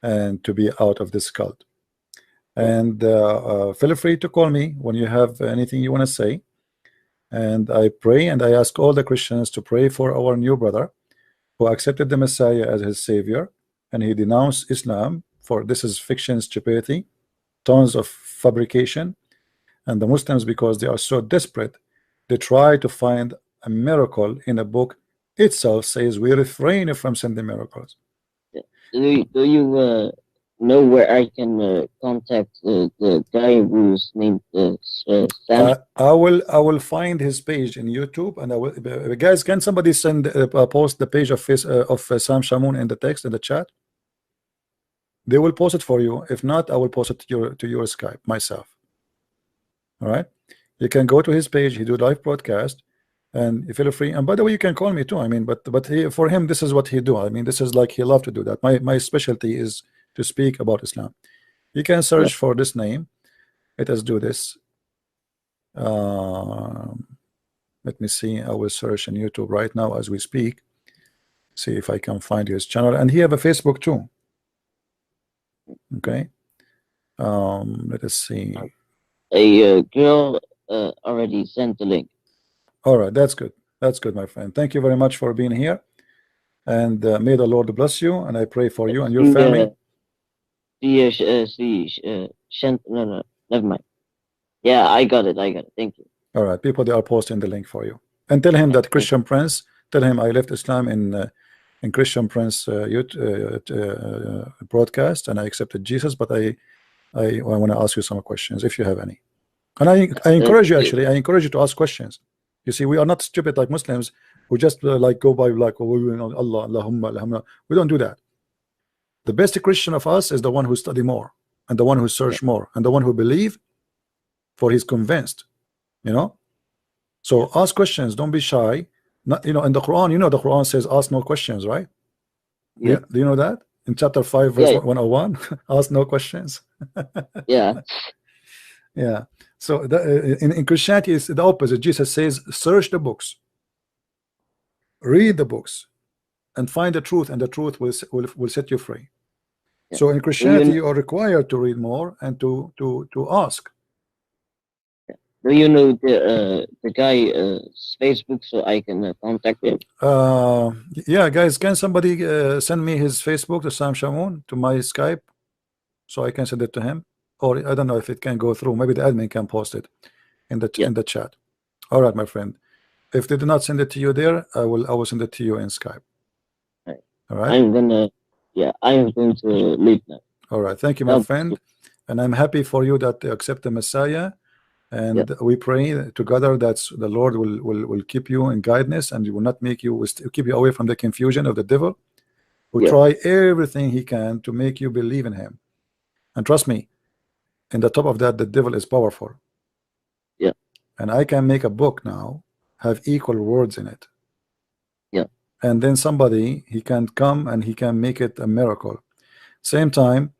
and to be out of this cult. And feel free to call me when you have anything you want to say. And I pray and I ask all the Christians to pray for our new brother who accepted the Messiah as his savior, and he denounced Islam for this is fiction, stupidity, tons of fabrication. And the Muslims, because they are so desperate, they try to find a miracle in a book itself says we refrain from sending miracles. Do you know where I can contact the guy who's named Sam? I will find his page in YouTube, and I will. Guys, can somebody send post the page of Sam Shamoun in the text in the chat? They will post it for you. If not, I will post it to your Skype myself. All right, you can go to his page. He do live broadcast, and you feel free. And by the way, you can call me too. I mean, but for him, this is what he do. I mean, this is like he love to do that. My specialty is to speak about Islam. You can search for this name. Let us do this. Let me see. I will search on YouTube right now as we speak. See if I can find his channel, and he have a Facebook too. Okay. Let us see. A girl already sent the link. All right, that's good. That's good, my friend. Thank you very much for being here, and may the Lord bless you. And I pray for you and your family. No, never mind. Yeah, I got it. Thank you. All right, people, they are posting the link for you, and tell him that Christian Prince. Tell him I left Islam in Christian Prince broadcast, and I accepted Jesus, but I want to ask you some questions if you have any. And I encourage you, actually, I encourage you to ask questions. You see, we are not stupid like Muslims who just like go by like, oh, Allah, Allahumma, Allahumma. We don't do that. The best Christian of us is the one who study more, and the one who search more, and the one who believe, for he's convinced. You know. So ask questions. Don't be shy. Not, you know, in the Quran, you know, the Quran says ask no questions, right? Yeah. Do you know that in chapter 5 verse 101? Ask no questions. Yeah. Yeah. So in Christianity it's the opposite. Jesus says search the books, read the books, and find the truth, and the truth will set you free. Yeah. So in Christianity you are required to read more and to ask. Do you know the guy's Facebook so I can contact him? Yeah, guys, can somebody send me his Facebook to Sam Shamoun to my Skype so I can send it to him? Or I don't know if it can go through. Maybe the admin can post it in the chat. All right, my friend. If they do not send it to you there, I will send it to you in Skype. Right. All right. I'm going to leave now. All right. Thank you, my friend. And I'm happy for you that you accept the Messiah. And we pray together that the Lord will keep you in guidance, and he will not make you, will keep you away from the confusion of the devil, who try everything he can to make you believe in him. And trust me, in the top of that, the devil is powerful. Yeah. And I can make a book now, have equal words in it. Yeah. And then somebody, he can come and he can make it a miracle. Same time,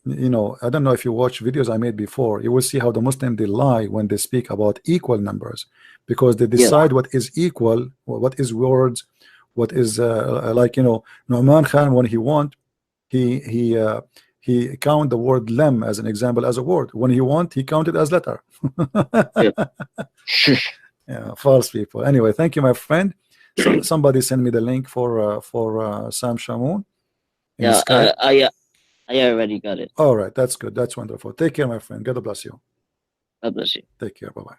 you know, I don't know if you watch videos I made before, you will see how the Muslim, they lie when they speak about equal numbers, because they decide what is equal, what is words, what is like, you know, Nu'man Khan, when he want, he count the word lem as an example as a word. When he want, he counted as letter. Yeah, false people. Anyway, thank you, my friend. So somebody send me the link for Sam Shamoun. Yeah, I already got it. All right, that's good. That's wonderful. Take care, my friend. God bless you. God bless you. Take care. Bye-bye.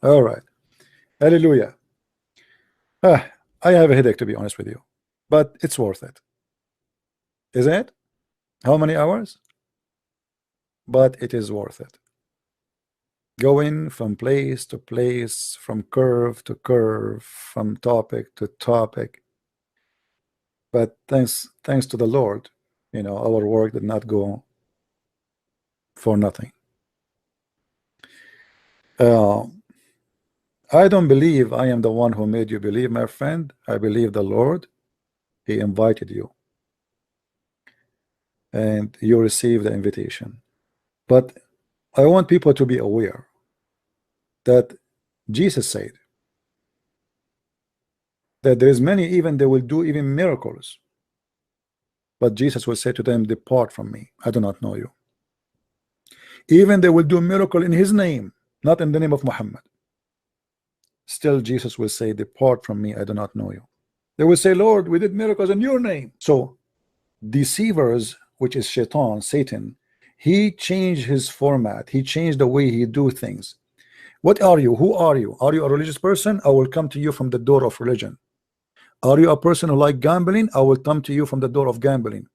All right. Hallelujah. I have a headache, to be honest with you, but it's worth it. Isn't it? How many hours? But it is worth it. Going from place to place, from curve to curve, from topic to topic. But thanks to the Lord, you know, our work did not go for nothing. I don't believe I am the one who made you believe, my friend. I believe the Lord. He invited you, and you received the invitation. But I want people to be aware that Jesus said that there is many, even they will do even miracles, but Jesus will say to them, depart from me, I do not know you. Even they will do miracle in his name, not in the name of Muhammad, still Jesus will say, depart from me, I do not know you. They will say, Lord, we did miracles in your name. So deceivers, which is Shaitan, Satan, he changed his format, he changed the way he do things. What are you? Who are you? Are you a religious person? I will come to you from the door of religion. Are you a person who like gambling? I will come to you from the door of gambling.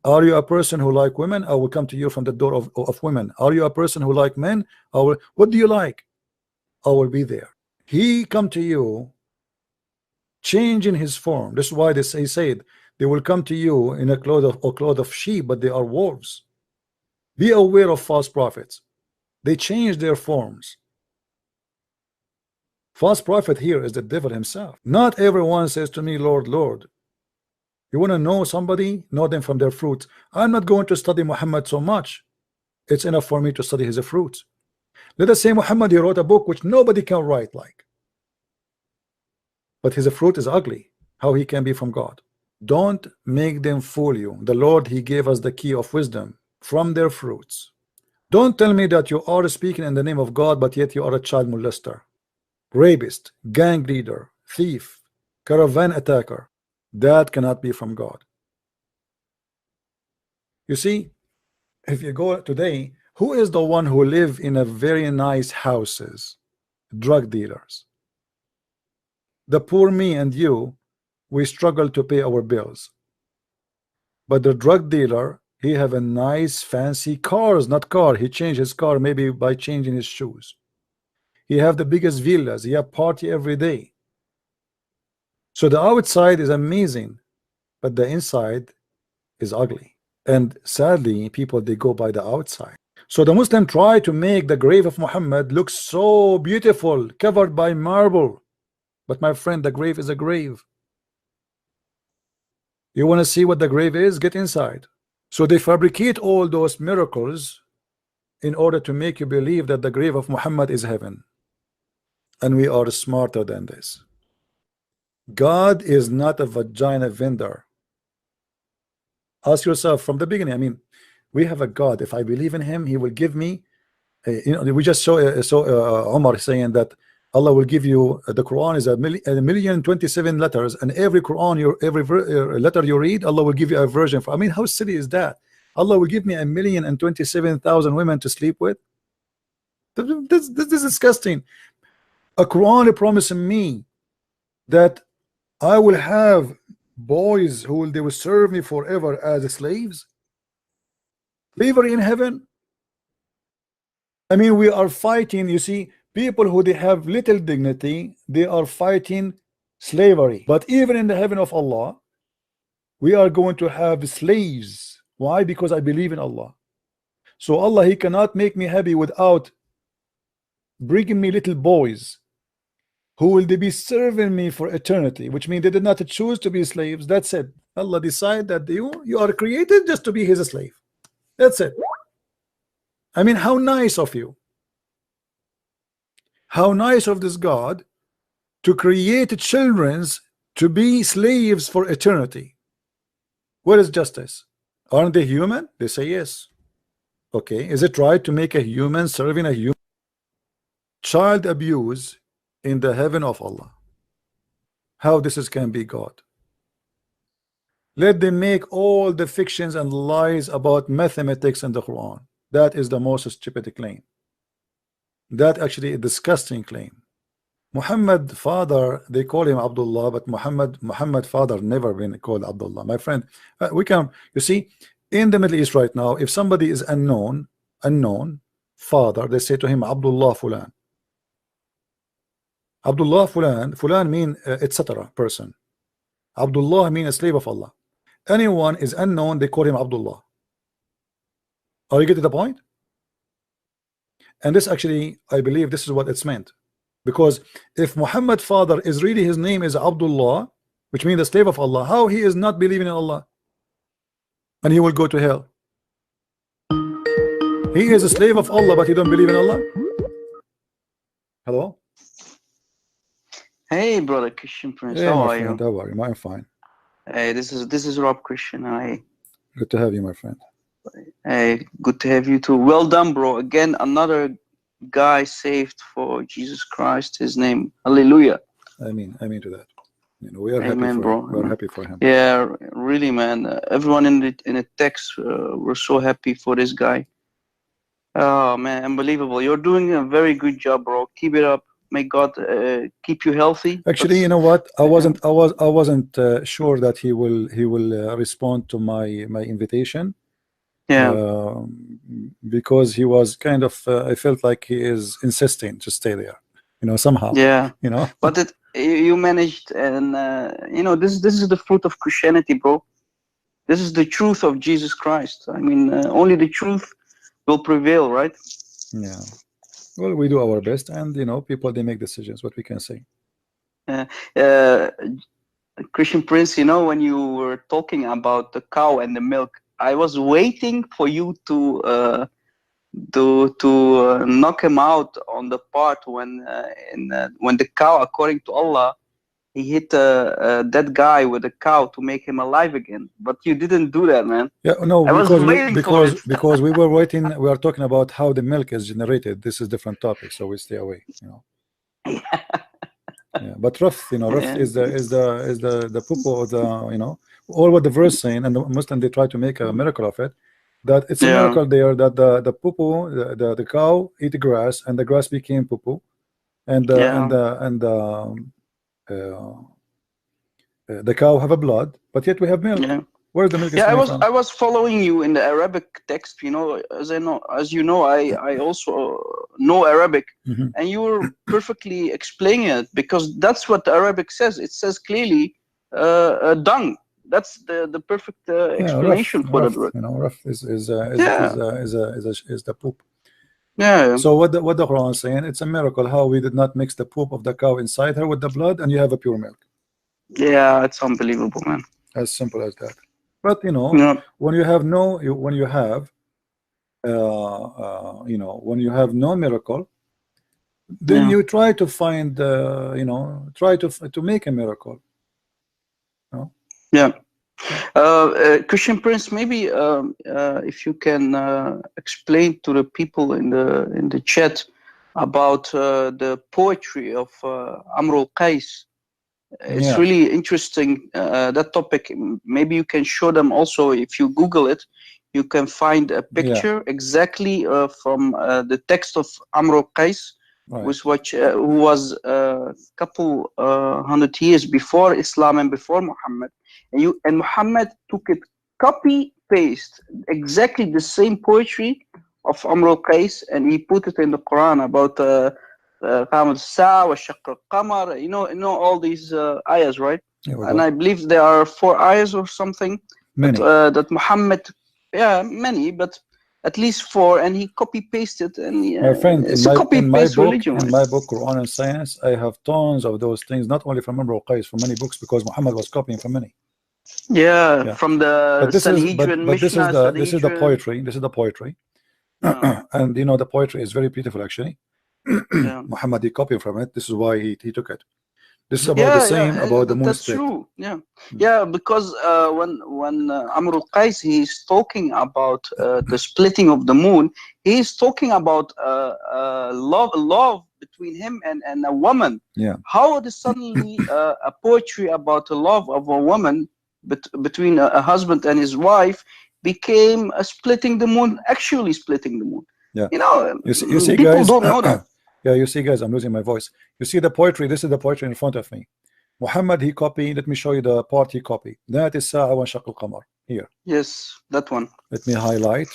Are you a person who like women? I will come to you from the door of women. Are you a person who like men? What do you like? I will be there. He come to you changing his form. This is why he said they will come to you in a cloth of sheep, but they are wolves. Be aware of false prophets. They change their forms. False prophet here is the devil himself. Not everyone says to me, Lord, Lord. You want to know somebody? Know them from their fruits. I'm not going to study Muhammad so much. It's enough for me to study his fruits. Let us say Muhammad, he wrote a book which nobody can write like. But his fruit is ugly. How he can be from God? Don't make them fool you. The Lord, he gave us the key of wisdom from their fruits. Don't tell me that you are speaking in the name of God, but yet you are a child molester, rapist, gang leader, thief, caravan attacker. That cannot be from God. You see, if you go today, who is the one who live in a very nice houses? Drug dealers. The poor, me and you, we struggle to pay our bills. But the drug dealer, he have a nice fancy cars, not car. He changed his car maybe by changing his shoes. He have the biggest villas. He have party every day. So the outside is amazing, but the inside is ugly. And sadly, people, they go by the outside. So the Muslim try to make the grave of Muhammad look so beautiful, covered by marble. But my friend, the grave is a grave. You want to see what the grave is? Get inside. So they fabricate all those miracles in order to make you believe that the grave of Muhammad is heaven. And we are smarter than this. God is not a vagina vendor. Ask yourself from the beginning. I mean, we have a God. If I believe in him, he will give me we just saw Omar saying that Allah will give you the Quran is 1,027 letters, and every Quran, every letter you read, Allah will give you a version for. I mean, how silly is that? Allah will give me 1,027,000 women to sleep with. This is disgusting. A Quran promising me that I will have boys who they will serve me forever as slaves. Slavery in heaven. I mean, we are fighting, you see, people who they have little dignity, they are fighting slavery. But even in the heaven of Allah, we are going to have slaves. Why? Because I believe in Allah. So Allah, he cannot make me happy without bringing me little boys who will they be serving me for eternity, which means they did not choose to be slaves. That's it. Allah decide that you are created just to be his slave. That's it. I mean, how nice of you. How nice of this God to create children to be slaves for eternity. Where is justice? Aren't they human? They say yes. Okay, is it right to make a human serving a human? Child abuse in the heaven of Allah. How this can be God? Let them make all the fictions and lies about mathematics in the Quran. That is the most stupid claim. That actually a disgusting claim. Muhammad father, they call him Abdullah, but Muhammad father never been called Abdullah. My friend, we can, you see, in the Middle East right now, if somebody is unknown father, they say to him Abdullah Fulan. Abdullah Fulan mean etc. person. Abdullah mean a slave of Allah. Anyone is unknown, they call him Abdullah. Are you getting the point? And this actually, I believe this is what it's meant. Because if Muhammad father is really, his name is Abdullah, which means the slave of Allah, how he is not believing in Allah? And he will go to hell. He is a slave of Allah, but he don't believe in Allah. Hello? Hey, brother Christian Prince, Hey, how my are friend, you? how are you? I'm fine. Hey, this is Rob Christian. Good to have you, my friend. Hey, good to have you too. Well done, bro. Again, another guy saved for Jesus Christ. His name, hallelujah. I mean to that. You know, we are Amen, happy for bro. him. We are happy for him. Yeah, really, man. Everyone in the text were so happy for this guy. Oh man, unbelievable! You're doing a very good job, bro. Keep it up. May God keep you healthy. Actually, you know what? I wasn't sure that he will respond to my invitation. Yeah. Because he was kind of I felt like he is insisting to stay there, you know, somehow. Yeah. You know. But you managed, and you know, this is the fruit of Christianity, bro. This is the truth of Jesus Christ. I mean, only the truth will prevail, right? Yeah. Well, we do our best, and you know, people, they make decisions. What we can say. Christian Prince, you know, when you were talking about the cow and the milk, I was waiting for you to knock him out on the part when the cow, according to Allah, he hit that guy with a cow to make him alive again. But you didn't do that, man. Yeah, no, I was waiting for it. because we were waiting. We are talking about how the milk is generated. This is different topic, so we stay away. You know. Yeah, but Raf, you know, Raf Yeah. is the poo of the, you know, all what the verse saying, and the Muslim, they try to make a miracle of it. That it's a Yeah. miracle there that the poo, the cow eat the grass, and the grass became poo, and the cow have a blood, but yet we have milk. Yeah. Where's the milk? Yeah, coming from? I was following you in the Arabic text, you know, as you know, I also know Arabic, Mhm. and you were perfectly explaining it, because that's what the Arabic says. It says clearly dung. That's the perfect explanation for Raf, that word. you know, Raf is the poop. Yeah. So what the Quran is saying, it's a miracle how we did not mix the poop of the cow inside her with the blood, and you have a pure milk. Yeah, it's unbelievable, man. As simple as that. But you know, Yeah. when you have no, when you have you know, when you have no miracle, then Yeah. you try to find you know, try to make a miracle. No? Yeah. Christian Prince, maybe if you can explain to the people in the chat about the poetry of Amr al-Qais. It's Yeah. really interesting, that topic. Maybe you can show them also. If you Google it, you can find a picture exactly from the text of Amr al-Qais, right. who was a couple 100 years before Islam and before Muhammad. And Muhammad took it, copy paste exactly the same poetry of Amr al-Qais, and he put it in the Quran about you know all these ayahs, right? And I believe there are 4 ayahs or something. Many. That Muhammad, yeah, many, but at least 4, and he copy pasted. And my friend, it's a copy paste religion. In my book, Quran and Science, I have tons of those things, not only from Amr al-Qais, from many books, because Muhammad was copying from many. Yeah. From the Sanhedrin, but this is the poetry. This is the poetry. And you know, the poetry is very beautiful, actually. Muhammad, he copied from it. This is why he took it. This is about the same about the moon that's split. true. Yeah, because when Amr al-Qais, he's talking about the splitting of the moon, he's talking about love between him and a woman. Yeah. How is suddenly a poetry about the love of a woman between a husband and his wife became splitting the moon, actually splitting the moon? Yeah. You know, you see people guys, don't know that. Yeah, you see, guys, I'm losing my voice. You see the poetry. This is the poetry in front of me. Muhammad, he copied. Let me show you the part he copied. That is Sa'a wa Shaq al-Qamar. Here. Yes, that one. Let me highlight.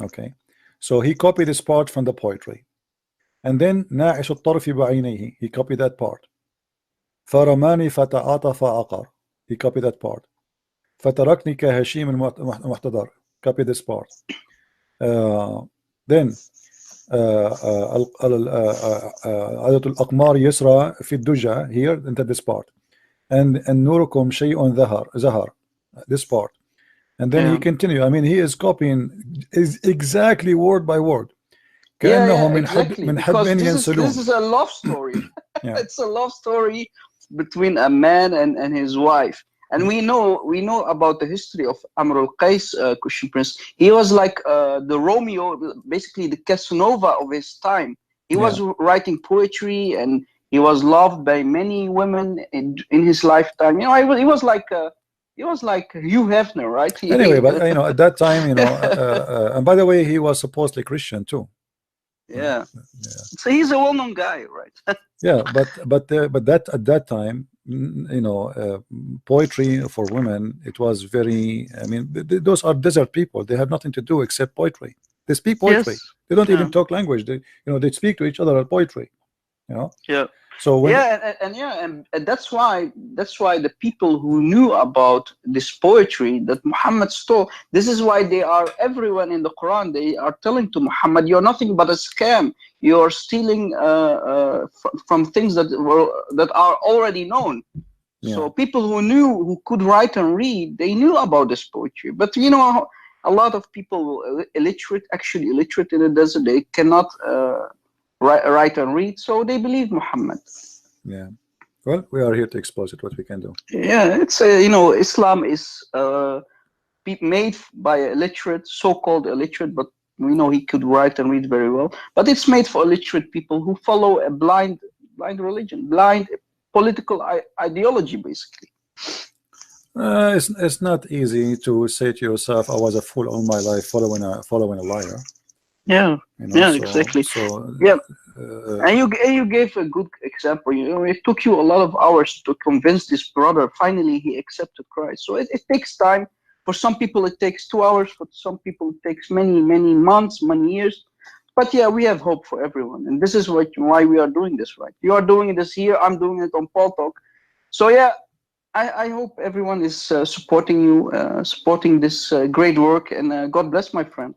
Okay. So he copied this part from the poetry. And then ناعش الطرف بعينيه. He copied that part. فرماني فتعاطف عقر. He copied that part. فتركني كهشيم المحتضر. Copy this part. Then عدد الأقمار يسرى في الدجى here into this part. And نوركم شيء زهر. This part. And then he continue. I mean, he is copying exactly word by word. Exactly. Because this is a love story. It's a love story between a man and his wife. And we know about the history of Amr al-Qais, Christian Prince. He was like the Romeo, basically the Casanova of his time. He was writing poetry, and he was loved by many women in his lifetime. You know, he was like Hugh Hefner, right? Anyway, but you know, at that time, you know, and by the way, he was supposedly Christian too. Yeah. So he's a well-known guy, right? Yeah, but that at that time, you know, poetry for women, it was very. I mean, those are desert people. They have nothing to do except poetry. They speak poetry. Yes. They don't even talk language. They, you know, they speak to each other at poetry. You know. Yeah. So when, and that's why the people who knew about this poetry that Muhammad stole, this is why they are everyone in the Quran. They are telling to Muhammad, "You're nothing but a scam. You're stealing from things that are already known." Yeah. So people who could write and read, they knew about this poetry. But you know, a lot of people illiterate in the desert, they cannot write and read, so they believe Muhammad. Yeah, well, we are here to expose it. What we can do. Yeah, it's you know, Islam is made by illiterate, so-called illiterate, but we know he could write and read very well. But it's made for illiterate people who follow a blind religion, blind political ideology, basically. It's not easy to say to yourself, "I was a fool all my life, following a liar." Yeah, you know, exactly. So, and you gave a good example. You know, it took you a lot of hours to convince this brother. Finally, he accepted Christ. So it takes time. For some people, it takes 2 hours. For some people, it takes many months, many years. But yeah, we have hope for everyone, and this is why we are doing this, right? You are doing this here, I'm doing it on Paul Talk. So yeah, I hope everyone is supporting you, supporting this great work, and God bless, my friend.